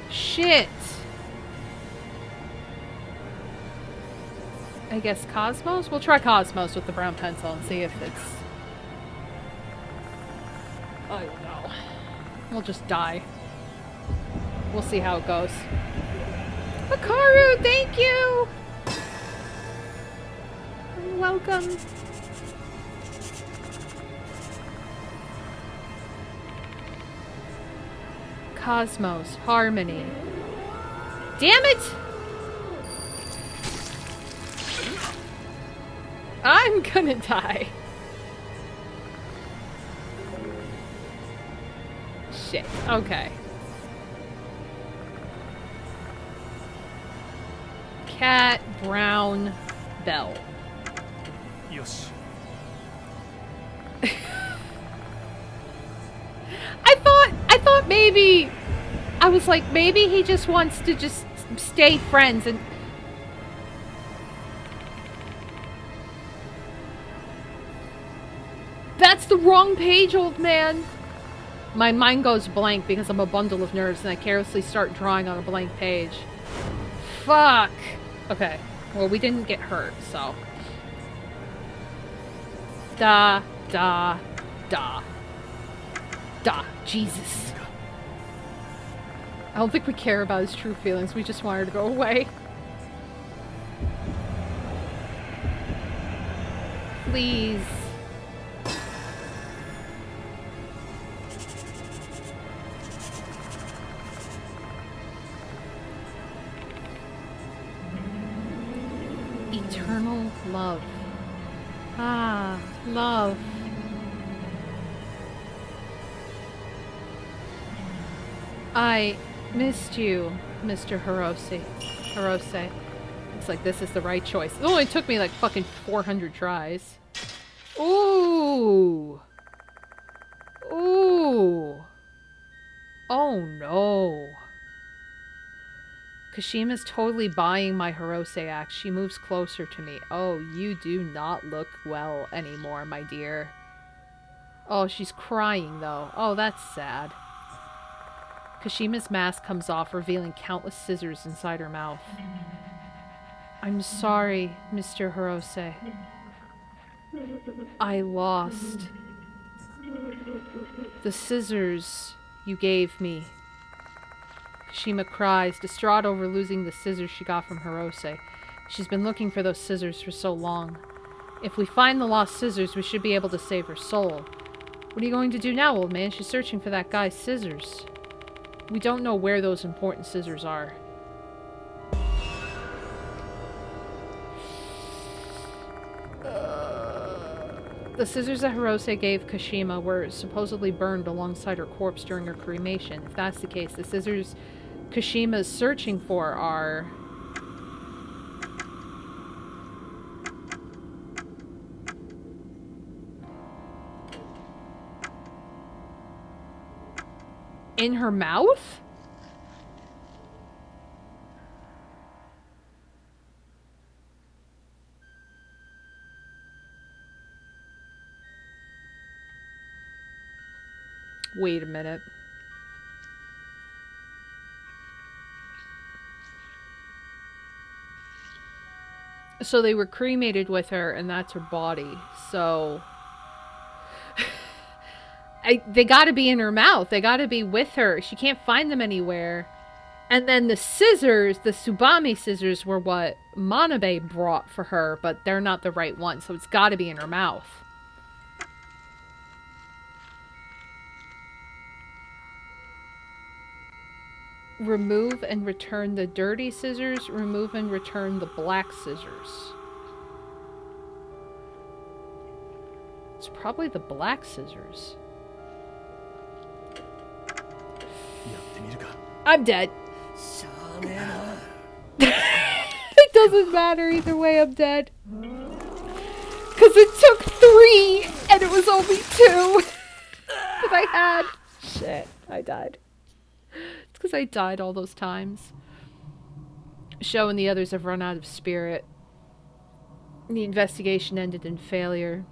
Shit! I guess Cosmos? We'll try Cosmos with the brown pencil and see if it's... I don't know. We'll just die. We'll see how it goes. Hikaru, thank you! You're welcome. Cosmos, Harmony. Damn it! I'm gonna die. Shit. Okay. Cat, brown, bell. Yosh. I thought maybe... I was like, maybe he just wants to just stay friends and... That's the wrong page, old man! My mind goes blank because I'm a bundle of nerves and I carelessly start drawing on a blank page. Fuck! Okay. Well, we didn't get hurt, so... Da, da, da. Da. Jesus. I don't think we care about his true feelings. We just want her to go away. Please. Eternal love. Ah, love. I missed you, Mr. Hirose. Looks like this is the right choice. It only took me like fucking 400 tries. Ooh. Ooh. Oh no. Kashima's totally buying my Hirose act. She moves closer to me. Oh, you do not look well anymore, my dear. Oh, she's crying though. Oh, that's sad. Kashima's mask comes off, revealing countless scissors inside her mouth. I'm sorry, Mr. Hirose. I lost the scissors you gave me. Kashima cries, distraught over losing the scissors she got from Hirose. She's been looking for those scissors for so long. If we find the lost scissors, we should be able to save her soul. What are you going to do now, old man? She's searching for that guy's scissors. We don't know where those important scissors are. The scissors that Hirose gave Kashima were supposedly burned alongside her corpse during her cremation. If that's the case, the scissors Kashima's searching for are... in her mouth? Wait a minute. So they were cremated with her, and that's her body. So... they gotta be in her mouth. They gotta be with her. She can't find them anywhere. And then the scissors, the Tsubame scissors, were what Manabe brought for her, but they're not the right ones, so it's gotta be in her mouth. Remove and return the dirty scissors. Remove and return the black scissors. It's probably the black scissors. I'm dead. It doesn't matter either way, I'm dead. Because it took 3 and it was only 2 that I had. Shit, I died. It's because I died all those times. Sho and the others have run out of spirit. The investigation ended in failure.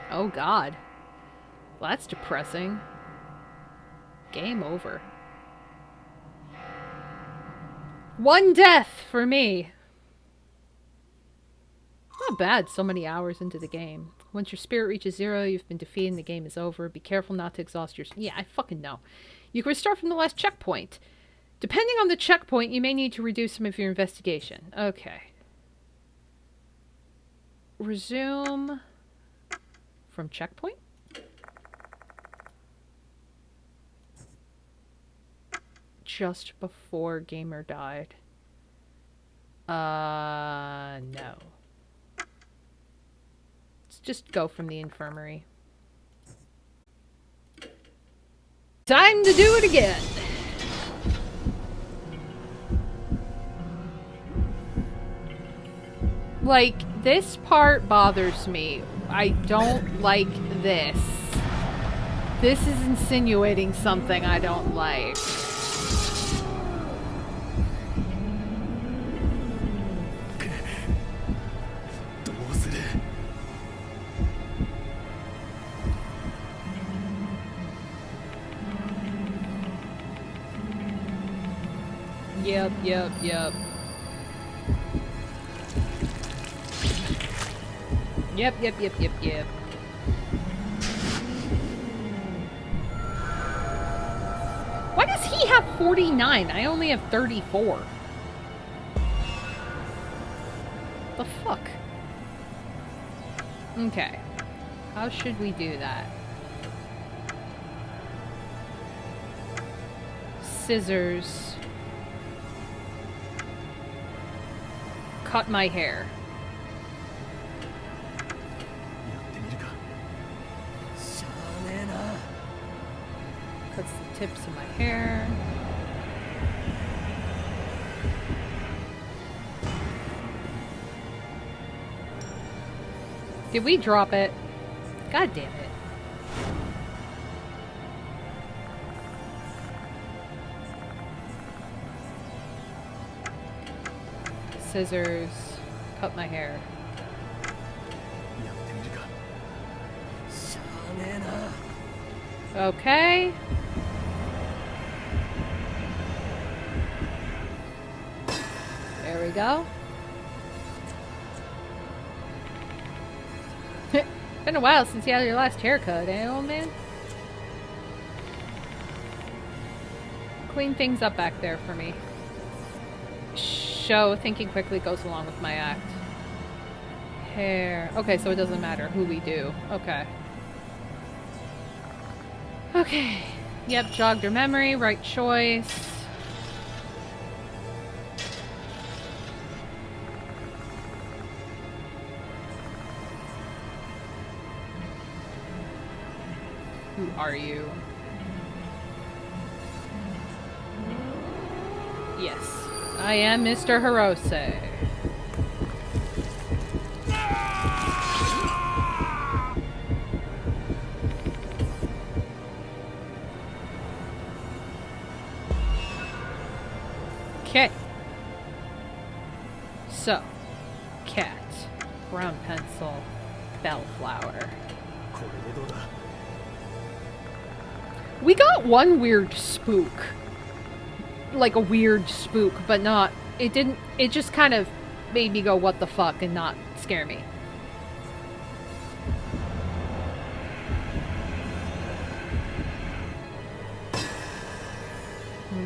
Oh god. Well, that's depressing. Game over. One death for me. Not bad, so many hours into the game. Once your spirit reaches 0, you've been defeated and the game is over. Be careful not to exhaust your... Yeah, I fucking know. You can restart from the last checkpoint. Depending on the checkpoint, you may need to reduce some of your investigation. Okay. Resume from checkpoint? Just before gamer died. No. Let's just go from the infirmary. Time to do it again! Like, this part bothers me. I don't like this. This is insinuating something I don't like. Yep. Yep. Why does he have 49? I only have 34. The fuck? Okay. How should we do that? Scissors. Cut my hair. Cuts the tips of my hair. Did we drop it? God damn it. Scissors. Cut my hair. Okay. There we go. Been a while since you had your last haircut, eh, old man? Clean things up back there for me. Show thinking quickly goes along with my act. Hair. Okay, so it doesn't matter who we do. Okay. Okay. Yep, jogged her memory. Right choice. Who are you? Yes. I am Mr. Hirose. Okay. So, cat, brown pencil, bellflower. We got one weird spook. Like a weird spook, but not... It didn't... It just kind of made me go, what the fuck, and not scare me.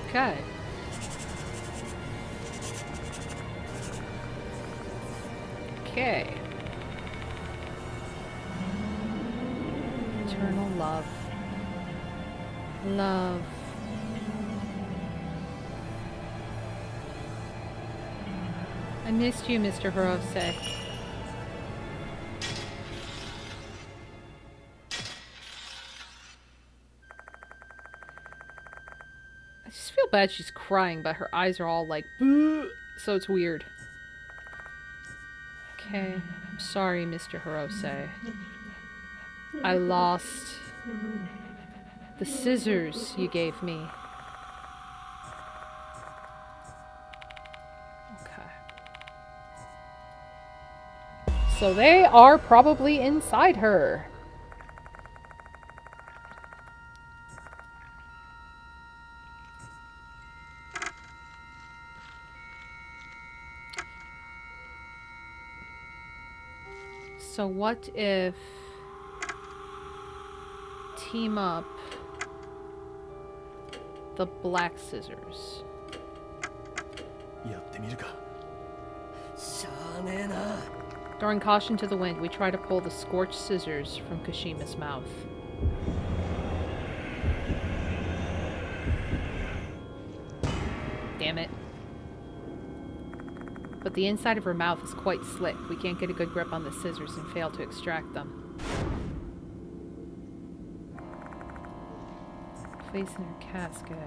Okay. Okay. Eternal love. Love. I missed you, Mr. Hirose. I just feel bad she's crying, but her eyes are all like, "Boo," so it's weird. Okay, I'm sorry, Mr. Hirose. I lost the scissors you gave me. So they are probably inside her. So what if team up the black scissors? やってみるか。 Throwing caution to the wind, we try to pull the scorched scissors from Kashima's mouth. Damn it. But the inside of her mouth is quite slick. We can't get a good grip on the scissors and fail to extract them. Place in her casket.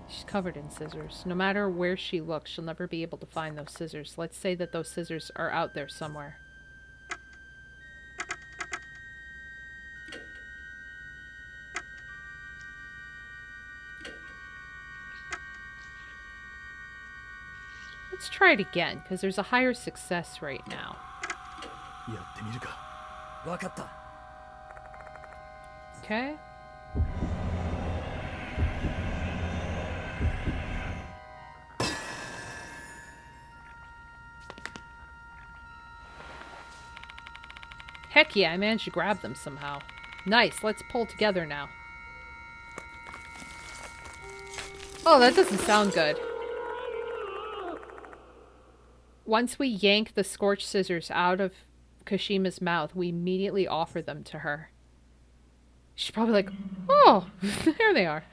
She's covered in scissors. No matter where she looks, she'll never be able to find those scissors. Let's say that those scissors are out there somewhere. Let's try it again, because there's a higher success rate now. やってみるか。 わかった。 Okay. Heck yeah, I managed to grab them somehow. Nice, let's pull together now. Oh, that doesn't sound good. Once we yank the scorched scissors out of Kashima's mouth, we immediately offer them to her. She's probably like, oh, there they are.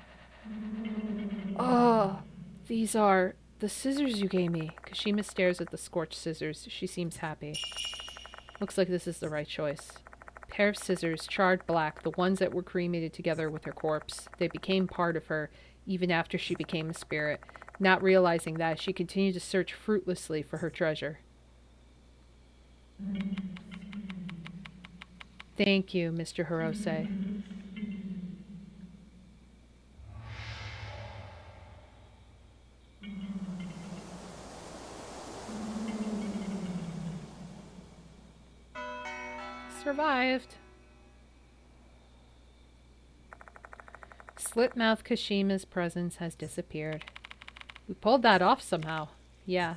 Oh, these are the scissors you gave me. Kashima stares at the scorched scissors. She seems happy. Looks like this is the right choice. Pair of scissors, charred black, the ones that were cremated together with her corpse. They became part of her, even after she became a spirit. Not realizing that, she continued to search fruitlessly for her treasure. Thank you, Mr. Hirose. Survived. Slit-Mouthed Kashima's presence has disappeared. We pulled that off somehow. Yeah.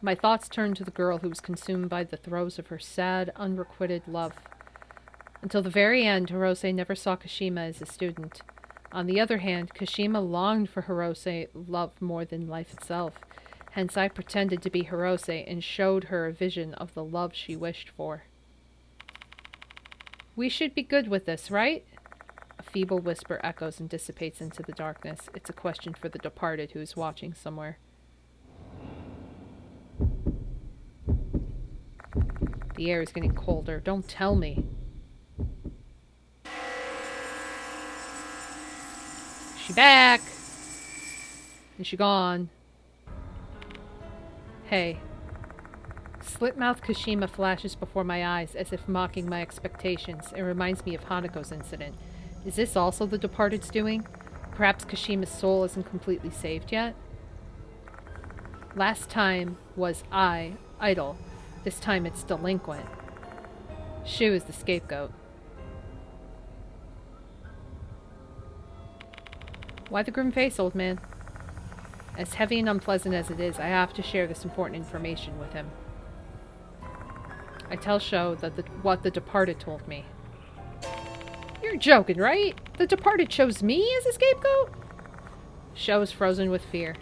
My thoughts turned to the girl who was consumed by the throes of her sad, unrequited love. Until the very end, Hirose never saw Kashima as a student. On the other hand, Kashima longed for Hirose love more than life itself. Hence I pretended to be Hirose and showed her a vision of the love she wished for. We should be good with this, right? A feeble whisper echoes and dissipates into the darkness. It's a question for the departed who is watching somewhere. The air is getting colder. Don't tell me. She back! Is she gone? Hey. Slit-Mouthed Kashima flashes before my eyes as if mocking my expectations. It reminds me of Hanako's incident. Is this also the departed's doing? Perhaps Kashima's soul isn't completely saved yet? Last time was I, idle. This time it's delinquent. Shu is the scapegoat. Why the grim face, old man? As heavy and unpleasant as it is, I have to share this important information with him. I tell Sho that what the departed told me. You're joking, right? The departed chose me as a scapegoat? Sho is frozen with fear.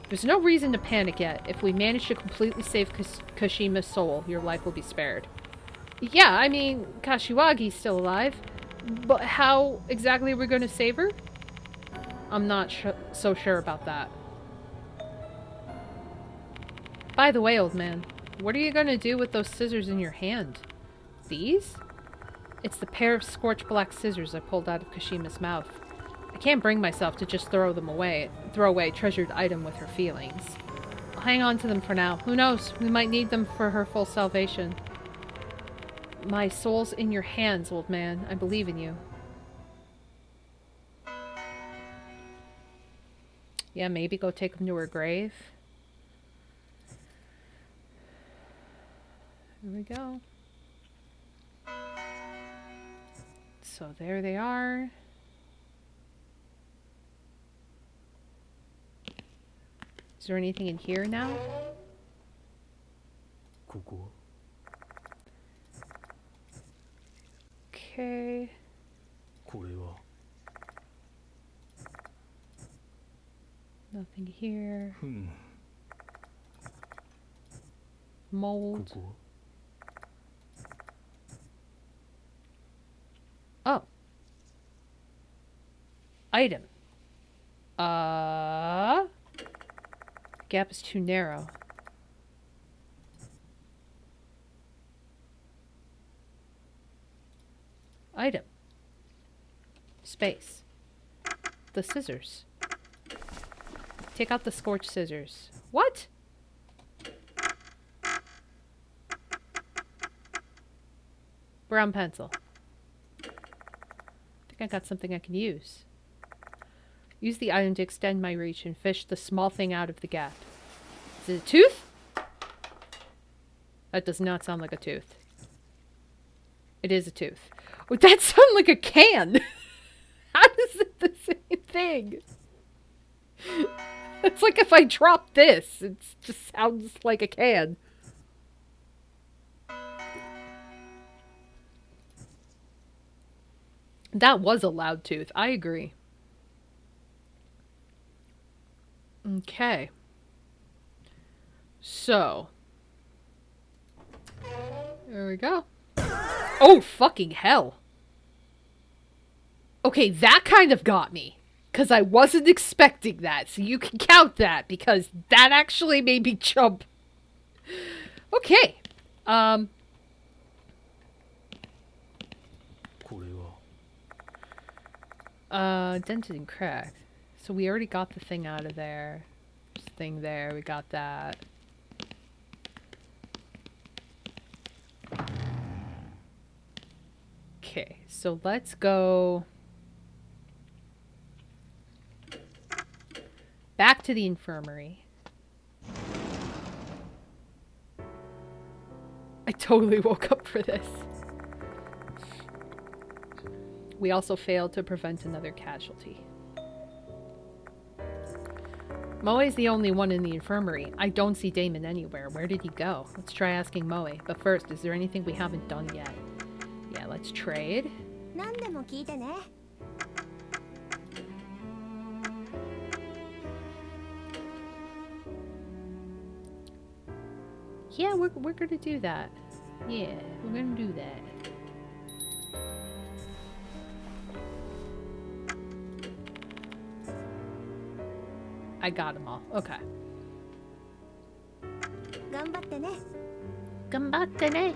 There's no reason to panic yet. If we manage to completely save Kashima's soul, your life will be spared. Yeah, I mean, Kashiwagi's still alive. But how exactly are we going to save her? I'm not so sure about that. By the way, old man, what are you going to do with those scissors in your hand? These? It's the pair of scorched black scissors I pulled out of Kashima's mouth. I can't bring myself to just throw away a treasured item with her feelings. I'll hang on to them for now. Who knows? We might need them for her full salvation. My soul's in your hands, old man. I believe in you. Yeah, maybe go take them to her grave. Here we go. So there they are. Is there anything in here now? ここ Okay. これは Nothing here. ふん Mold. ここ Oh. Item. Gap is too narrow. Item. Space. The scissors. Take out the scorched scissors. What? Brown pencil. I think I got something I can use. Use the item to extend my reach and fish the small thing out of the gap. Is it a tooth? That does not sound like a tooth. It is a tooth. Oh, that sounds like a can! How is it the same thing? It's like if I drop this, it just sounds like a can. That was a loud tooth. I agree. Okay. So. There we go. Oh, fucking hell. Okay, that kind of got me. Because I wasn't expecting that. So you can count that. Because that actually made me jump. Okay. これは Dented and cracked. So we already got the thing out of there. There's a thing there. We got that. Okay, so let's go back to the infirmary. I totally woke up for this. We also failed to prevent another casualty. Moe's the only one in the infirmary. I don't see Damon anywhere. Where did he go? Let's try asking Moe. But first, is there anything we haven't done yet? Yeah, let's trade. 何でも聞いてね。Yeah, we're gonna do that. Yeah, we're gonna do that. I got them all. Okay. 頑張ってね。 Gambatte.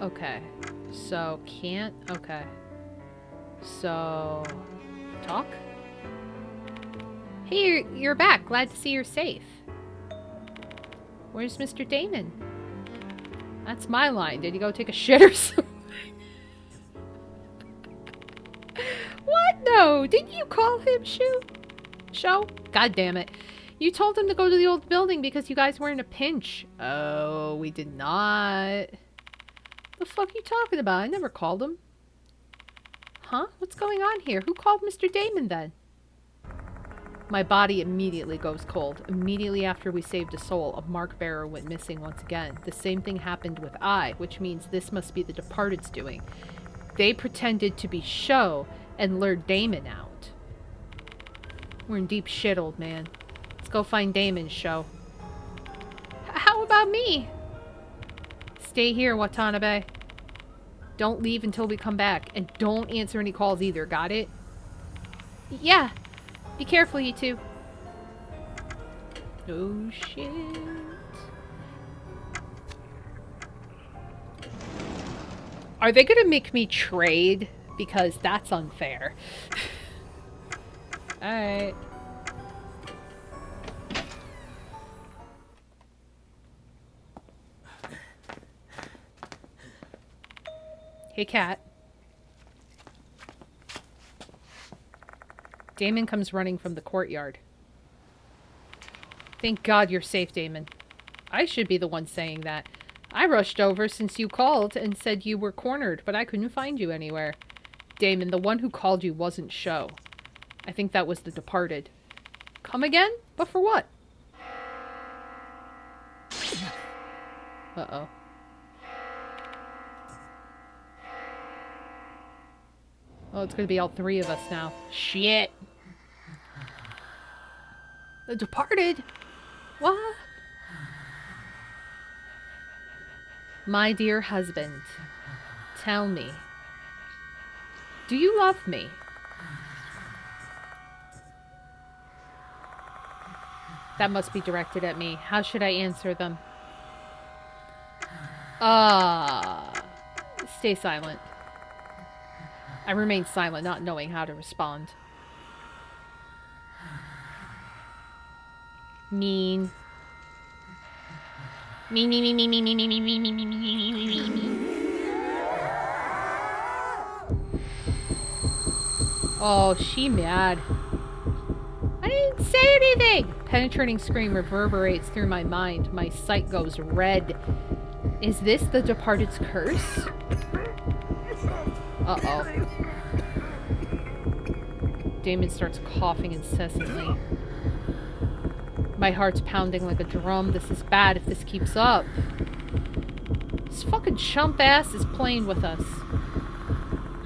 Okay. So, can't. Okay. So, talk? Hey, you're back. Glad to see you're safe. Where's Mr. Damon? That's my line. Did he go take a shit or something? What? No. Didn't you call him Show? God damn it. You told him to go to the old building because you guys were in a pinch. Oh, we did not. The fuck are you talking about? I never called him. Huh? What's going on here? Who called Mr. Damon then? My body immediately goes cold. Immediately after we saved a soul, a mark bearer went missing once again. The same thing happened with I, which means this must be the Departed's doing. They pretended to be Show and lured Damon out. We're in deep shit, old man. Let's go find Damon's Show. How about me? Stay here, Watanabe. Don't leave until we come back. And don't answer any calls either, got it? Yeah. Be careful, you two. Oh, shit. Are they gonna make me trade? Because that's unfair. Alright. Hey, cat. Damon comes running from the courtyard. Thank God you're safe, Damon. I should be the one saying that. I rushed over since you called and said you were cornered, but I couldn't find you anywhere. Damon, the one who called you wasn't Sho. I think that was the departed. Come again? But for what? Uh-oh. Oh, it's gonna be all three of us now. Shit! The departed? What? My dear husband, tell me, do you love me? That must be directed at me. How should I answer them? Stay silent. I remain silent, not knowing how to respond. Mean. Me, me, me, me, me, me, me, me, me, me, me, me, me, me. Oh, she mad. I didn't say anything! Penetrating scream reverberates through my mind. My sight goes red. Is this the departed's curse? Uh-oh. Damon starts coughing incessantly. My heart's pounding like a drum. This is bad if this keeps up. This fucking chump ass is playing with us.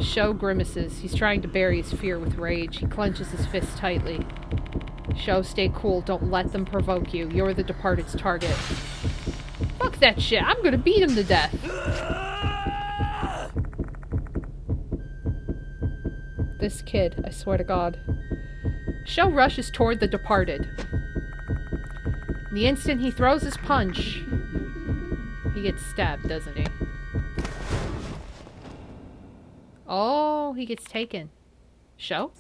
Sho grimaces. He's trying to bury his fear with rage. He clenches his fist tightly. Sho, stay cool. Don't let them provoke you. You're the departed's target. Fuck that shit. I'm gonna beat him to death. This kid, I swear to God. Sho rushes toward the departed. The instant he throws his punch, he gets stabbed, doesn't he? Oh, he gets taken. Sho?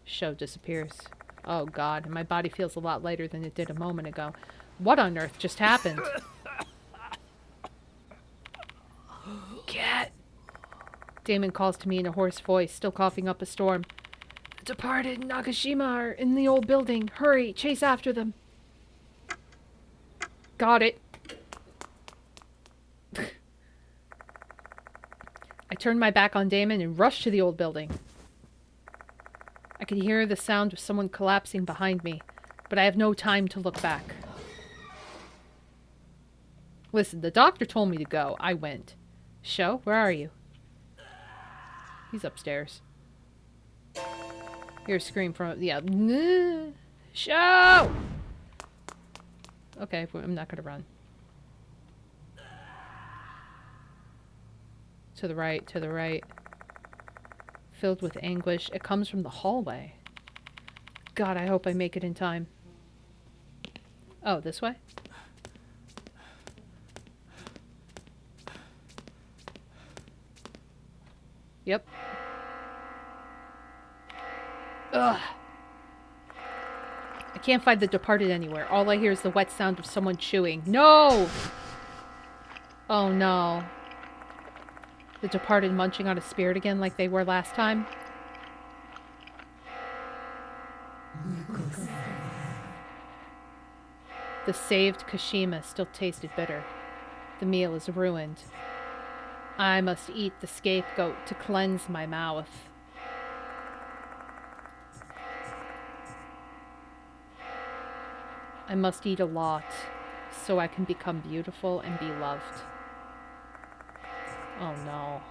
Sho disappears. Oh God, my body feels a lot lighter than it did a moment ago. What on earth just happened? Cat! Damon calls to me in a hoarse voice, still coughing up a storm. The departed and Kashima are in the old building. Hurry, chase after them. Got it. I turned my back on Damon and rushed to the old building. I could hear the sound of someone collapsing behind me, but I have no time to look back. Listen, the doctor told me to go. I went. Sho, where are you? He's upstairs. Hear a scream from... Yeah. Sho! Okay, I'm not gonna run. To the right, to the right. Filled with anguish. It comes from the hallway. God, I hope I make it in time. Oh, this way? Yep. Ugh. I can't find the departed anywhere. All I hear is the wet sound of someone chewing. No! Oh no. The departed munching on a spirit again like they were last time. The saved Kashima still tasted bitter. The meal is ruined. I must eat the scapegoat to cleanse my mouth. I must eat a lot so I can become beautiful and be loved. Oh no.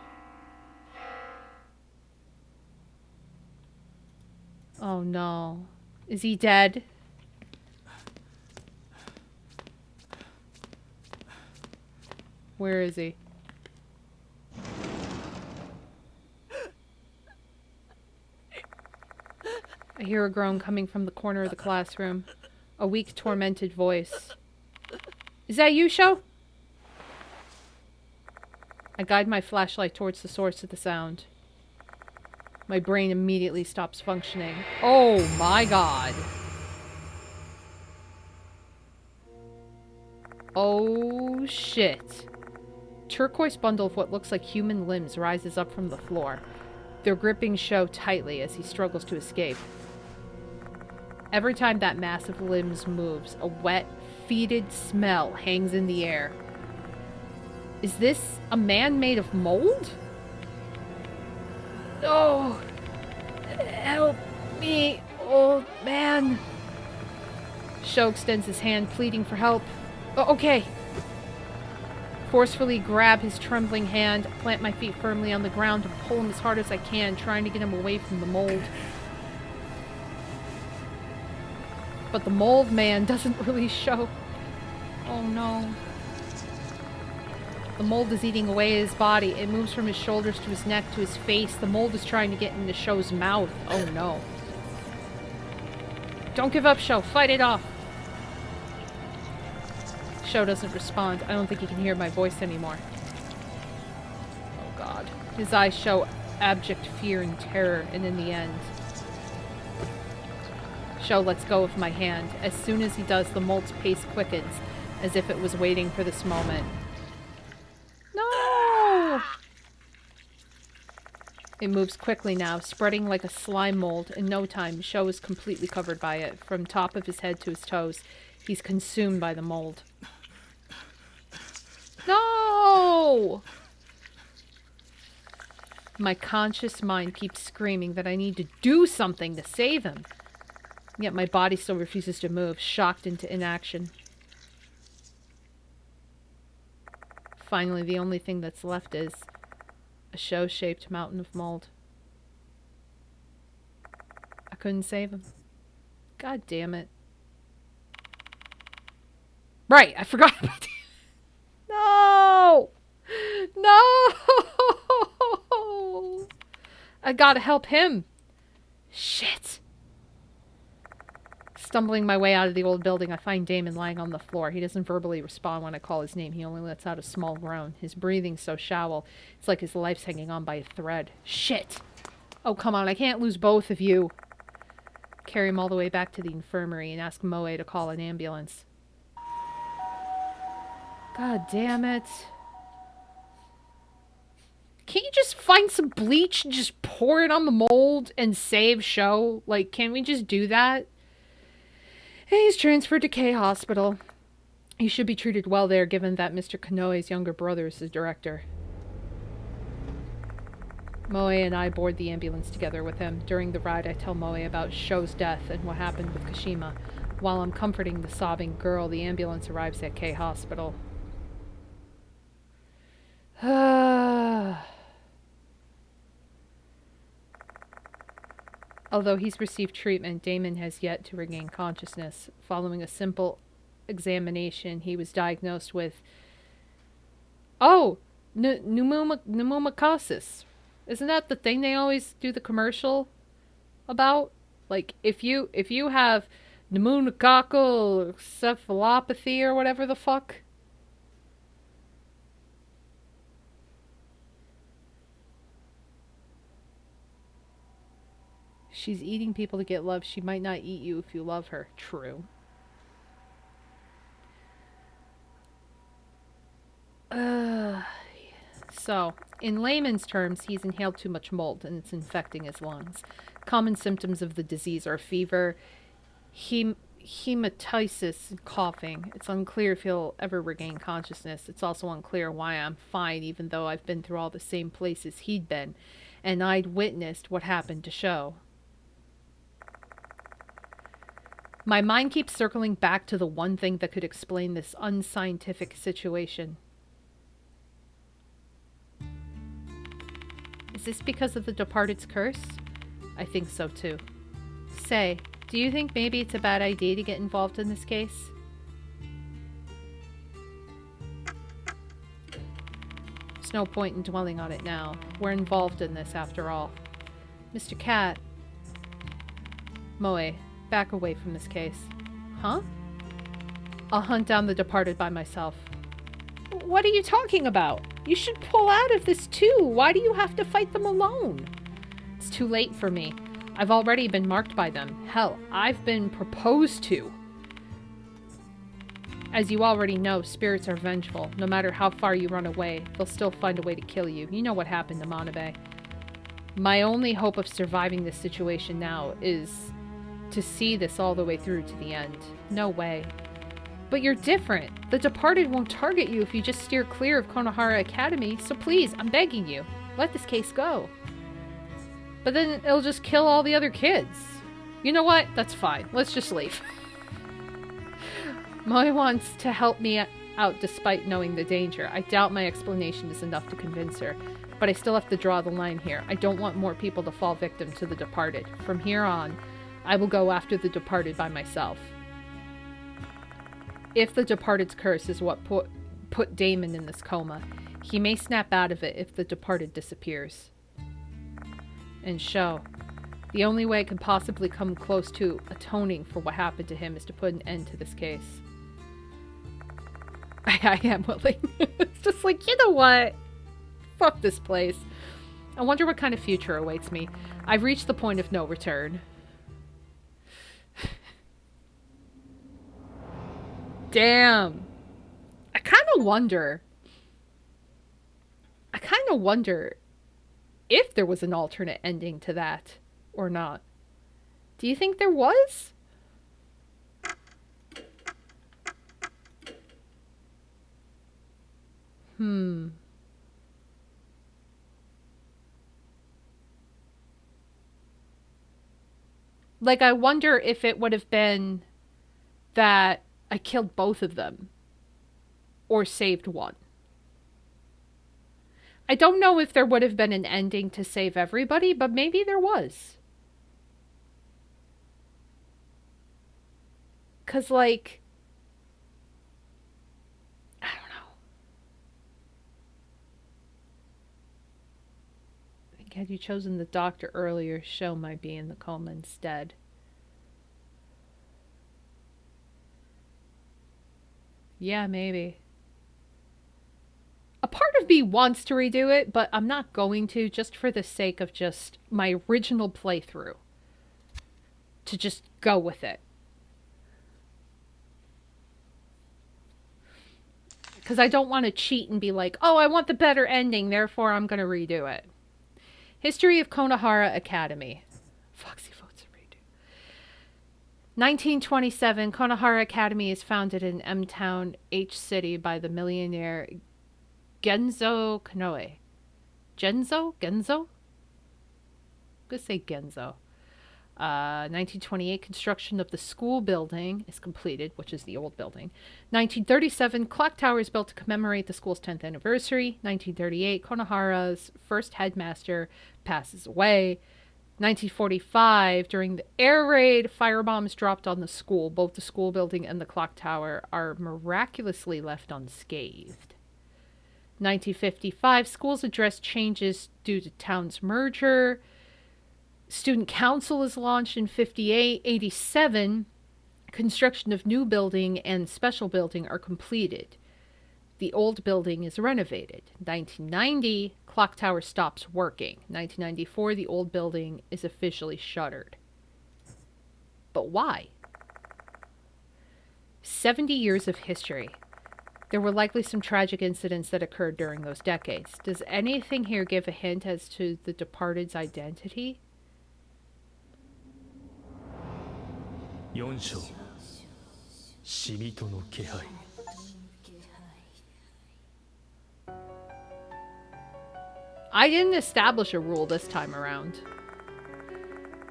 Oh no. Is he dead? Where is he? I hear a groan coming from the corner of the classroom. A weak, tormented voice. Is that you, Sho? I guide my flashlight towards the source of the sound. My brain immediately stops functioning. Oh my God. Oh shit. Turquoise bundle of what looks like human limbs rises up from the floor. They're gripping Sho tightly as he struggles to escape. Every time that mass of limbs moves, a wet, fetid smell hangs in the air. Is this a man made of mold? Oh, help me, old man. Sho extends his hand, pleading for help. Oh, okay. Forcefully grab his trembling hand, plant my feet firmly on the ground, and pull him as hard as I can, trying to get him away from the mold. But the mold man doesn't really show. Oh no. The mold is eating away his body. It moves from his shoulders to his neck to his face. The mold is trying to get into Sho's mouth. Oh no. Don't give up, Sho. Fight it off. Sho doesn't respond. I don't think he can hear my voice anymore. Oh god. His eyes show abject fear and terror, and in the end, Sho lets go of my hand. As soon as he does, the mold's pace quickens, as if it was waiting for this moment. No! It moves quickly now, spreading like a slime mold. In no time, Sho is completely covered by it. From top of his head to his toes, he's consumed by the mold. No! My conscious mind keeps screaming that I need to do something to save him. Yet my body still refuses to move, shocked into inaction. Finally, the only thing that's left is a Sho-shaped mountain of mold. I couldn't save him. God damn it. Right, I forgot about that. No! No! I gotta help him. Shit. Stumbling my way out of the old building, I find Damon lying on the floor. He doesn't verbally respond when I call his name. He only lets out a small groan. His breathing's so shallow. It's like his life's hanging on by a thread. Shit! Oh, come on. I can't lose both of you. Carry him all the way back to the infirmary and ask Moe to call an ambulance. God damn it. Can't you just find some bleach and just pour it on the mold and save Sho? Like, can we just do that? He's transferred to K Hospital. He should be treated well there, given that Mr. Kanoe's younger brother is the director. Moe and I board the ambulance together with him. During the ride, I tell Moe about Sho's death and what happened with Kashima. While I'm comforting the sobbing girl, the ambulance arrives at K Hospital. Although he's received treatment, Damon has yet to regain consciousness. Following a simple examination, he was diagnosed with... Oh! Pneumococcis. Isn't that the thing they always do the commercial about? Like, if you have pneumococcal encephalopathy or whatever the fuck... She's eating people to get love. She might not eat you if you love her. True. So, in layman's terms, he's inhaled too much mold and it's infecting his lungs. Common symptoms of the disease are fever, hematitis, and coughing. It's unclear if he'll ever regain consciousness. It's also unclear why I'm fine, even though I've been through all the same places he'd been, and I'd witnessed what happened to Sho. My mind keeps circling back to the one thing that could explain this unscientific situation. Is this because of the Departed's curse? I think so too. Say, do you think maybe it's a bad idea to get involved in this case? There's no point in dwelling on it now. We're involved in this after all. Mr. Cat. Moe. Back away from this case. Huh? I'll hunt down the Departed by myself. What are you talking about? You should pull out of this too. Why do you have to fight them alone? It's too late for me. I've already been marked by them. Hell, I've been proposed to. As you already know, spirits are vengeful. No matter how far you run away, they'll still find a way to kill you. You know what happened to Manabe. My only hope of surviving this situation now is to see this all the way through to the end. No way. But you're different. The Departed won't target you if you just steer clear of Konohara Academy, so please, I'm begging you, let this case go. But then it'll just kill all the other kids. You know what? That's fine. Let's just leave. Moe wants to help me out despite knowing the danger. I doubt my explanation is enough to convince her, but I still have to draw the line here. I don't want more people to fall victim to the Departed. From here on, I will go after the Departed by myself. If the Departed's curse is what put Damon in this coma, he may snap out of it if the Departed disappears. And Sho, the only way I can possibly come close to atoning for what happened to him is to put an end to this case. I am willing. It's just like, you know what? Fuck this place. I wonder what kind of future awaits me. I've reached the point of no return. Damn. I kind of wonder if there was an alternate ending to that or not. Do you think there was? Like, I wonder if it would have been that I killed both of them or saved one. I don't know if there would have been an ending to save everybody, but maybe there was. 'Cause, like, I don't know. I think had you chosen the doctor earlier, Sho might be in the coma instead. Yeah, maybe. A part of me wants to redo it, but I'm not going to, just for the sake of just my original playthrough. To just go with it. Because I don't want to cheat and be like, oh, I want the better ending, therefore I'm going to redo it. History of Konohara Academy. Foxy votes a redo. 1927, Konohara Academy is founded in M-Town, H-City by the millionaire Genzo Kanoe. Genzo? I'm going to say Genzo. 1928, construction of the school building is completed, which is the old building. 1937, clock tower is built to commemorate the school's 10th anniversary. 1938, Konohara's first headmaster passes away. 1945, during the air raid, firebombs dropped on the school. Both the school building and the clock tower are miraculously left unscathed. 1955, schools address changes due to town's merger. Student council is launched in 58. 87, construction of new building and special building are completed. The old building is renovated. 1990, clock tower stops working. 1994, the old building is officially shuttered. But why? 70 years of history. There were likely some tragic incidents that occurred during those decades. Does anything here give a hint as to the departed's identity? 4章死人の気配 I didn't establish a rule this time around.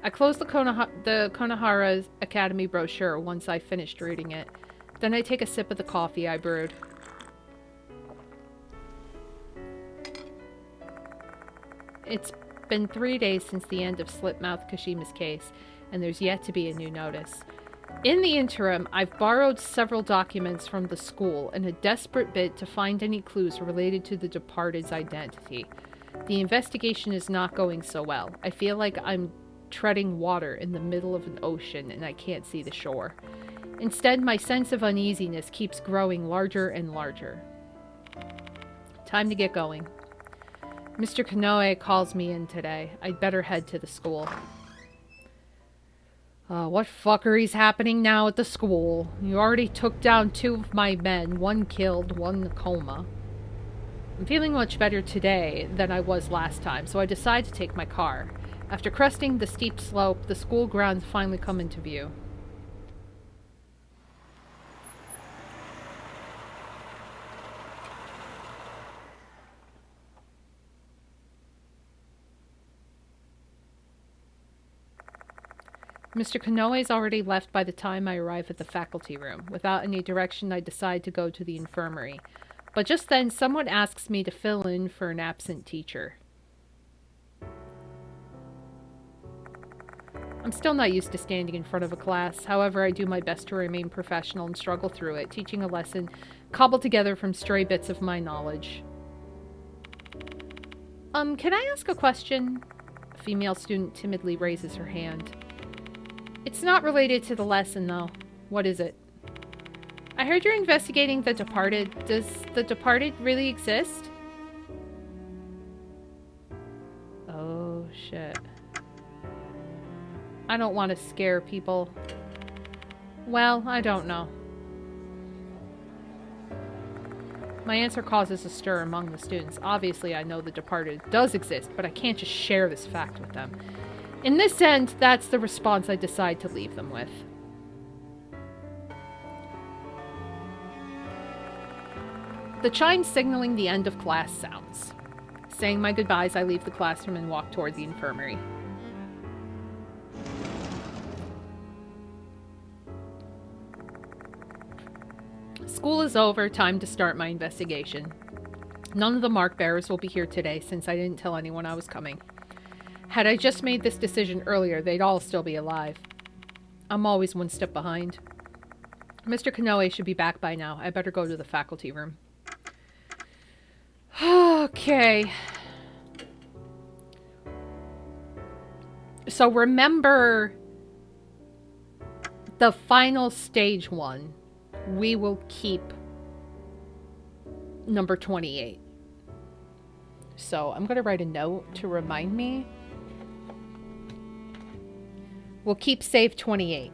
I closed the Konohara Academy brochure once I finished reading it. Then I take a sip of the coffee I brewed. It's been 3 days since the end of Slit-Mouthed Kashima's case, and there's yet to be a new notice. In the interim, I've borrowed several documents from the school in a desperate bid to find any clues related to the departed's identity. The investigation is not going so well. I feel like I'm treading water in the middle of an ocean and I can't see the shore. Instead, my sense of uneasiness keeps growing larger and larger. Time to get going. Mr. Kanoe calls me in today. I'd better head to the school. What fuckery's happening now at the school? You already took down 2 of my men, 1 killed, 1 in a coma. I'm feeling much better today than I was last time, so I decide to take my car. After cresting the steep slope, the school grounds finally come into view. Mr. Kanoe's already left by the time I arrive at the faculty room. Without any direction, I decide to go to the infirmary. But just then, someone asks me to fill in for an absent teacher. I'm still not used to standing in front of a class. However, I do my best to remain professional and struggle through it, teaching a lesson cobbled together from stray bits of my knowledge. Can I ask a question? A female student timidly raises her hand. It's not related to the lesson, though. What is it? I heard you're investigating The Departed. Does The Departed really exist? Oh, shit. I don't want to scare people. Well, I don't know. My answer causes a stir among the students. Obviously, I know The Departed does exist, but I can't just share this fact with them. In this end, that's the response I decide to leave them with. The chime signaling the end of class sounds. Saying my goodbyes, I leave the classroom and walk toward the infirmary. School is over, time to start my investigation. None of the mark bearers will be here today since I didn't tell anyone I was coming. Had I just made this decision earlier, they'd all still be alive. I'm always one step behind. Mr. Kanoe should be back by now. I better go to the faculty room. Okay. So remember the final stage one. We will keep number 28. So I'm going to write a note to remind me. We'll keep save 28.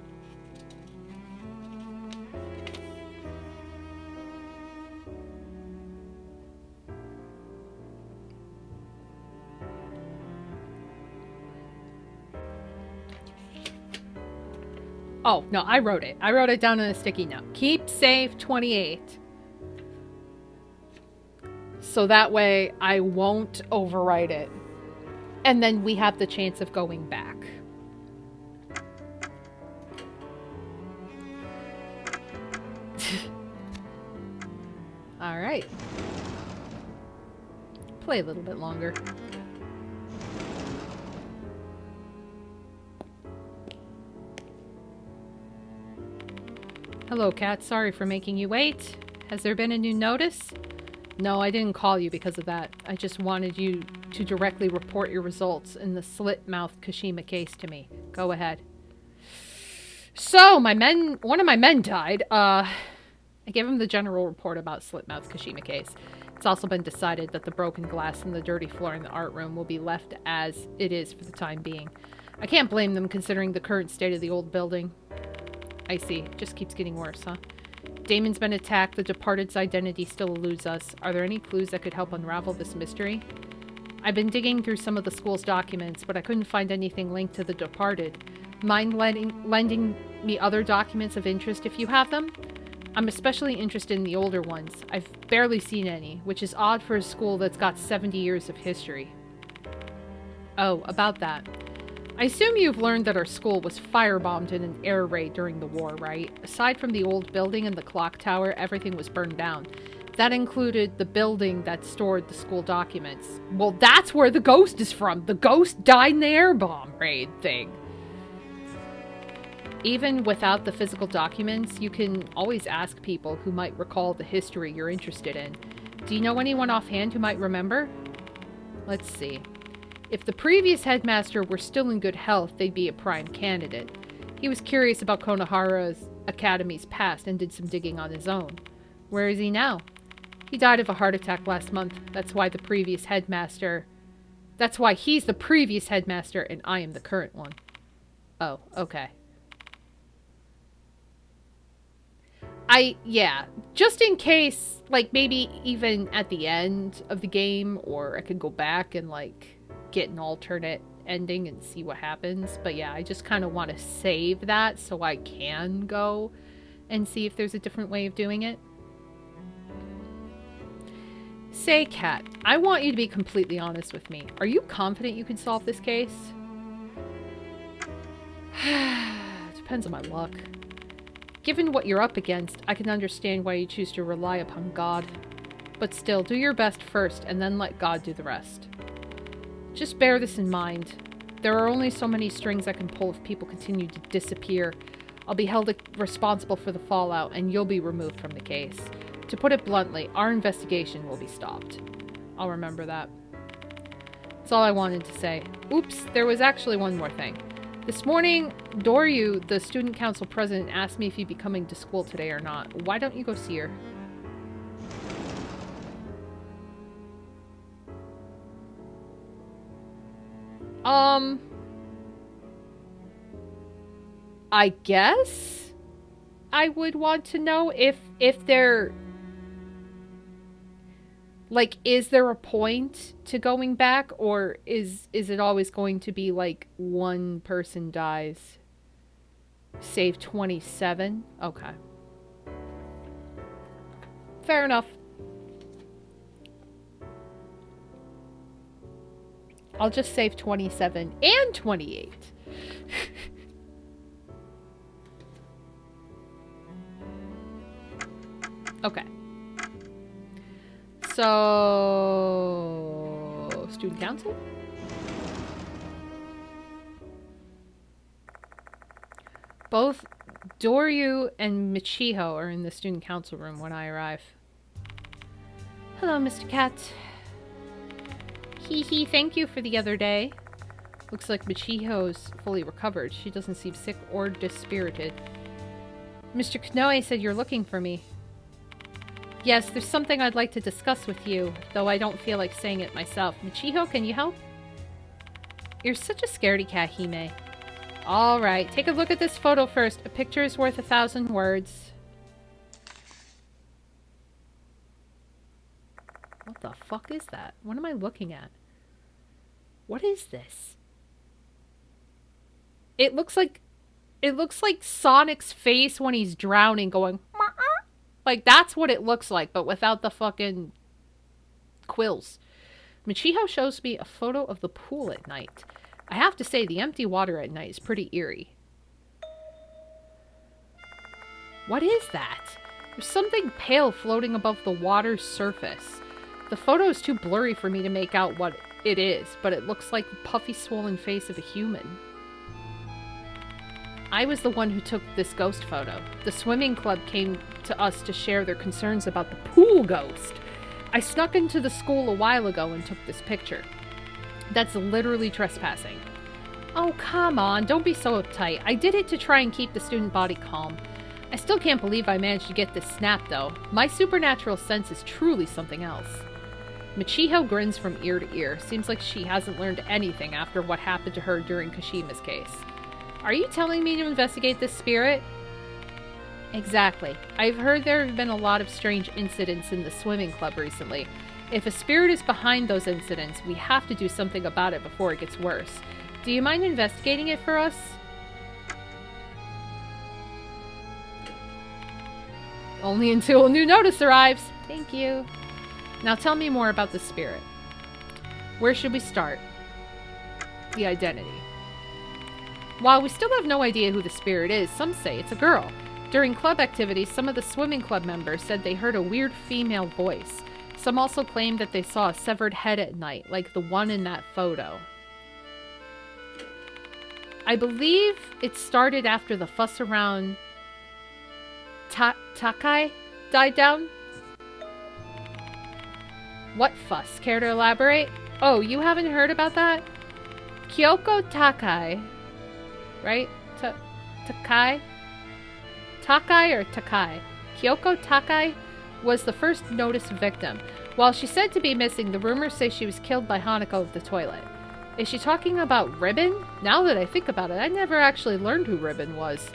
Oh, no, I wrote it. I wrote it down on a sticky note. Keep save 28. So that way I won't overwrite it. And then we have the chance of going back. All right. Play a little bit longer. Hello, Kat. Sorry for making you wait. Has there been a new notice? No, I didn't call you because of that. I just wanted you to directly report your results in the Slit-Mouthed Kashima case to me. Go ahead. So, one of my men died. I gave him the general report about Slit-Mouthed Kashima case. It's also been decided that the broken glass and the dirty floor in the art room will be left as it is for the time being. I can't blame them considering the current state of the old building. I see. It just keeps getting worse, huh? Damon's been attacked. The Departed's identity still eludes us. Are there any clues that could help unravel this mystery? I've been digging through some of the school's documents, but I couldn't find anything linked to the Departed. Mind lending me other documents of interest if you have them? I'm especially interested in the older ones. I've barely seen any, which is odd for a school that's got 70 years of history. Oh, about that. I assume you've learned that our school was firebombed in an air raid during the war, right? Aside from the old building and the clock tower, everything was burned down. That included the building that stored the school documents. Well, that's where the ghost is from. The ghost died in the air bomb raid thing. Even without the physical documents, you can always ask people who might recall the history you're interested in. Do you know anyone offhand who might remember? Let's see. If the previous headmaster were still in good health, they'd be a prime candidate. He was curious about Konohara's academy's past and did some digging on his own. Where is he now? He died of a heart attack last month. That's why he's the previous headmaster and I am the current one. Oh, okay. Just in case, like, maybe even at the end of the game, or I could go back and, like, get an alternate ending and see what happens. But yeah, I just kind of want to save that so I can go and see if there's a different way of doing it. Say, Kat, I want you to be completely honest with me. Are you confident you can solve this case? Depends on my luck. Given what you're up against, I can understand why you choose to rely upon God. But still, do your best first, and then let God do the rest. Just bear this in mind. There are only so many strings I can pull if people continue to disappear. I'll be held responsible for the fallout, and you'll be removed from the case. To put it bluntly, our investigation will be stopped. I'll remember that. That's all I wanted to say. Oops, there was actually one more thing. This morning, Doryu, the student council president, asked me if you'd be coming to school today or not. Why don't you go see her? I guess I would want to know if they're... Like, is there a point to going back, or is it always going to be like one person dies? Save 27? Okay. Fair enough. I'll just save 27 and 28. Okay. So, student council? Both Doryu and Michiho are in the student council room when I arrive. Hello, Mr. Cat. Hee, thank you for the other day. Looks like Michiho's fully recovered. She doesn't seem sick or dispirited. Mr. Konoe said you're looking for me. Yes, there's something I'd like to discuss with you, though I don't feel like saying it myself. Michiho, can you help? You're such a scaredy cat, Hime. Alright, take a look at this photo first. A picture is worth 1,000 words. What the fuck is that? What am I looking at? What is this? It looks like Sonic's face when he's drowning going... Like, that's what it looks like, but without the fucking quills. Michiho shows me a photo of the pool at night. I have to say, the empty water at night is pretty eerie. What is that? There's something pale floating above the water's surface. The photo is too blurry for me to make out what it is, but it looks like the puffy, swollen face of a human. I was the one who took this ghost photo. The swimming club came to us to share their concerns about the pool ghost. I snuck into the school a while ago and took this picture. That's literally trespassing. Oh, come on, don't be so uptight. I did it to try and keep the student body calm. I still can't believe I managed to get this snap, though. My supernatural sense is truly something else. Michiho grins from ear to ear. Seems like she hasn't learned anything after what happened to her during Kashima's case. Are you telling me to investigate this spirit? Exactly. I've heard there have been a lot of strange incidents in the swimming club recently. If a spirit is behind those incidents, we have to do something about it before it gets worse. Do you mind investigating it for us? Only until a new notice arrives. Thank you. Now tell me more about the spirit. Where should we start? The identity. While we still have no idea who the spirit is, some say it's a girl. During club activities, some of the swimming club members said they heard a weird female voice. Some also claimed that they saw a severed head at night, like the one in that photo. I believe it started after the fuss around Takai died down. What fuss? Care to elaborate? Oh, you haven't heard about that? Kyoko Takai, right? Takai? Takai or Takai? Kyoko Takai was the first noticed victim. While she's said to be missing, the rumors say she was killed by Hanako of the toilet. Is she talking about Ribbon? Now that I think about it, I never actually learned who Ribbon was.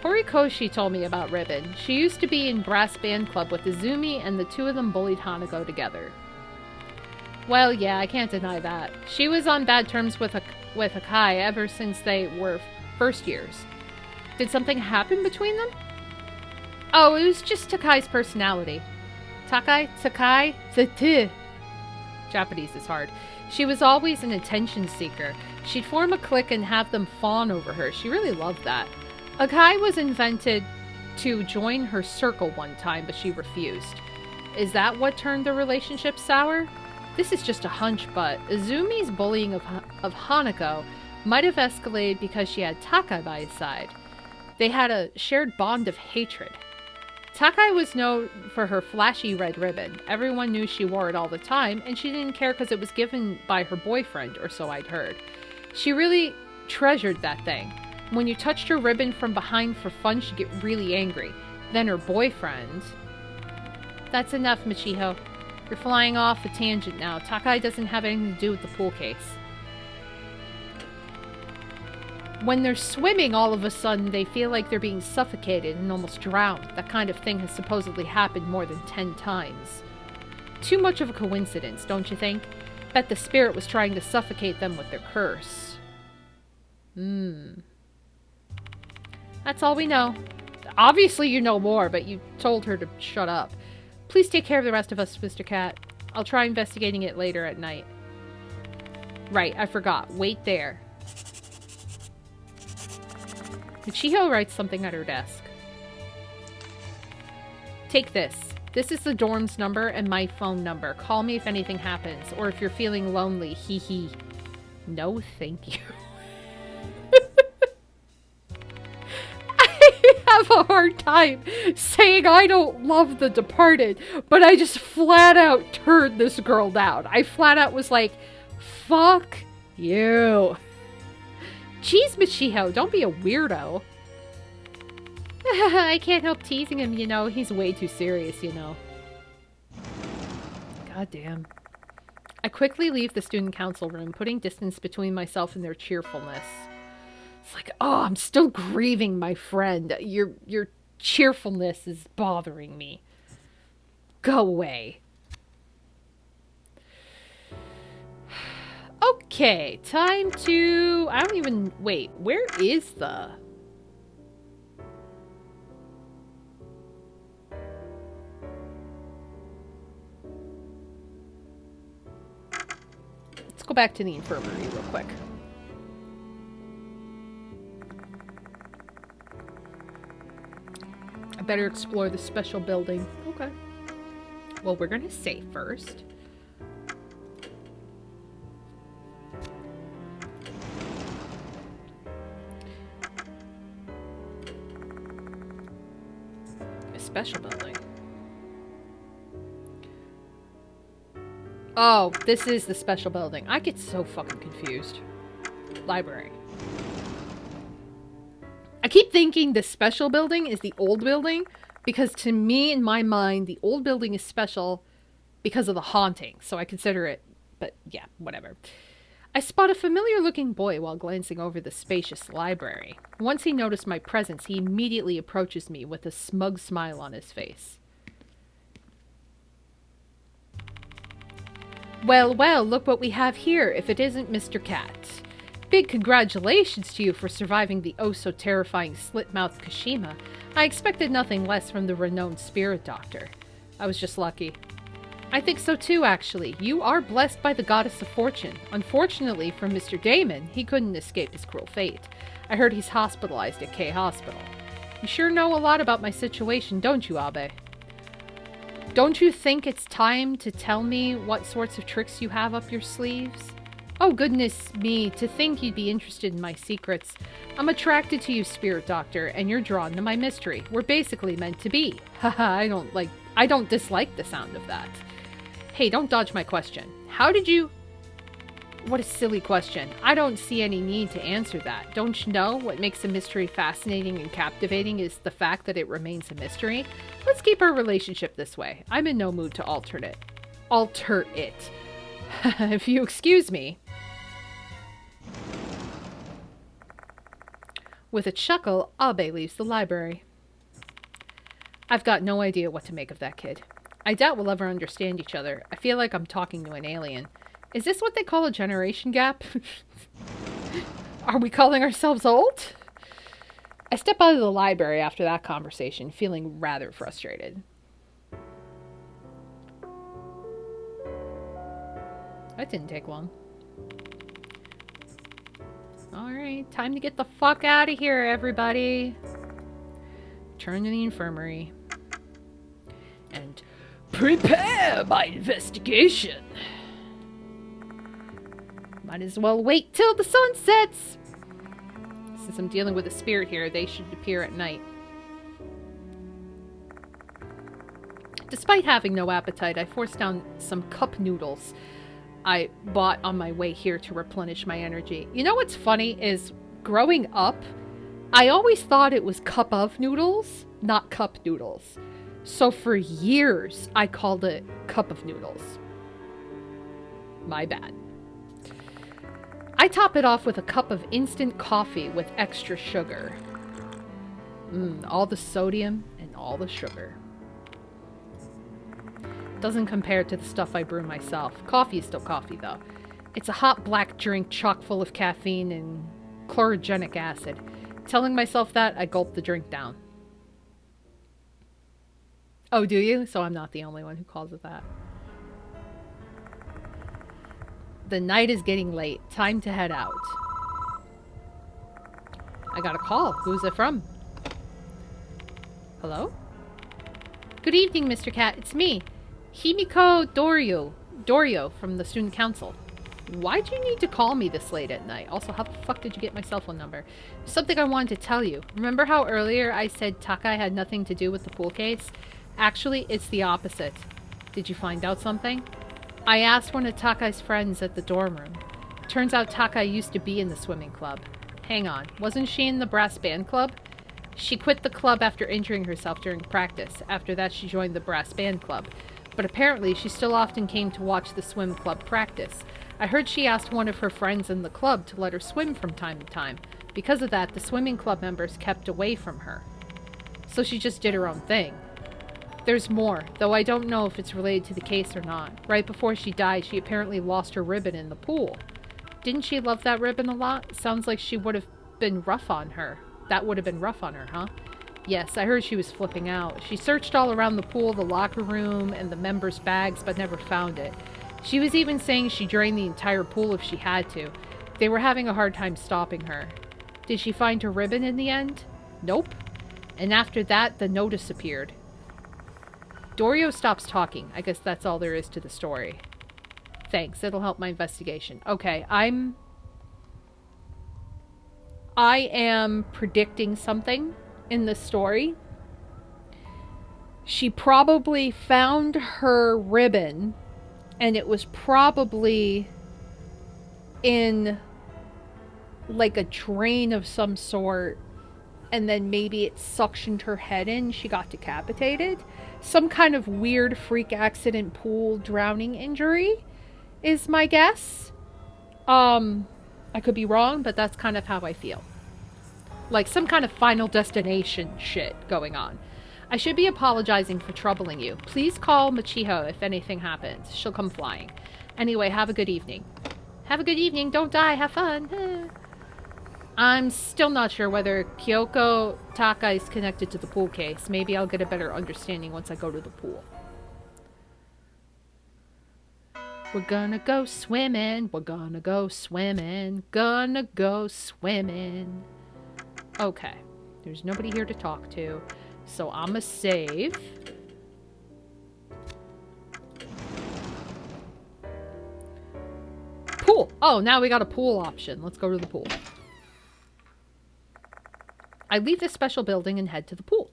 Horikoshi told me about Ribbon. She used to be in brass band club with Izumi, and the two of them bullied Hanako together. Well, yeah, I can't deny that. She was on bad terms with Akai ever since they were first years. Did something happen between them? Oh, it was just Takai's personality. Takai? Japanese is hard. She was always an attention seeker. She'd form a clique and have them fawn over her. She really loved that. Akai was invented to join her circle one time, but she refused. Is that what turned the relationship sour? This is just a hunch, but Izumi's bullying of Hanako might have escalated because she had Takai by his side. They had a shared bond of hatred. Takai was known for her flashy red ribbon. Everyone knew she wore it all the time, and she didn't care because it was given by her boyfriend, or so I'd heard. She really treasured that thing. When you touched her ribbon from behind for fun, she'd get really angry. Then her boyfriend... That's enough, Michiho. You're flying off a tangent now. Takai doesn't have anything to do with the pool case. When they're swimming, all of a sudden, they feel like they're being suffocated and almost drowned. That kind of thing has supposedly happened more than 10 times. Too much of a coincidence, don't you think? Bet the spirit was trying to suffocate them with their curse. That's all we know. Obviously you know more, but you told her to shut up. Please take care of the rest of us, Mr. Cat. I'll try investigating it later at night. Right, I forgot. Wait there. Michiho writes something at her desk. Take this. This is the dorm's number and my phone number. Call me if anything happens, or if you're feeling lonely. Hee hee. No, thank you. I have a hard time saying I don't love The Departed, but I just flat out turned this girl down. I flat out was like, fuck you. Jeez, Michiho, don't be a weirdo. I can't help teasing him, you know. He's way too serious, you know. God damn. I quickly leave the student council room, putting distance between myself and their cheerfulness. It's like, oh, I'm still grieving my friend. Your cheerfulness is bothering me. Go away. Okay, time to... I don't even... Wait, where is the... Let's go back to the infirmary real quick. I better explore the special building. Okay. Well, we're gonna save first. Special building. Oh, this is the special building. I get so fucking confused. Library. I keep thinking the special building is the old building because to me, in my mind, the old building is special because of the haunting. So I consider it, but yeah, whatever. I spot a familiar-looking boy while glancing over the spacious library. Once he noticed my presence, he immediately approaches me with a smug smile on his face. Well, well, look what we have here, if it isn't Mr. Cat. Big congratulations to you for surviving the oh-so-terrifying Slit-Mouthed Kashima. I expected nothing less from the renowned spirit doctor. I was just lucky. I think so too, actually. You are blessed by the goddess of fortune. Unfortunately for Mr. Damon, he couldn't escape his cruel fate. I heard he's hospitalized at K Hospital. You sure know a lot about my situation, don't you, Abe? Don't you think it's time to tell me what sorts of tricks you have up your sleeves? Oh, goodness me, to think you'd be interested in my secrets. I'm attracted to you, Spirit Doctor, and you're drawn to my mystery. We're basically meant to be. Haha, I don't dislike the sound of that. Hey, don't dodge my question. How did you... What a silly question. I don't see any need to answer that. Don't you know what makes a mystery fascinating and captivating is the fact that it remains a mystery? Let's keep our relationship this way. I'm in no mood to alter it. If you excuse me. With a chuckle, Abe leaves the library. I've got no idea what to make of that kid. I doubt we'll ever understand each other. I feel like I'm talking to an alien. Is this what they call a generation gap? Are we calling ourselves old? I step out of the library after that conversation, feeling rather frustrated. That didn't take long. Alright, time to get the fuck out of here, everybody. Turn to the infirmary. And prepare my investigation. Might as well wait till the sun sets. Since I'm dealing with a spirit here, they should appear at night. Despite having no appetite, I forced down some cup noodles I bought on my way here to replenish my energy. You know what's funny is, growing up, I always thought it was cup of noodles, not cup noodles. So for years, I called it cup of noodles. My bad. I top it off with a cup of instant coffee with extra sugar. All the sodium and all the sugar. Doesn't compare to the stuff I brew myself. Coffee is still coffee, though. It's a hot black drink chock full of caffeine and chlorogenic acid. Telling myself that, I gulp the drink down. Oh, do you? So I'm not the only one who calls it that. The night is getting late. Time to head out. I got a call. Who's it from? Hello? Good evening, Mr. Cat. It's me. Himiko Dorio from the student council. Why'd you need to call me this late at night? Also, how the fuck did you get my cell phone number? Something I wanted to tell you. Remember how earlier I said Takai had nothing to do with the pool case? Actually, it's the opposite. Did you find out something? I asked one of Takai's friends at the dorm room. Turns out Takai used to be in the swimming club. Hang on, wasn't she in the brass band club? She quit the club after injuring herself during practice. After that, she joined the brass band club. But apparently, she still often came to watch the swim club practice. I heard she asked one of her friends in the club to let her swim from time to time. Because of that, the swimming club members kept away from her. So she just did her own thing. There's more, though I don't know if it's related to the case or not. Right before she died, she apparently lost her ribbon in the pool. Didn't she love that ribbon a lot? Sounds like she would have been rough on her. That would have been rough on her, huh? Yes, I heard she was flipping out. She searched all around the pool, the locker room, and the members' bags, but never found it. She was even saying she drained the entire pool if she had to. They were having a hard time stopping her. Did she find her ribbon in the end? Nope. And after that, the notice appeared. Dorio stops talking. I guess that's all there is to the story. Thanks, it'll help my investigation. Okay, I am predicting something in this story. She probably found her ribbon, and it was probably in like a drain of some sort, and then maybe it suctioned her head in. She got decapitated. Some kind of weird freak accident pool drowning injury is my guess. I could be wrong, but that's kind of how I feel. Like some kind of Final Destination shit going on. I should be apologizing for troubling you. Please call Michiho if anything happens. She'll come flying. Anyway, have a good evening. Have a good evening. Don't die. Have fun. I'm still not sure whether Kyoko Takai is connected to the pool case. Maybe I'll get a better understanding once I go to the pool. We're gonna go swimming. We're gonna go swimming. Gonna go swimming. Okay. There's nobody here to talk to. So I'ma save. Pool. Oh, now we got a pool option. Let's go to the pool. I leave this special building and head to the pool.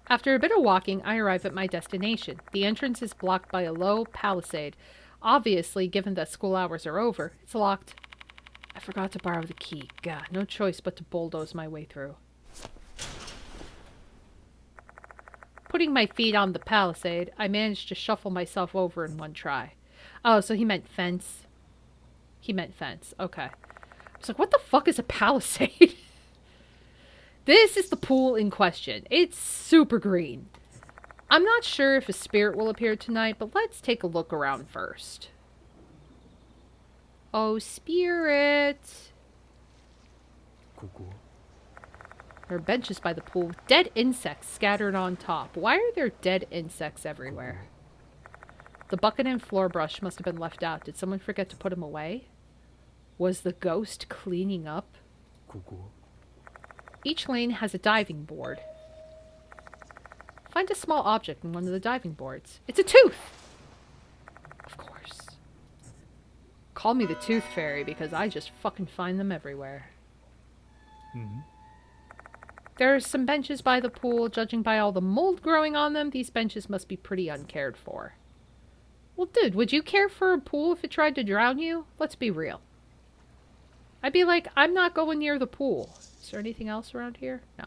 After a bit of walking, I arrive at my destination. The entrance is blocked by a low palisade. Obviously, given that school hours are over, it's locked. I forgot to borrow the key. God, no choice but to bulldoze my way through. Putting my feet on the palisade, I managed to shuffle myself over in one try. Oh, so he meant fence. He meant fence. Okay. I was like, what the fuck is a palisade? This is the pool in question. It's super green. I'm not sure if a spirit will appear tonight, but let's take a look around first. Oh, spirit. ここ There are benches by the pool. Dead insects scattered on top. Why are there dead insects everywhere? The bucket and floor brush must have been left out. Did someone forget to put them away? Was the ghost cleaning up? ここ Each lane has a diving board. Find a small object in one of the diving boards. It's a tooth! Of course. Call me the tooth fairy because I just fucking find them everywhere. There are some benches by the pool. Judging by all the mold growing on them, these benches must be pretty uncared for. Well, dude, would you care for a pool if it tried to drown you? Let's be real. I'd be like, I'm not going near the pool. Is there anything else around here? No.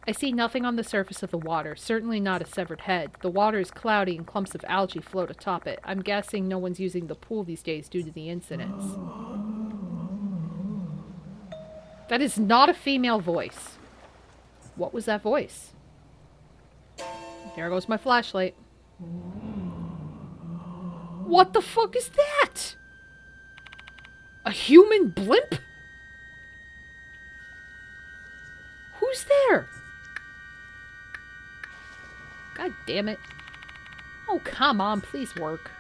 I see nothing on the surface of the water. Certainly not a severed head. The water is cloudy and clumps of algae float atop it. I'm guessing no one's using the pool these days due to the incidents. That is not a female voice. What was that voice? There goes my flashlight. What the fuck is that? A human blimp? Who's there? God damn it. Oh, come on, please work.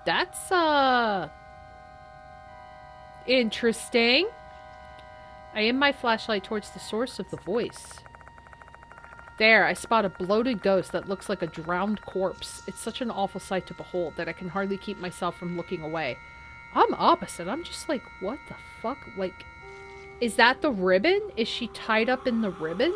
That's, interesting. I aim my flashlight towards the source of the voice. There, I spot a bloated ghost that looks like a drowned corpse. It's such an awful sight to behold that I can hardly keep myself from looking away. I'm opposite. I'm just like, what the fuck? Like, is that the ribbon? Is she tied up in the ribbon?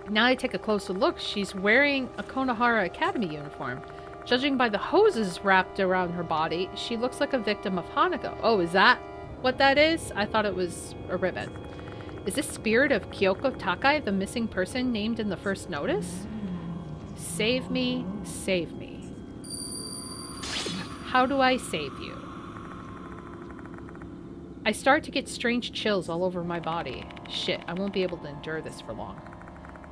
Now I take a closer look. She's wearing a Konohara Academy uniform. Judging by the hoses wrapped around her body, she looks like a victim of Hanako. Oh, is that what that is? I thought it was a ribbon. Is this spirit of Kyoko Takai the missing person named in the first notice? Save me, save me. How do I save you? I start to get strange chills all over my body. Shit, I won't be able to endure this for long.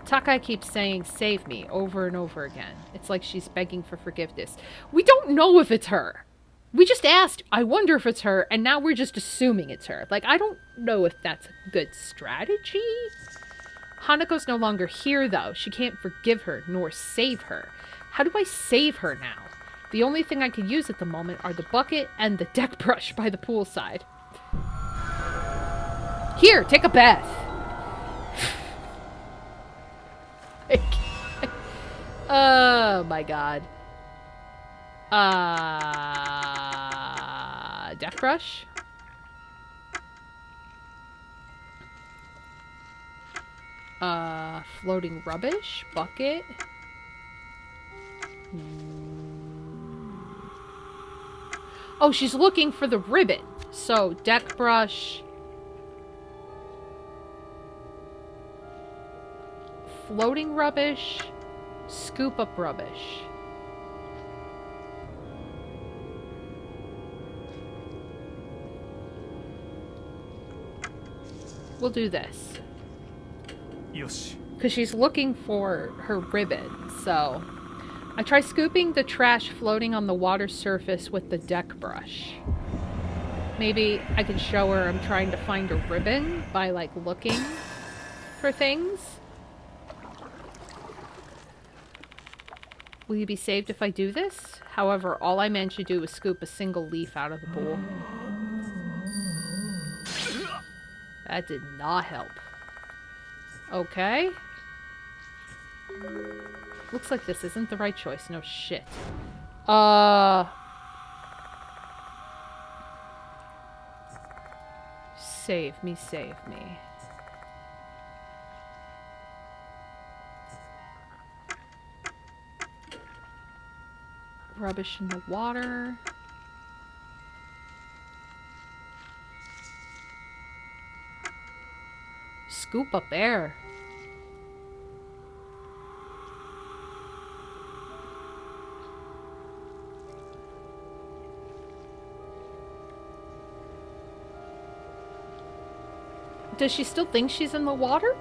Takai keeps saying, save me, over and over again. It's like she's begging for forgiveness. We don't know if it's her. We just asked, I wonder if it's her, and now we're just assuming it's her. Like, I don't know if that's a good strategy. Hanako's no longer here, though. She can't forgive her, nor save her. How do I save her now? The only thing I can use at the moment are the bucket and the deck brush by the poolside. Here, take a bath. Oh my god. Deck brush? Floating rubbish? Bucket? Oh, she's looking for the ribbon. So, deck brush. Floating rubbish. Scoop up rubbish. We'll do this. Yoshi. Because she's looking for her ribbon, so... I try scooping the trash floating on the water surface with the deck brush. Maybe I can show her I'm trying to find a ribbon by, like, looking for things. Will you be saved if I do this? However, all I managed to do was scoop a single leaf out of the pool. That did not help. Okay. Looks like this isn't the right choice. No shit. Save me, save me. Rubbish in the water. Scoop up air. Does she still think she's in the water?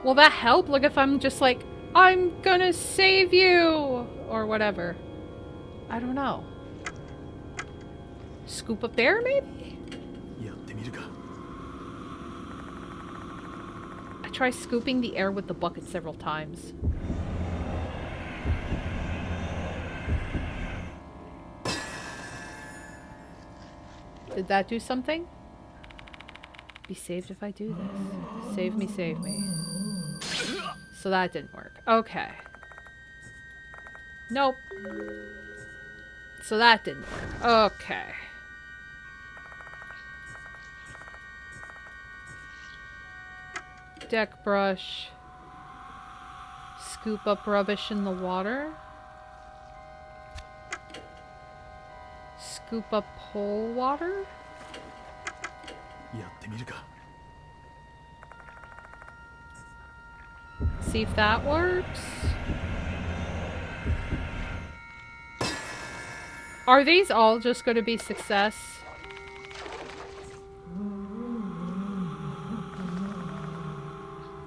Will that help? Like if I'm just like, I'm gonna save you! Or whatever. I don't know. Scoop up air, maybe? やってみるか。 I try scooping the air with the bucket several times. Did that do something? Be saved if I do this. Save me, save me. So that didn't work. Okay. Nope. So that didn't work. Okay. Deck brush. Scoop up rubbish in the water. Scoop up pole water. やってみるか。 See if that works. Are these all just going to be success?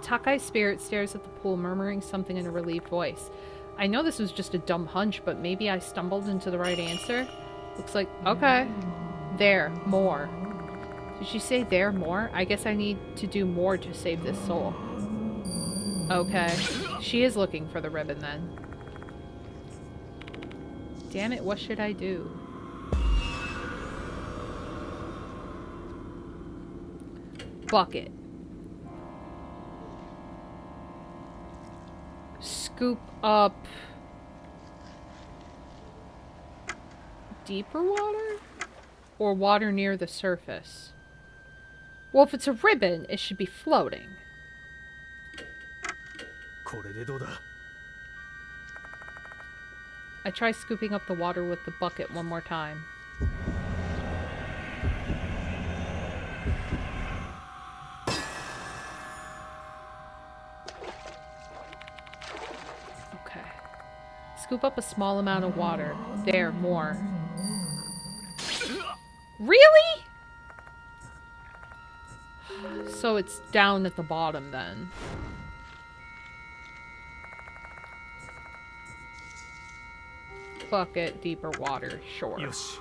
Takai's spirit stares at the pool, murmuring something in a relieved voice. I know this was just a dumb hunch, but maybe I stumbled into the right answer. Looks like... Okay. There. More. Did she say there more? I guess I need to do more to save this soul. Okay. She is looking for the ribbon then. Damn it, what should I do? Bucket. Scoop up deeper water? Or water near the surface? Well, if it's a ribbon, it should be floating. これでどうだ。 I try scooping up the water with the bucket one more time. Okay. Scoop up a small amount of water. There, more. Really? So it's down at the bottom then. Bucket, deeper water, sure. よし。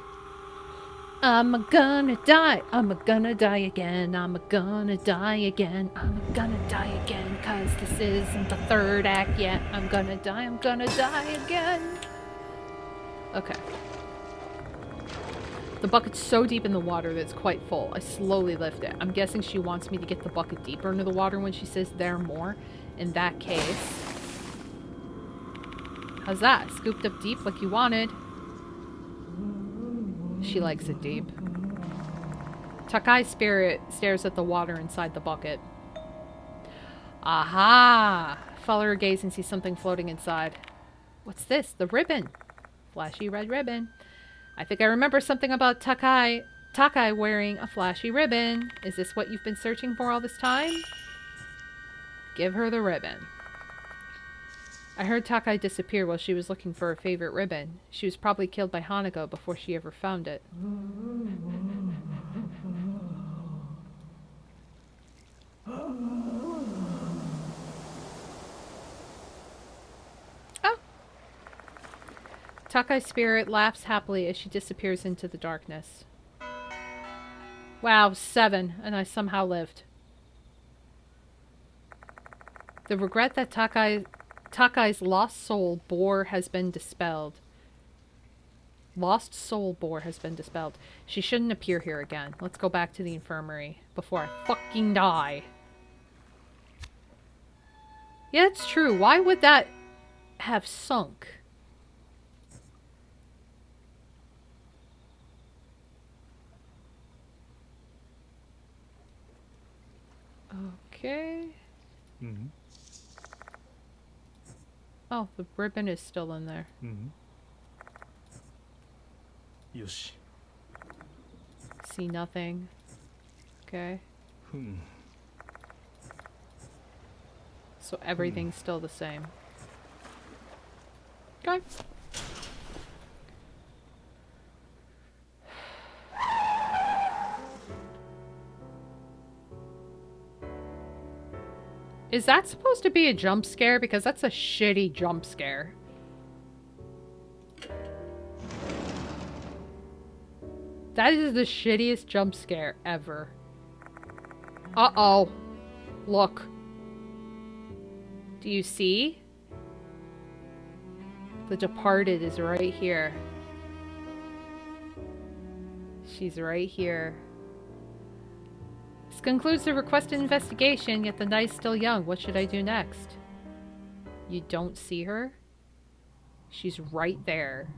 I'm gonna die, I'm gonna die again, I'm gonna die again, I'm gonna die again, cause this isn't the third act yet. I'm gonna die again. Okay. The bucket's so deep in the water that it's quite full. I slowly lift it. I'm guessing she wants me to get the bucket deeper into the water when she says there more. In that case... How's that? Scooped up deep like you wanted. She likes it deep. Takai's spirit stares at the water inside the bucket. Aha! Follow her gaze and see something floating inside. What's this? The ribbon. Flashy red ribbon. I think I remember something about Takai wearing a flashy ribbon. Is this what you've been searching for all this time? Give her the ribbon. I heard Takai disappear while she was looking for her favorite ribbon. She was probably killed by Hanako before she ever found it. Oh! Takai's spirit laughs happily as she disappears into the darkness. Wow, 7, and I somehow lived. The regret that Takai's lost soul bore has been dispelled. Lost soul bore has been dispelled. She shouldn't appear here again. Let's go back to the infirmary before I fucking die. Yeah, it's true. Why would that have sunk? Okay. Mm-hmm. Oh, the ribbon is still in there. Mm-hmm. よし。 See nothing. Okay. So everything's still the same. Okay. Is that supposed to be a jump scare? Because that's a shitty jump scare. That is the shittiest jump scare ever. Uh-oh. Look. Do you see? The Departed is right here. She's right here. This concludes the requested investigation, yet the night is still young. What should I do next? You don't see her? She's right there.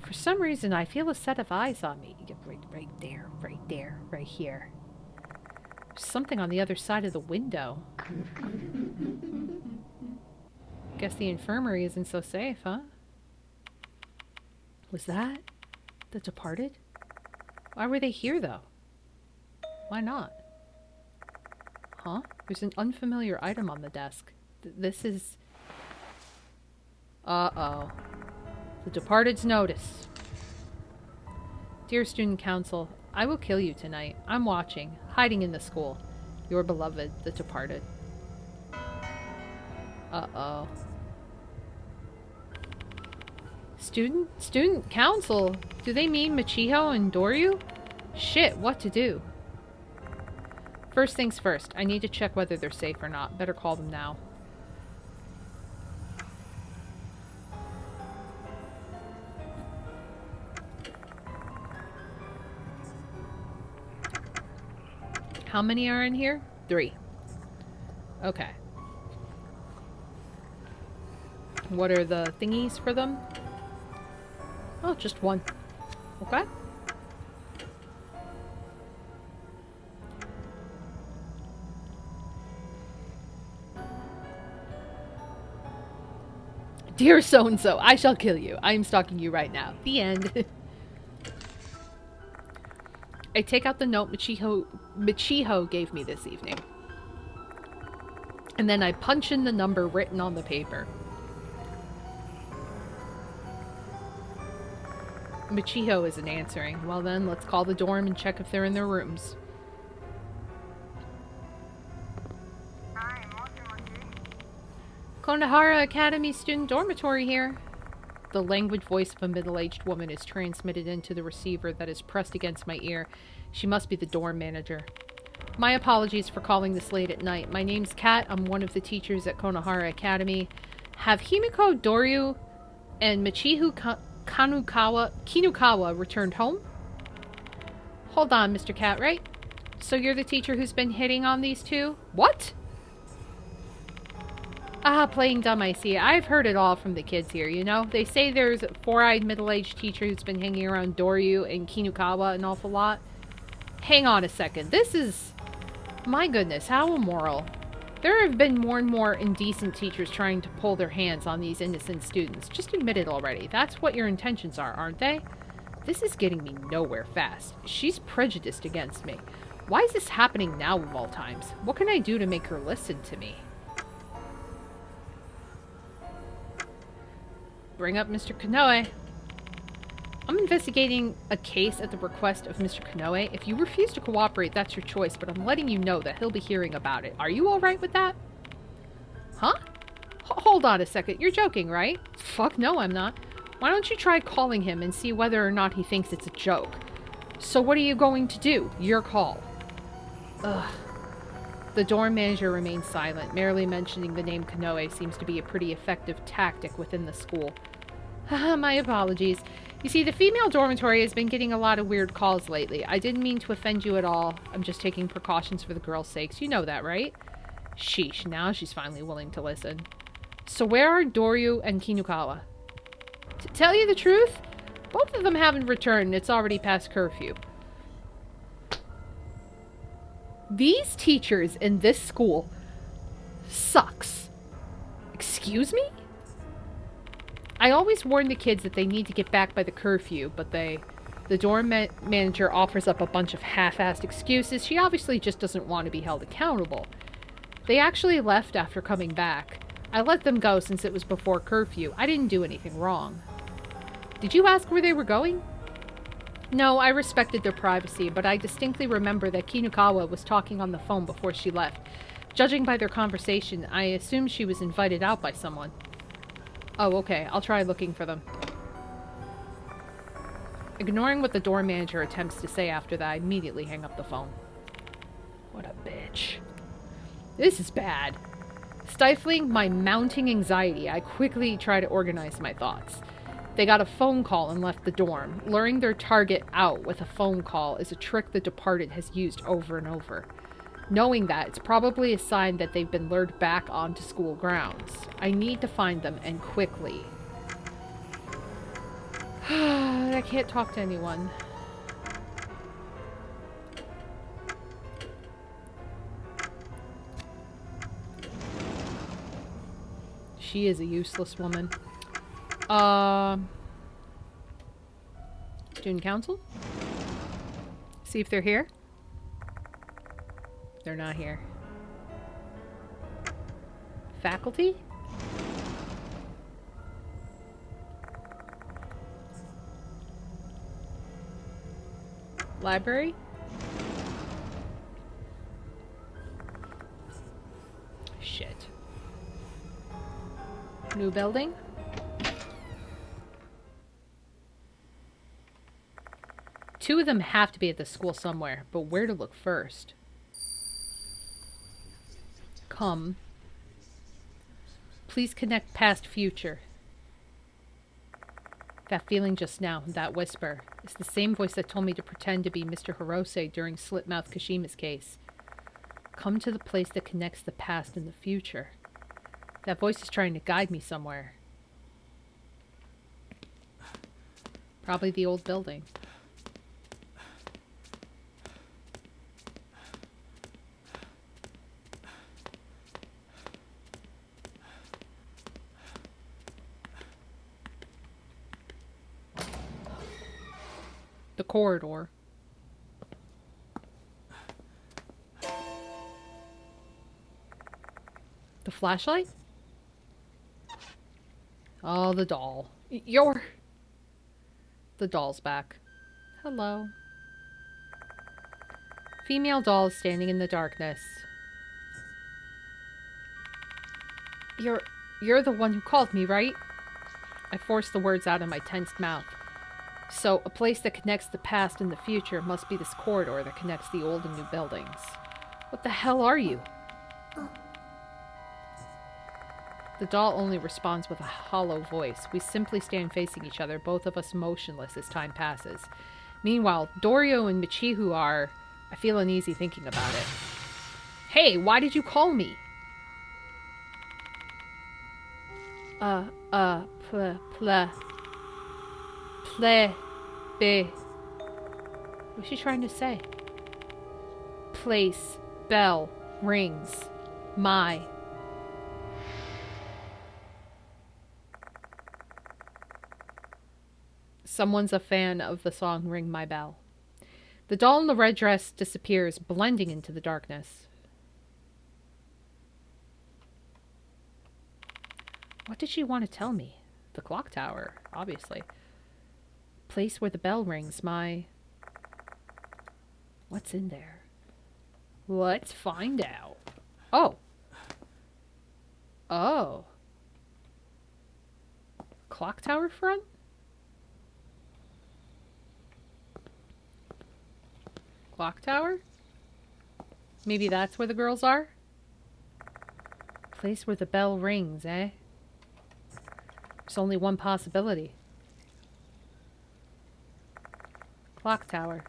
For some reason, I feel a set of eyes on me. Right there, right here. There's something on the other side of the window. Guess the infirmary isn't so safe, huh? Was that the Departed? Why were they here, though? Why not? Huh? There's an unfamiliar item on the desk. This is... Uh-oh. The Departed's notice. Dear Student Council, I will kill you tonight. I'm watching, hiding in the school. Your beloved, the Departed. Uh-oh. Student Council? Do they mean Michiho and Doryu? Shit, what to do? First things first, I need to check whether they're safe or not. Better call them now. How many are in here? 3. Okay. What are the thingies for them? Oh, just 1. Okay. Dear so-and-so, I shall kill you. I am stalking you right now. The end. I take out the note Michiho gave me this evening. And then I punch in the number written on the paper. Michiho isn't answering. Well then, let's call the dorm and check if they're in their rooms. Konohara Academy student dormitory here. The languid voice of a middle-aged woman is transmitted into the receiver that is pressed against my ear. She must be the dorm manager. My apologies for calling this late at night. My name's Kat. I'm one of the teachers at Konohara Academy. Have Himiko, Doryu, and Michiho Kinukawa returned home? Hold on, Mr. Cartwright. So you're the teacher who's been hitting on these two? What? Ah, playing dumb, I see. I've heard it all from the kids here, you know? They say there's a four-eyed middle-aged teacher who's been hanging around Doryu and Kinukawa an awful lot. Hang on a second. This is... My goodness, how immoral. There have been more and more indecent teachers trying to pull their hands on these innocent students. Just admit it already. That's what your intentions are, aren't they? This is getting me nowhere fast. She's prejudiced against me. Why is this happening now of all times? What can I do to make her listen to me? Bring up Mr. Konoe. I'm investigating a case at the request of Mr. Konoe. If you refuse to cooperate, that's your choice, but I'm letting you know that he'll be hearing about it. Are you alright with that? Huh? Hold on a second. You're joking, right? Fuck no, I'm not. Why don't you try calling him and see whether or not he thinks it's a joke? So what are you going to do? Your call. Ugh. The dorm manager remains silent. Merely mentioning the name Konoe seems to be a pretty effective tactic within the school. My apologies. You see, the female dormitory has been getting a lot of weird calls lately. I didn't mean to offend you at all. I'm just taking precautions for the girls' sakes. You know that, right? Sheesh, now she's finally willing to listen. So where are Doryu and Kinukawa? To tell you the truth, both of them haven't returned. It's already past curfew. These teachers in this school sucks. Excuse me? I always warn the kids that they need to get back by the curfew, but the dorm manager offers up a bunch of half-assed excuses. She obviously just doesn't want to be held accountable. They actually left after coming back. I let them go since it was before curfew. I didn't do anything wrong. Did you ask where they were going? No, I respected their privacy, but I distinctly remember that Kinukawa was talking on the phone before she left. Judging by their conversation, I assumed she was invited out by someone. Oh, okay. I'll try looking for them. Ignoring what the door manager attempts to say after that, I immediately hang up the phone. What a bitch. This is bad. Stifling my mounting anxiety, I quickly try to organize my thoughts. They got a phone call and left the dorm. Luring their target out with a phone call is a trick the departed has used over and over. Knowing that, it's probably a sign that they've been lured back onto school grounds. I need to find them, and quickly. I can't talk to anyone. She is a useless woman. Student council? See if they're here. They're not here. Faculty? Library? Shit. New building? Two of them have to be at the school somewhere, but where to look first? Come. Please connect past future. That feeling just now, that whisper, is the same voice that told me to pretend to be Mr. Hirose during Slit-Mouthed Kashima's case. Come to the place that connects the past and the future. That voice is trying to guide me somewhere. Probably the old building. The corridor. The flashlight? Oh, the doll. The doll's back. Hello. Female doll is standing in the darkness. You're the one who called me, right? I forced the words out of my tensed mouth. So, a place that connects the past and the future must be this corridor that connects the old and new buildings. What the hell are you? The doll only responds with a hollow voice. We simply stand facing each other, both of us motionless as time passes. Meanwhile, Dorio and Michihu are... I feel uneasy thinking about it. Hey, why did you call me? What's she trying to say? Place, bell, rings, my. Someone's a fan of the song Ring My Bell. The doll in the red dress disappears, blending into the darkness. What did she want to tell me? The clock tower, obviously. Place where the bell rings, my... What's in there? Let's find out. Oh. Oh. Clock tower front? Clock tower? Maybe that's where the girls are? Place where the bell rings, eh? There's only one possibility. Clock tower.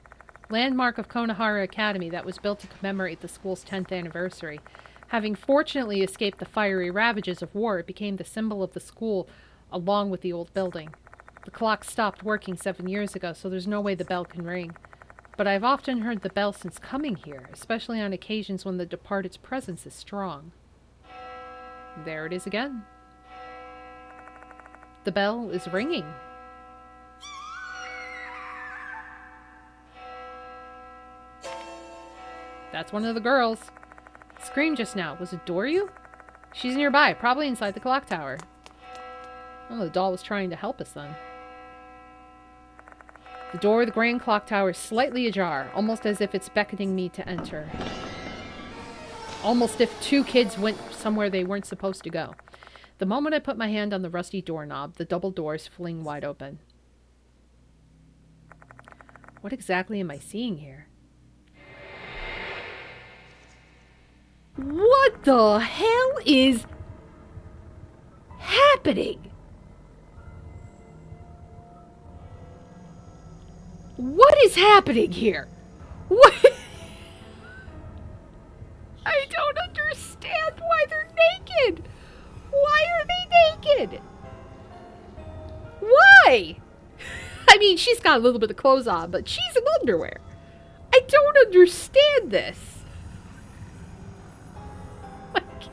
Landmark of Konohara Academy that was built to commemorate the school's 10th anniversary. Having fortunately escaped the fiery ravages of war, it became the symbol of the school along with the old building. The clock stopped working 7 years ago, so there's no way the bell can ring. But I've often heard the bell since coming here, especially on occasions when the departed's presence is strong. There it is again. The bell is ringing. That's one of the girls. Screamed just now. Was it Doryu? She's nearby, probably inside the clock tower. Oh, the doll was trying to help us then. The door of the grand clock tower is slightly ajar, almost as if it's beckoning me to enter. Almost if two kids went somewhere they weren't supposed to go. The moment I put my hand on the rusty doorknob, the double doors fling wide open. What exactly am I seeing here? What the hell is happening? What is happening here? What? I don't understand why they're naked. Why are they naked? Why? I mean, she's got a little bit of clothes on, but she's in underwear. I don't understand this. Like,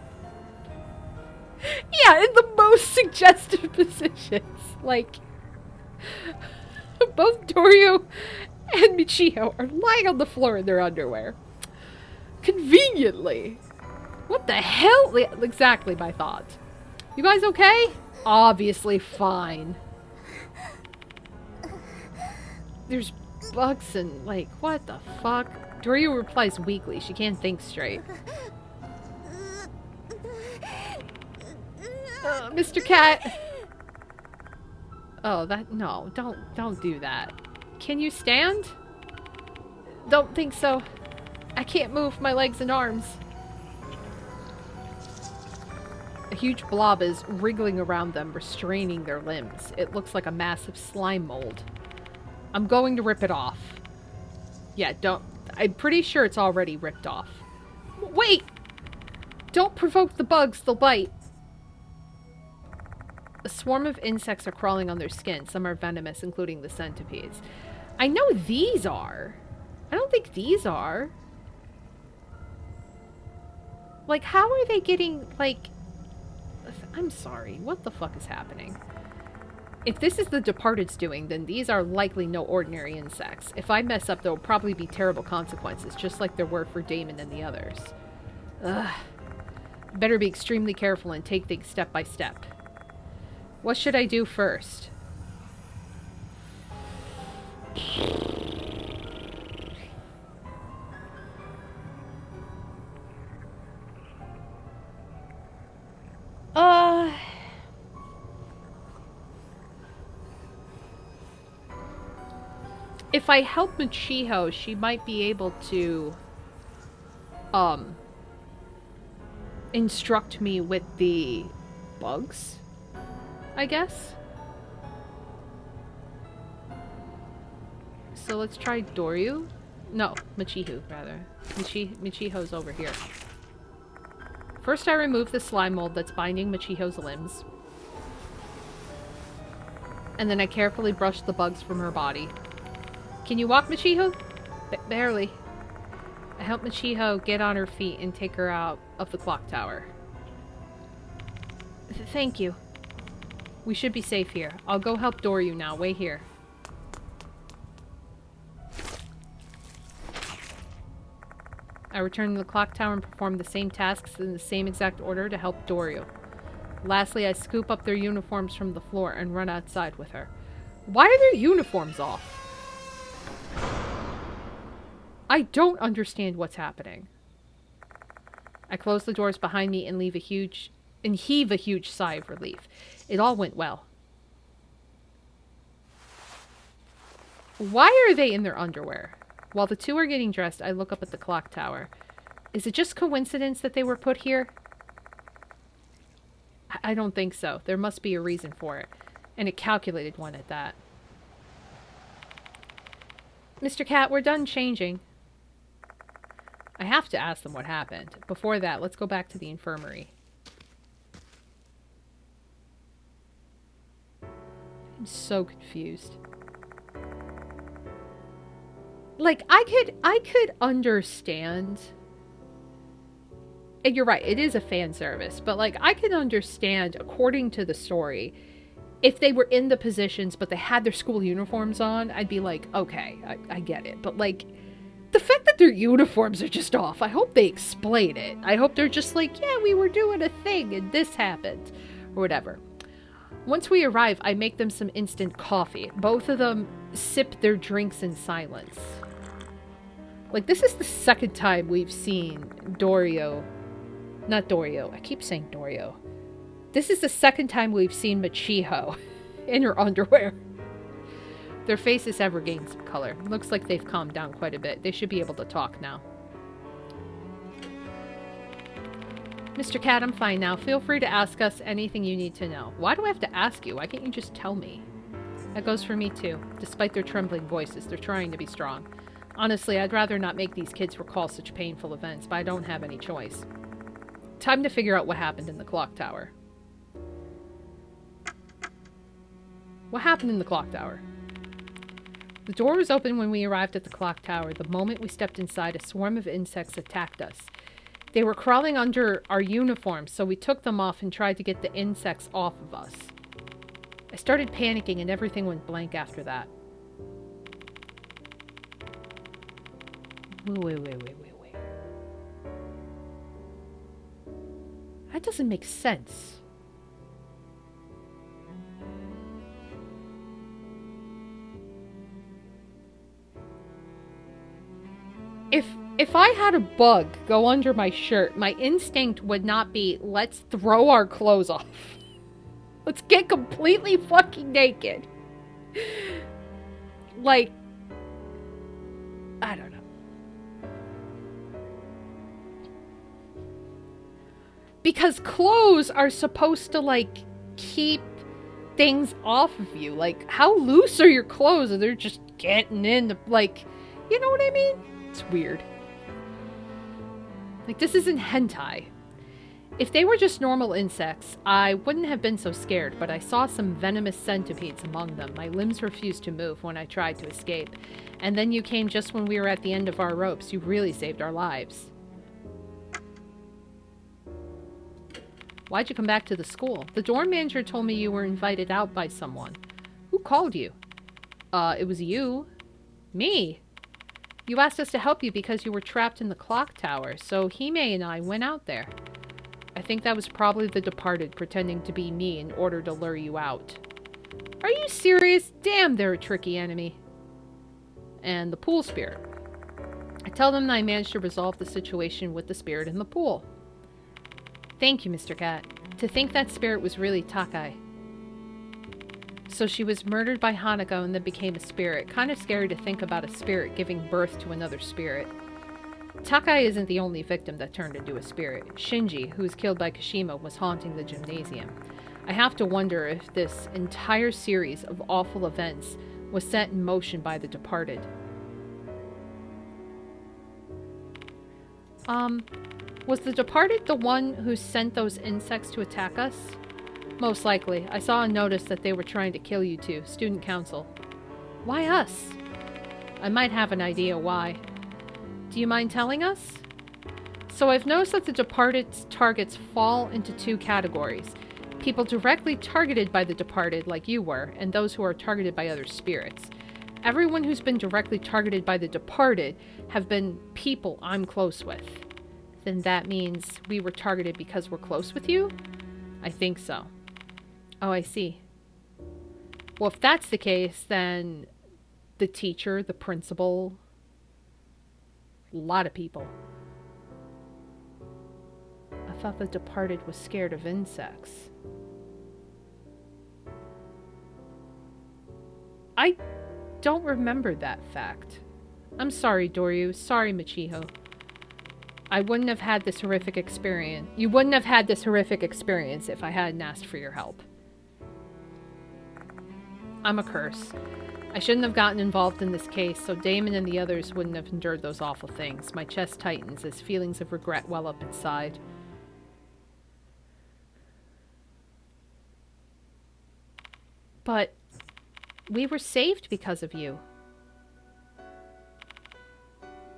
yeah, in the most suggestive positions. Like, both Dorio and Michiho are lying on the floor in their underwear. Conveniently. What the hell? Exactly my thought. You guys okay? Obviously fine. There's bugs and, like, what the fuck? Dorio replies weakly. She can't think straight. Mr. Cat. Oh, no, don't do that. Can you stand? Don't think so. I can't move my legs and arms. A huge blob is wriggling around them, restraining their limbs. It looks like a massive slime mold. I'm going to rip it off. Yeah, I'm pretty sure it's already ripped off. Wait! Don't provoke the bugs, they'll bite. A swarm of insects are crawling on their skin. Some are venomous, including the centipedes. I know these are. I don't think these are. Like, how are they getting, like... I'm sorry. What the fuck is happening? If this is the Departed's doing, then these are likely no ordinary insects. If I mess up, there will probably be terrible consequences, just like there were for Damon and the others. Ugh. Better be extremely careful and take things step by step. What should I do first? If I help Michiho, she might be able to, instruct me with the bugs, I guess. So let's try Doryu. No, Michiho, rather. Michiho's over here. First I remove the slime mold that's binding Michiho's limbs. And then I carefully brush the bugs from her body. Can you walk, Michiho? Barely. I help Michiho get on her feet and take her out of the clock tower. Thank you. We should be safe here. I'll go help Doryu now. Wait here. I return to the clock tower and perform the same tasks in the same exact order to help Doryu. Lastly, I scoop up their uniforms from the floor and run outside with her. Why are their uniforms off? I don't understand what's happening. I close the doors behind me and heave a huge sigh of relief. It all went well. Why are they in their underwear? While the two are getting dressed, I look up at the clock tower. Is it just coincidence that they were put here? I don't think so. There must be a reason for it. And a calculated one at that. Mr. Cat, we're done changing. I have to ask them what happened. Before that, let's go back to the infirmary. I'm so confused. Like, I could understand. And you're right, it is a fan service. But, like, I could understand, according to the story, if they were in the positions but they had their school uniforms on, I'd be like, okay, I get it. But, like, the fact that their uniforms are just off, I hope they explain it. I hope they're just like, yeah, we were doing a thing and this happened. Or whatever. Once we arrive, I make them some instant coffee. Both of them sip their drinks in silence. Like, this is the second time we've seen Doryu Not Dorio. I keep saying Dorio. This is the second time we've seen Michiho in her underwear. Their faces have regained some color. Looks like they've calmed down quite a bit. They should be able to talk now. Mr. Cat, I'm fine now. Feel free to ask us anything you need to know. Why do I have to ask you? Why can't you just tell me? That goes for me too. Despite their trembling voices, they're trying to be strong. Honestly, I'd rather not make these kids recall such painful events, but I don't have any choice. Time to figure out what happened in the clock tower. What happened in the clock tower? The door was open when we arrived at the clock tower. The moment we stepped inside, a swarm of insects attacked us. They were crawling under our uniforms, so we took them off and tried to get the insects off of us. I started panicking and everything went blank after that. Wait. That doesn't make sense. If I had a bug go under my shirt, my instinct would not be, let's throw our clothes off. Let's get completely fucking naked. Like, I don't know. Because clothes are supposed to, like, keep things off of you. Like, how loose are your clothes? And they're just getting in the, like, you know what I mean? It's weird. Like, this isn't hentai. If they were just normal insects, I wouldn't have been so scared, but I saw some venomous centipedes among them. My limbs refused to move when I tried to escape. And then you came just when we were at the end of our ropes. You really saved our lives. Why'd you come back to the school? The dorm manager told me you were invited out by someone. Who called you? It was you. Me? You asked us to help you because you were trapped in the clock tower, so Hime and I went out there. I think that was probably the departed pretending to be me in order to lure you out. Are you serious? Damn, they're a tricky enemy. And the pool spirit. I tell them that I managed to resolve the situation with the spirit in the pool. Thank you, Mr. Cat. To think that spirit was really Takai. So she was murdered by Hanako and then became a spirit. Kind of scary to think about a spirit giving birth to another spirit. Takai isn't the only victim that turned into a spirit. Shinji, who was killed by Kashima, was haunting the gymnasium. I have to wonder if this entire series of awful events was set in motion by the departed. Was the departed the one who sent those insects to attack us? Most likely. I saw a notice that they were trying to kill you two. Student council. Why us? I might have an idea why. Do you mind telling us? So I've noticed that the departed's targets fall into two categories. People directly targeted by the departed, like you were, and those who are targeted by other spirits. Everyone who's been directly targeted by the departed have been people I'm close with. Then that means we were targeted because we're close with you? I think so. Oh, I see. Well, if that's the case, then the teacher, the principal, a lot of people. I thought the departed was scared of insects. I don't remember that fact. I'm sorry, Doryu. Sorry, Michiho. I wouldn't have had this horrific experience. You wouldn't have had this horrific experience if I hadn't asked for your help. I'm a curse. I shouldn't have gotten involved in this case, so Damon and the others wouldn't have endured those awful things. My chest tightens as feelings of regret well up inside. But we were saved because of you.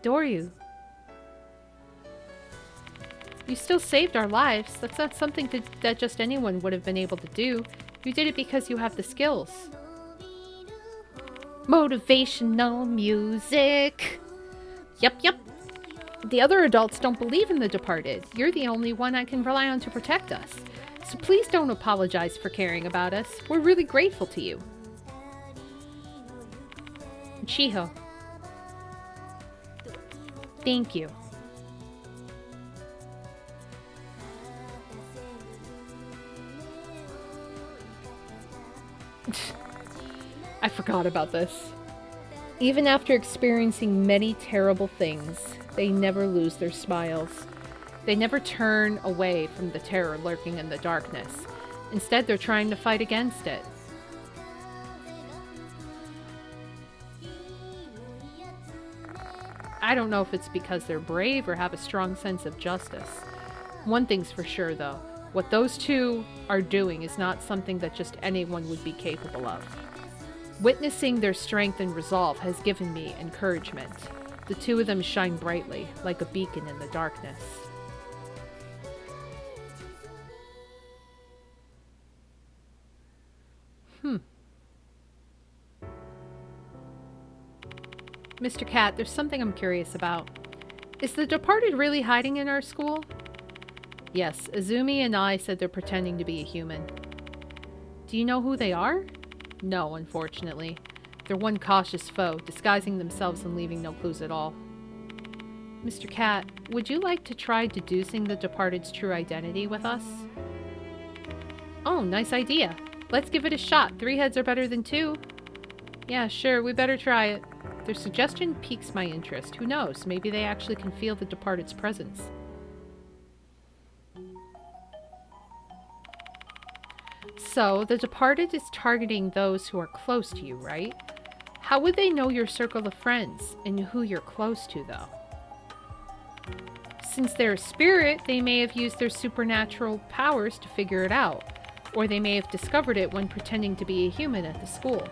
Doryu. You still saved our lives. That's not something that just anyone would have been able to do. You did it because you have the skills. Motivational music. Yep. The other adults don't believe in the departed. You're the only one I can rely on to protect us. So please don't apologize for caring about us. We're really grateful to you. Chiho. Thank you. I forgot about this. Even after experiencing many terrible things, they never lose their smiles. They never turn away from the terror lurking in the darkness. Instead, they're trying to fight against it. I don't know if it's because they're brave or have a strong sense of justice. One thing's for sure, though. What those two are doing is not something that just anyone would be capable of. Witnessing their strength and resolve has given me encouragement. The two of them shine brightly, like a beacon in the darkness. Mr. Cat, there's something I'm curious about. Is the departed really hiding in our school? Yes, Azumi and I said they're pretending to be a human. Do you know who they are? No, unfortunately. They're one cautious foe, disguising themselves and leaving no clues at all. Mr. Cat, would you like to try deducing the departed's true identity with us? Oh, nice idea. Let's give it a shot. 3 heads are better than 2. Yeah, sure, we better try it. Their suggestion piques my interest. Who knows? Maybe they actually can feel the departed's presence. So, the departed is targeting those who are close to you, right? How would they know your circle of friends and who you're close to, though? Since they're a spirit, they may have used their supernatural powers to figure it out. Or they may have discovered it when pretending to be a human at the school.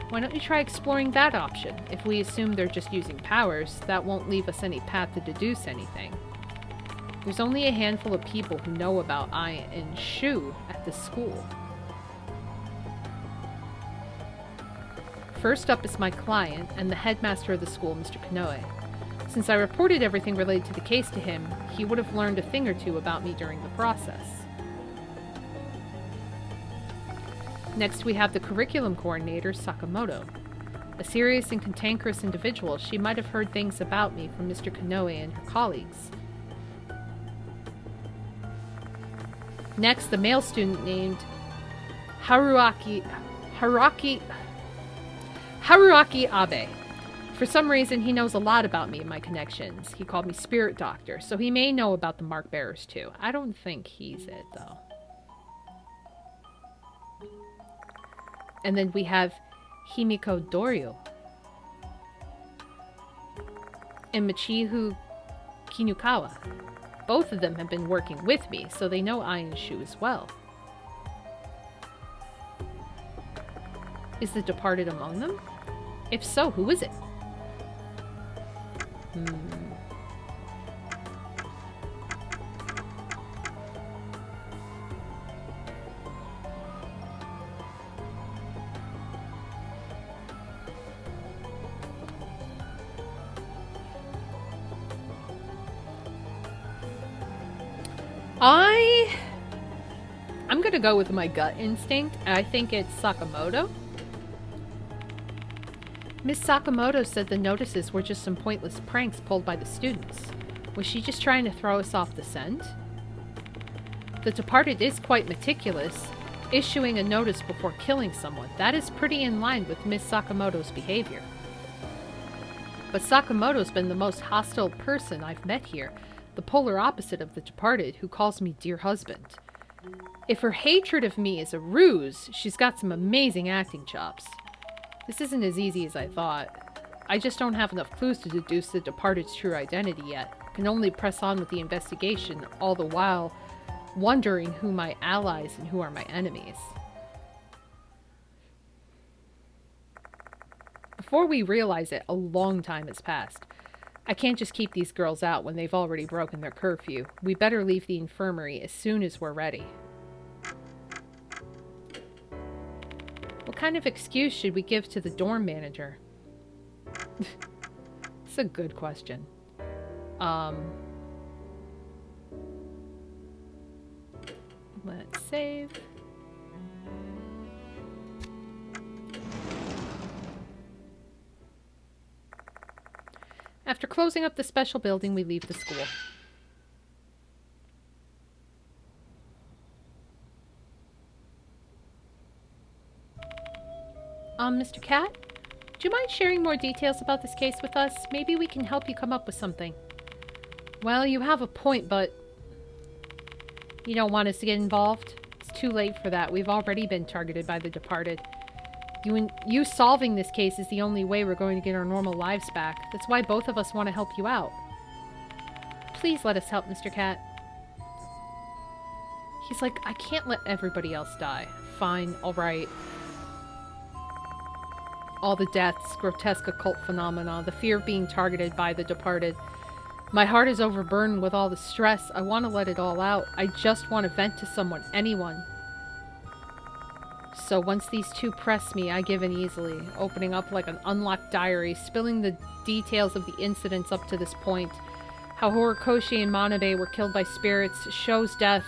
Why don't you try exploring that option? If we assume they're just using powers, that won't leave us any path to deduce anything. There's only a handful of people who know about I and Shu at the school. First up is my client and the headmaster of the school, Mr. Kanoe. Since I reported everything related to the case to him, he would have learned a thing or two about me during the process. Next, we have the curriculum coordinator, Sakamoto. A serious and cantankerous individual, she might have heard things about me from Mr. Kanoe and her colleagues. Next, the male student named Haruaki Abe. For some reason, he knows a lot about me and my connections. He called me Spirit Doctor, so he may know about the Mark Bearers too. I don't think he's it, though. And then we have Himiko Doryu and Michihu Kinukawa. Both of them have been working with me, so they know I and Shu as well. Is the departed among them? If so, who is it? I'm gonna go with my gut instinct. I think it's Sakamoto. Miss Sakamoto said the notices were just some pointless pranks pulled by the students. Was she just trying to throw us off the scent? The departed is quite meticulous, issuing a notice before killing someone. That is pretty in line with Miss Sakamoto's behavior. But Sakamoto's been the most hostile person I've met here, the polar opposite of the departed, who calls me dear husband. If her hatred of me is a ruse, she's got some amazing acting chops. This isn't as easy as I thought. I just don't have enough clues to deduce the departed's true identity yet. Can only press on with the investigation, all the while wondering who my allies and who are my enemies. Before we realize it, a long time has passed. I can't just keep these girls out when they've already broken their curfew. We better leave the infirmary as soon as we're ready. What kind of excuse should we give to the dorm manager? It's a good question. Let's save. After closing up the special building, we leave the school. Mr. Cat? Do you mind sharing more details about this case with us? Maybe we can help you come up with something. Well, you have a point, but you don't want us to get involved? It's too late for that. We've already been targeted by the departed. You solving this case is the only way we're going to get our normal lives back. That's why both of us want to help you out. Please let us help, Mr. Cat. He's like, I can't let everybody else die. Fine, alright. All the deaths, grotesque occult phenomena, the fear of being targeted by the departed. My heart is overburdened with all the stress. I want to let it all out. I just want to vent to someone, anyone. So once these two press me, I give in easily, opening up like an unlocked diary, spilling the details of the incidents up to this point. How Horikoshi and Manabe were killed by spirits, Sho's death,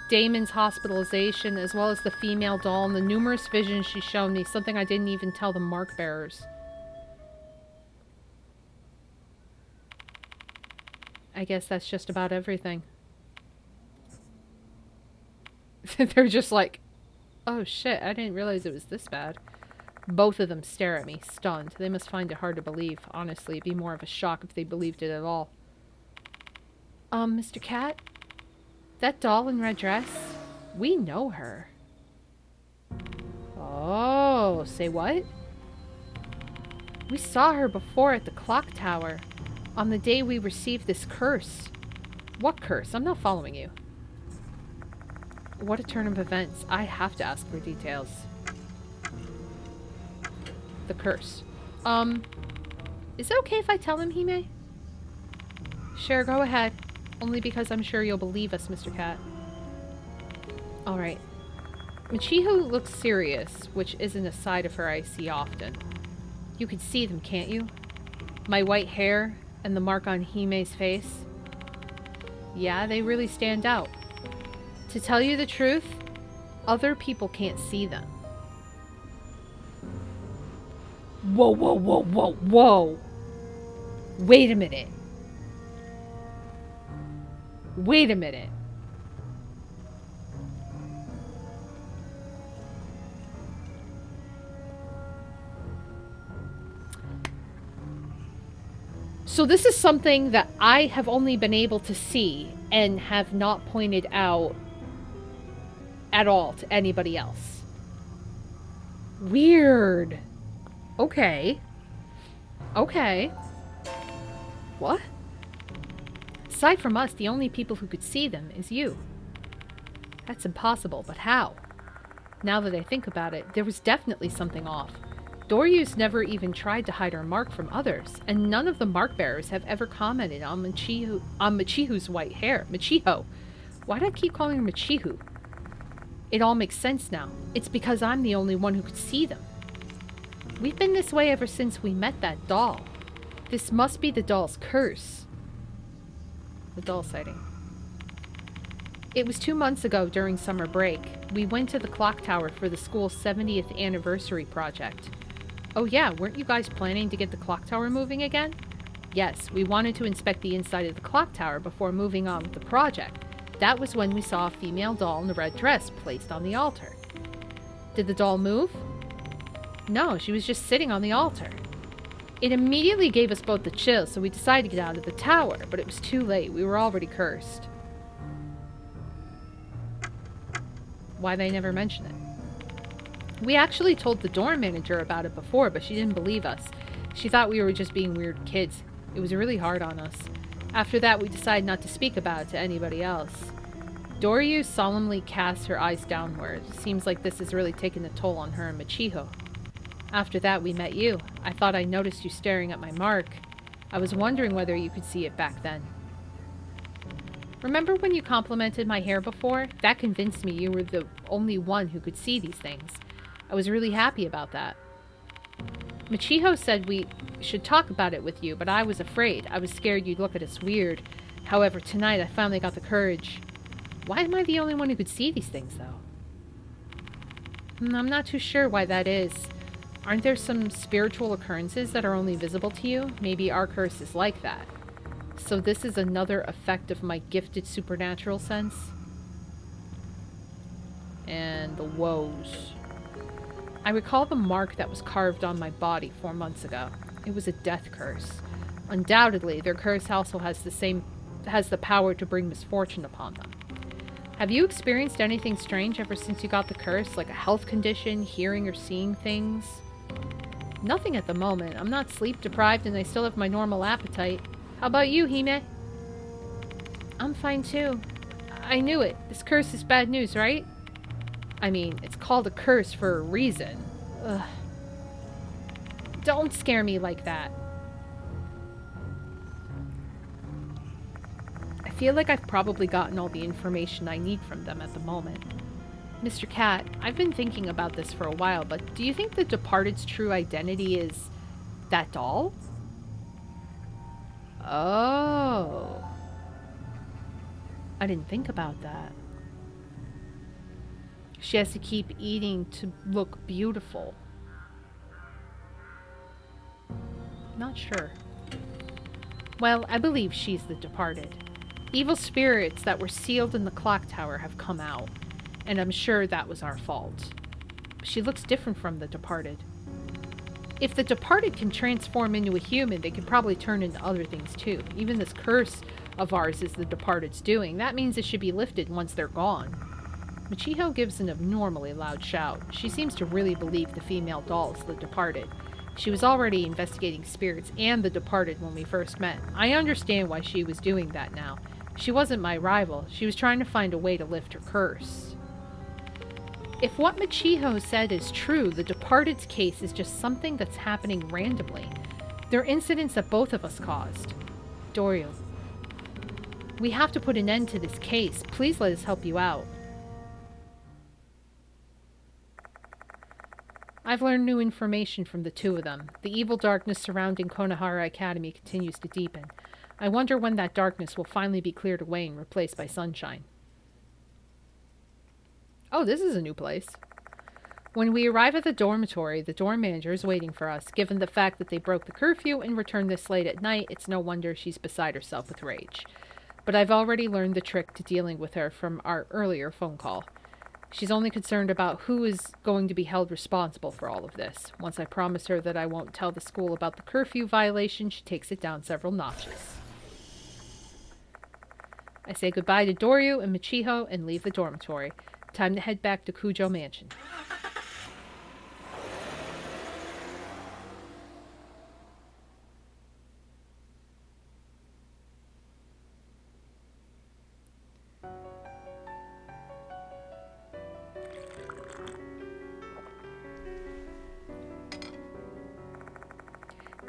Damon's hospitalization, as well as the female doll and the numerous visions she's shown me, something I didn't even tell the mark bearers. I guess that's just about everything. They're just like, oh shit, I didn't realize it was this bad. Both of them stare at me, stunned. They must find it hard to believe. Honestly, it'd be more of a shock if they believed it at all. Mr. Cat? That doll in red dress? We know her. Oh, say what? We saw her before at the clock tower, on the day we received this curse. What curse? I'm not following you. What a turn of events. I have to ask for details. The curse. Is it okay if I tell him, Hime? Sure, go ahead. Only because I'm sure you'll believe us, Mr. Cat. Alright. Michiho looks serious, which isn't a side of her I see often. You can see them, can't you? My white hair and the mark on Hime's face. Yeah, they really stand out. To tell you the truth, other people can't see them. Whoa, whoa, whoa, whoa, whoa! Wait a minute. Wait a minute. So this is something that I have only been able to see and have not pointed out at all to anybody else. Weird. Okay. Okay. What? Aside from us, the only people who could see them is you. That's impossible, but how? Now that I think about it, there was definitely something off. Doryu's never even tried to hide her mark from others, and none of the mark bearers have ever commented on Michihu's white hair. Michiho. Why do I keep calling her Michihu? It all makes sense now. It's because I'm the only one who could see them. We've been this way ever since we met that doll. This must be the doll's curse. The doll sighting. It was 2 months ago during summer break. We went to the clock tower for the school's 70th anniversary project. Oh yeah, weren't you guys planning to get the clock tower moving again? Yes, we wanted to inspect the inside of the clock tower before moving on with the project. That was when we saw a female doll in a red dress placed on the altar. Did the doll move? No, she was just sitting on the altar. It immediately gave us both the chills, so we decided to get out of the tower, but it was too late. We were already cursed. Why they never mention it? We actually told the dorm manager about it before, but she didn't believe us. She thought we were just being weird kids. It was really hard on us. After that, we decided not to speak about it to anybody else. Doryu solemnly casts her eyes downward. Seems like this has really taken a toll on her and Michiho. After that, we met you. I thought I noticed you staring at my mark. I was wondering whether you could see it back then. Remember when you complimented my hair before? That convinced me you were the only one who could see these things. I was really happy about that. Michiho said we should talk about it with you, but I was afraid. I was scared you'd look at us weird. However, tonight I finally got the courage. Why am I the only one who could see these things, though? I'm not too sure why that is. Aren't there some spiritual occurrences that are only visible to you? Maybe our curse is like that. So this is another effect of my gifted supernatural sense? And the woes. I recall the mark that was carved on my body 4 months ago. It was a death curse. Undoubtedly, their curse also has the power to bring misfortune upon them. Have you experienced anything strange ever since you got the curse, like a health condition, hearing or seeing things? Nothing at the moment. I'm not sleep deprived and I still have my normal appetite. How about you, Hime? I'm fine too. I knew it. This curse is bad news, right? I mean, it's called a curse for a reason. Ugh. Don't scare me like that. I feel like I've probably gotten all the information I need from them at the moment. Mr. Cat, I've been thinking about this for a while, but do you think the Departed's true identity is that doll? Oh. I didn't think about that. She has to keep eating to look beautiful. Not sure. Well, I believe she's the Departed. Evil spirits that were sealed in the clock tower have come out, and I'm sure that was our fault. She looks different from the Departed. If the Departed can transform into a human, they can probably turn into other things too. Even this curse of ours is the Departed's doing. That means it should be lifted once they're gone. Michiho gives an abnormally loud shout. She seems to really believe the female doll is the Departed. She was already investigating spirits and the Departed when we first met. I understand why she was doing that now. She wasn't my rival. She was trying to find a way to lift her curse. If what Michiho said is true, the Departed's case is just something that's happening randomly. They're incidents that both of us caused. Doryu, we have to put an end to this case. Please let us help you out. I've learned new information from the two of them. The evil darkness surrounding Konohara Academy continues to deepen. I wonder when that darkness will finally be cleared away and replaced by sunshine. Oh, this is a new place. When we arrive at the dormitory, the dorm manager is waiting for us. Given the fact that they broke the curfew and returned this late at night, it's no wonder she's beside herself with rage. But I've already learned the trick to dealing with her from our earlier phone call. She's only concerned about who is going to be held responsible for all of this. Once I promise her that I won't tell the school about the curfew violation, she takes it down several notches. I say goodbye to Doryu and Michiho and leave the dormitory. Time to head back to Kujo Mansion.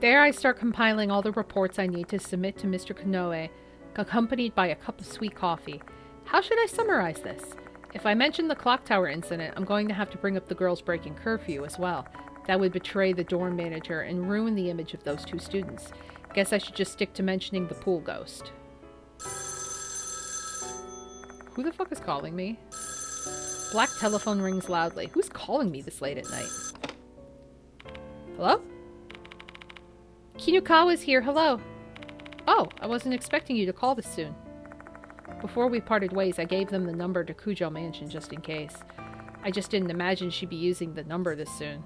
There I start compiling all the reports I need to submit to Mr. Konoe, accompanied by a cup of sweet coffee. How should I summarize this? If I mention the clock tower incident, I'm going to have to bring up the girls breaking curfew as well. That would betray the dorm manager and ruin the image of those two students. Guess I should just stick to mentioning the pool ghost. Who the fuck is calling me? Black telephone rings loudly. Who's calling me this late at night? Hello? Kinukawa's here, hello. Oh, I wasn't expecting you to call this soon. Before we parted ways, I gave them the number to Kujo Mansion just in case. I just didn't imagine she'd be using the number this soon.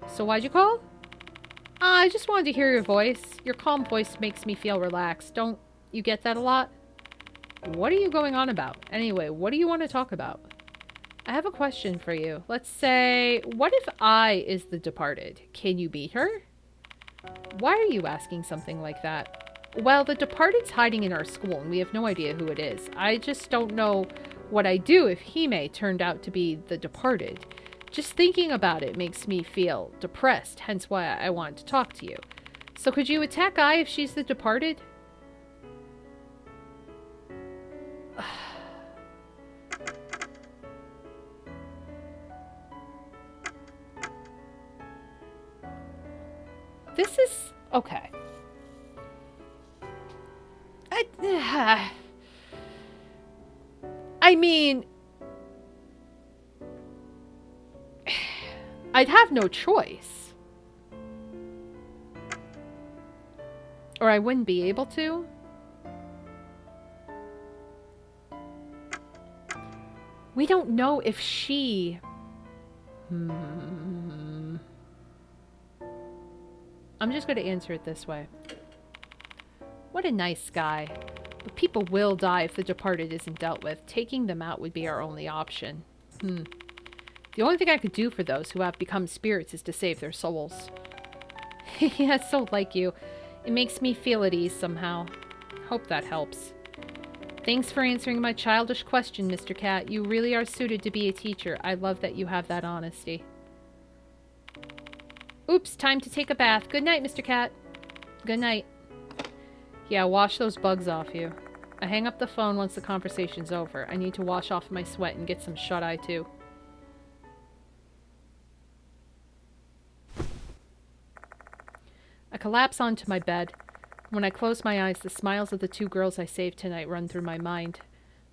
So why'd you call? I just wanted to hear your voice. Your calm voice makes me feel relaxed. Don't you get that a lot? What are you going on about? Anyway, what do you want to talk about? I have a question for you. Let's say, what if I is the Departed? Can you beat her? Why are you asking something like that? Well, the Departed's hiding in our school, and we have no idea who it is. I just don't know what I'd do if Hime turned out to be the Departed. Just thinking about it makes me feel depressed, hence why I wanted to talk to you. So could you attack Ai if she's the Departed? This is... okay. I mean... I'd have no choice. Or I wouldn't be able to. We don't know if she... I'm just going to answer it this way. What a nice guy. But people will die if the departed isn't dealt with. Taking them out would be our only option. The only thing I could do for those who have become spirits is to save their souls. Yeah, so like you. It makes me feel at ease somehow. Hope that helps. Thanks for answering my childish question, Mr. Cat. You really are suited to be a teacher. I love that you have that honesty. Oops, time to take a bath. Good night, Mr. Cat. Good night. Yeah, wash those bugs off you. I hang up the phone once the conversation's over. I need to wash off my sweat and get some shut-eye too. I collapse onto my bed. When I close my eyes, the smiles of the 2 girls I saved tonight run through my mind.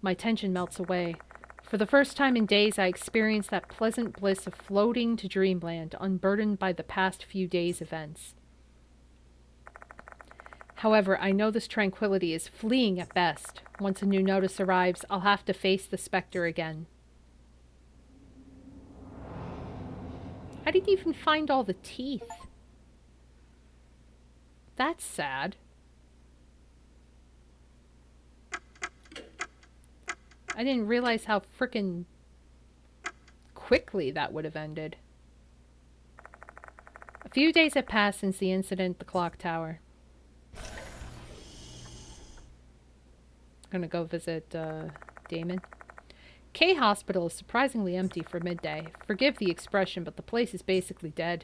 My tension melts away. For the first time in days, I experience that pleasant bliss of floating to dreamland, unburdened by the past few days' events. However, I know this tranquility is fleeting at best. Once a new notice arrives, I'll have to face the specter again. I didn't even find all the teeth. That's sad. I didn't realize how frickin' quickly that would have ended. A few days have passed since the incident at the clock tower. I'm gonna go visit Damon. K Hospital is surprisingly empty for midday. Forgive the expression, but the place is basically dead.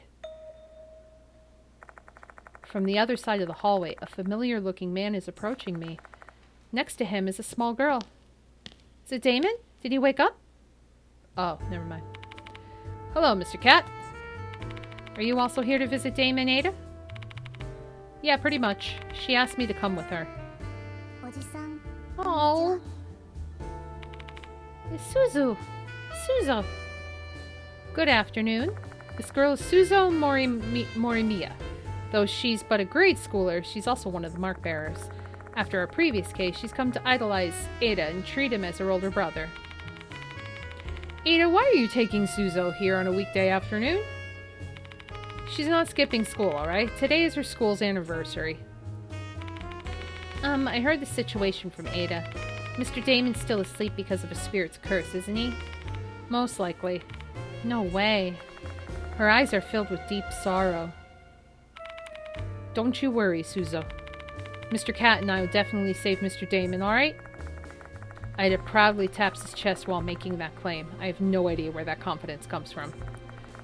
From the other side of the hallway, a familiar-looking man is approaching me. Next to him is a small girl. Is it Damon? Did he wake up? Oh, never mind. Hello, Mr. Cat. Are you also here to visit Dame and Ada? Yeah, pretty much. She asked me to come with her. Oh. It's Suzu. Suzo. Good afternoon. This girl is Suzo Morimiya. Though she's but a grade schooler, she's also one of the mark bearers. After our previous case, she's come to idolize Ada and treat him as her older brother. Ada, why are you taking Suzo here on a weekday afternoon? She's not skipping school, alright? Today is her school's anniversary. I heard the situation from Ada. Mr. Damon's still asleep because of a spirit's curse, isn't he? Most likely. No way. Her eyes are filled with deep sorrow. Don't you worry, Suzo. Mr. Cat and I will definitely save Mr. Damon, alright? Ida proudly taps his chest while making that claim. I have no idea where that confidence comes from.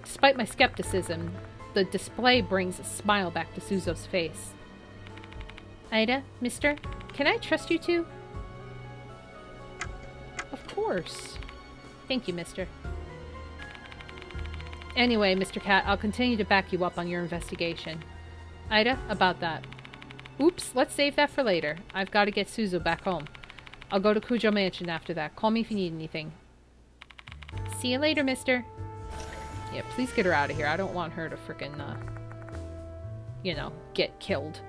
Despite my skepticism, the display brings a smile back to Suzo's face. Ida, mister, can I trust you two? Of course. Thank you, mister. Anyway, Mr. Cat, I'll continue to back you up on your investigation. Ida, about that. Oops, let's save that for later. I've got to get Suzo back home. I'll go to Kujo Mansion after that. Call me if you need anything. See you later, mister. Yeah, please get her out of here. I don't want her to frickin', get killed.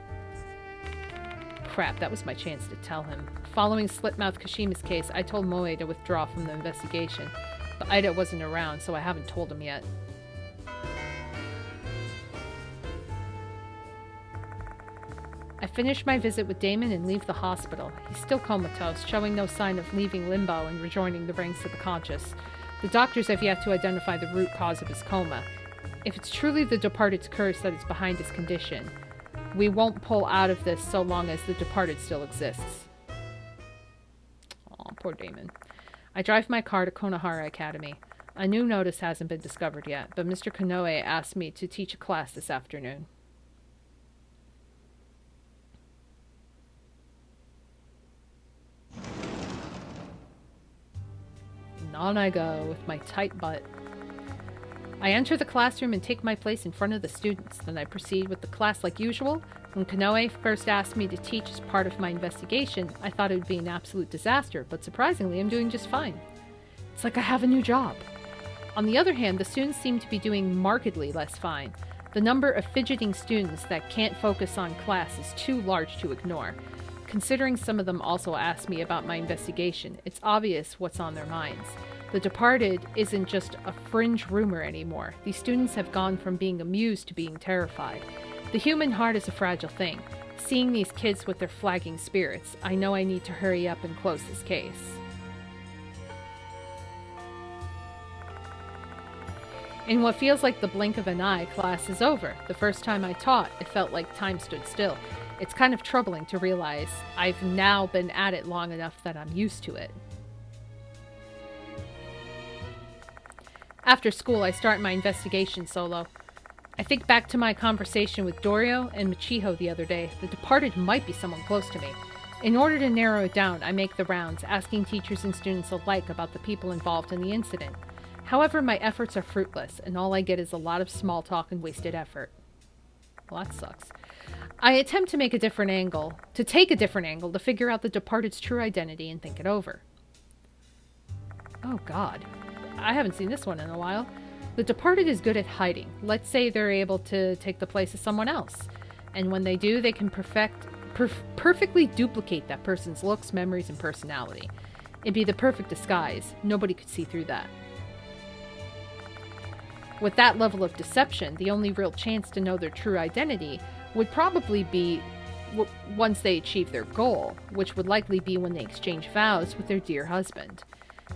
Crap, that was my chance to tell him. Following Slit-Mouthed Kashima's case, I told Moe to withdraw from the investigation. But Ida wasn't around, so I haven't told him yet. I finish my visit with Damon and leave the hospital. He's still comatose, showing no sign of leaving limbo and rejoining the ranks of the conscious. The doctors have yet to identify the root cause of his coma. If it's truly the departed's curse that is behind his condition, we won't pull out of this so long as the departed still exists. Aw, poor Damon. I drive my car to Konohara Academy. A new notice hasn't been discovered yet, but Mr. Konoe asked me to teach a class this afternoon. On I go with my tight butt. I enter the classroom and take my place in front of the students. Then I proceed with the class like usual. When Konoe first asked me to teach as part of my investigation, I thought it would be an absolute disaster, but surprisingly I'm doing just fine. It's like I have a new job. On the other hand, the students seem to be doing markedly less fine. The number of fidgeting students that can't focus on class is too large to ignore. Considering some of them also asked me about my investigation, it's obvious what's on their minds. The departed isn't just a fringe rumor anymore. These students have gone from being amused to being terrified. The human heart is a fragile thing. Seeing these kids with their flagging spirits, I know I need to hurry up and close this case. In what feels like the blink of an eye, class is over. The first time I taught, it felt like time stood still. It's kind of troubling to realize I've now been at it long enough that I'm used to it. After school, I start my investigation solo. I think back to my conversation with Dorio and Michiho the other day. The departed might be someone close to me. In order to narrow it down, I make the rounds, asking teachers and students alike about the people involved in the incident. However, my efforts are fruitless, and all I get is a lot of small talk and wasted effort. Well, that sucks. I attempt to take a different angle to figure out the departed's true identity and think it over. Oh god, I haven't seen this one in a while. The departed is good at hiding. Let's say they're able to take the place of someone else. And when they do, they can perfectly duplicate that person's looks, memories, and personality. It'd be the perfect disguise. Nobody could see through that. With that level of deception, the only real chance to know their true identity would probably be once they achieve their goal, which would likely be when they exchange vows with their dear husband.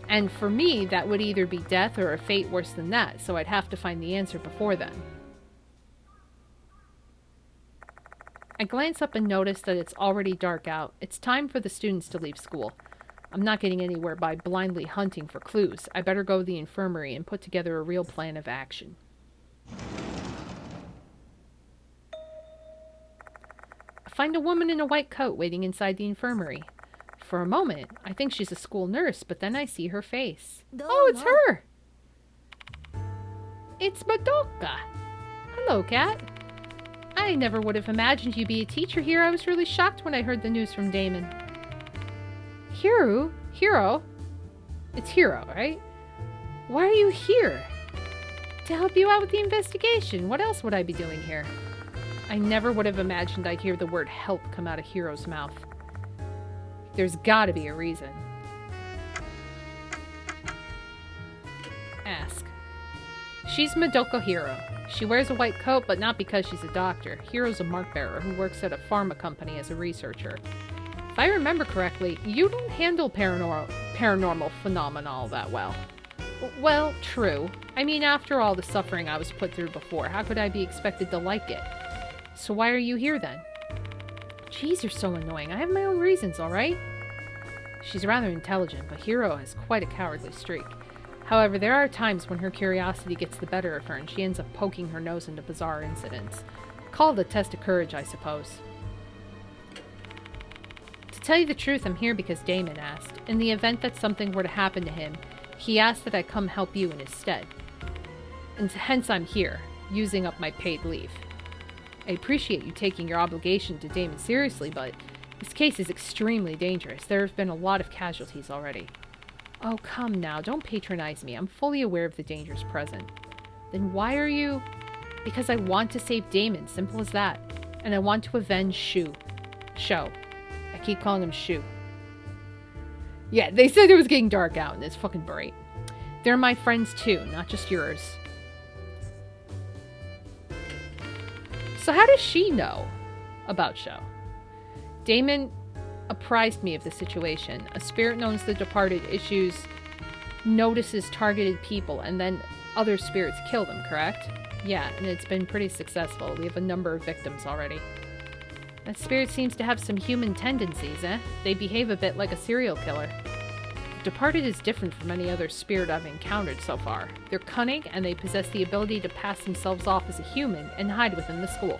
And for me, that would either be death or a fate worse than that, so I'd have to find the answer before then. I glance up and notice that it's already dark out. It's time for the students to leave school. I'm not getting anywhere by blindly hunting for clues. I better go to the infirmary and put together a real plan of action. I find a woman in a white coat waiting inside the infirmary. For a moment, I think she's a school nurse, but then I see her face. Oh, it's her! It's Madoka! Hello, Kat. I never would have imagined you'd be a teacher here. I was really shocked when I heard the news from Damon. Hiro? It's Hiro, right? Why are you here? To help you out with the investigation. What else would I be doing here? I never would have imagined I'd hear the word help come out of Hiro's mouth. There's gotta be a reason. Ask. She's Madoka Hiro. She wears a white coat, but not because she's a doctor. Hiro's a mark bearer who works at a pharma company as a researcher. If I remember correctly, you don't handle paranormal phenomena all that well. Well, true. I mean, after all the suffering I was put through before, how could I be expected to like it? So why are you here then? Jeez, you're so annoying. I have my own reasons, alright? She's rather intelligent, but Hiro has quite a cowardly streak. However, there are times when her curiosity gets the better of her and she ends up poking her nose into bizarre incidents. Call it a test of courage, I suppose. To tell you the truth, I'm here because Damon asked. In the event that something were to happen to him, he asked that I come help you in his stead. And hence I'm here, using up my paid leave. I appreciate you taking your obligation to Damon seriously, but this case is extremely dangerous. There have been a lot of casualties already. Oh, come now, don't patronize me. I'm fully aware of the dangers present. Then why are you... Because I want to save Damon, simple as that. And I want to avenge Sho. I keep calling him Shu. Yeah, they said it was getting dark out, and it's fucking bright. They're my friends too, not just yours. So how does she know about Sho? Damon apprised me of the situation. A spirit known as the departed notices targeted people, and then other spirits kill them, correct? Yeah, and it's been pretty successful. We have a number of victims already. That spirit seems to have some human tendencies, eh? They behave a bit like a serial killer. The departed is different from any other spirit I've encountered so far. They're cunning, and they possess the ability to pass themselves off as a human and hide within the school.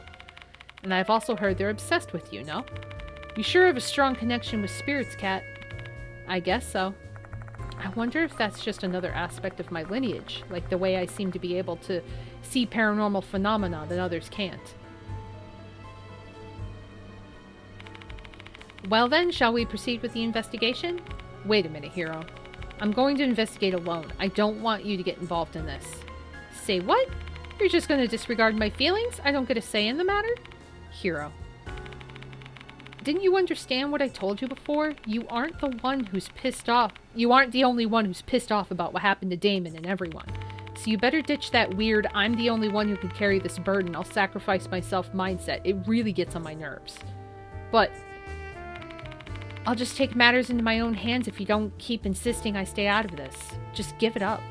And I've also heard they're obsessed with you, no? You sure have a strong connection with spirits, Kat. I guess so. I wonder if that's just another aspect of my lineage, like the way I seem to be able to see paranormal phenomena that others can't. Well then, shall we proceed with the investigation? Wait a minute, Hiro. I'm going to investigate alone. I don't want you to get involved in this. Say what? You're just going to disregard my feelings? I don't get a say in the matter? Hiro. Didn't you understand what I told you before? You aren't the one who's pissed off. You aren't the only one who's pissed off about what happened to Damon and everyone. So you better ditch that weird, I'm the only one who can carry this burden, I'll sacrifice myself mindset. It really gets on my nerves. But I'll just take matters into my own hands if you don't keep insisting I stay out of this. Just give it up.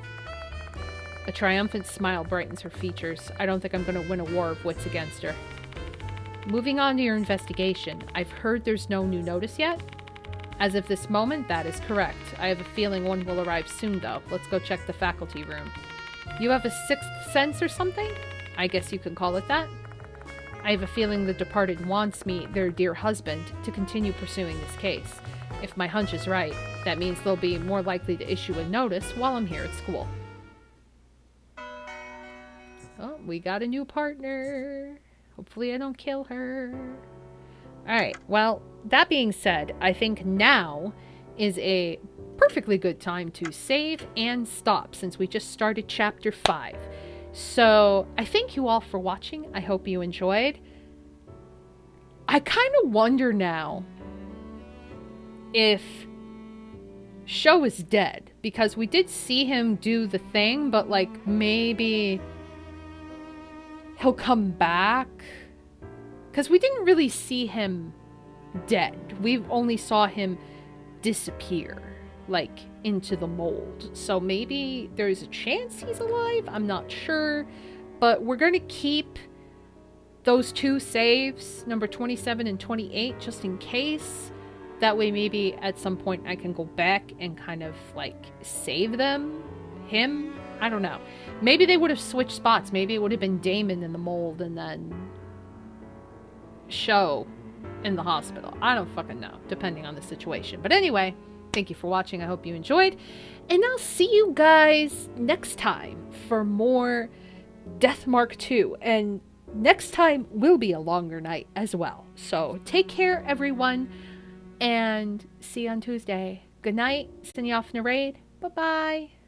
A triumphant smile brightens her features. I don't think I'm going to win a war of wits against her. Moving on to your investigation. I've heard there's no new notice yet. As of this moment, that is correct. I have a feeling one will arrive soon, though. Let's go check the faculty room. You have a sixth sense or something? I guess you could call it that. I have a feeling the departed wants me, their dear husband, to continue pursuing this case. If my hunch is right, that means they'll be more likely to issue a notice while I'm here at school. Oh, we got a new partner. Hopefully I don't kill her. Alright, well, that being said, I think now is a perfectly good time to save and stop since we just started chapter 5. So, I thank you all for watching. I hope you enjoyed. I kind of wonder now if Sho is dead, because we did see him do the thing, but like maybe he'll come back, because we didn't really see him dead. We only saw him disappear, like into the mold. So maybe there's a chance he's alive. I'm not sure, but we're going to keep those two saves, number 27 and 28, just in case. That way maybe at some point I can go back and kind of like save him. I don't know. Maybe they would have switched spots. Maybe it would have been Damon in the mold and then Sho in the hospital. I don't fucking know, depending on the situation. But anyway, thank you for watching. I hope you enjoyed. And I'll see you guys next time for more Death Mark 2. And next time will be a longer night as well. So take care, everyone. And see you on Tuesday. Good night. Sending you off in a raid. Bye-bye.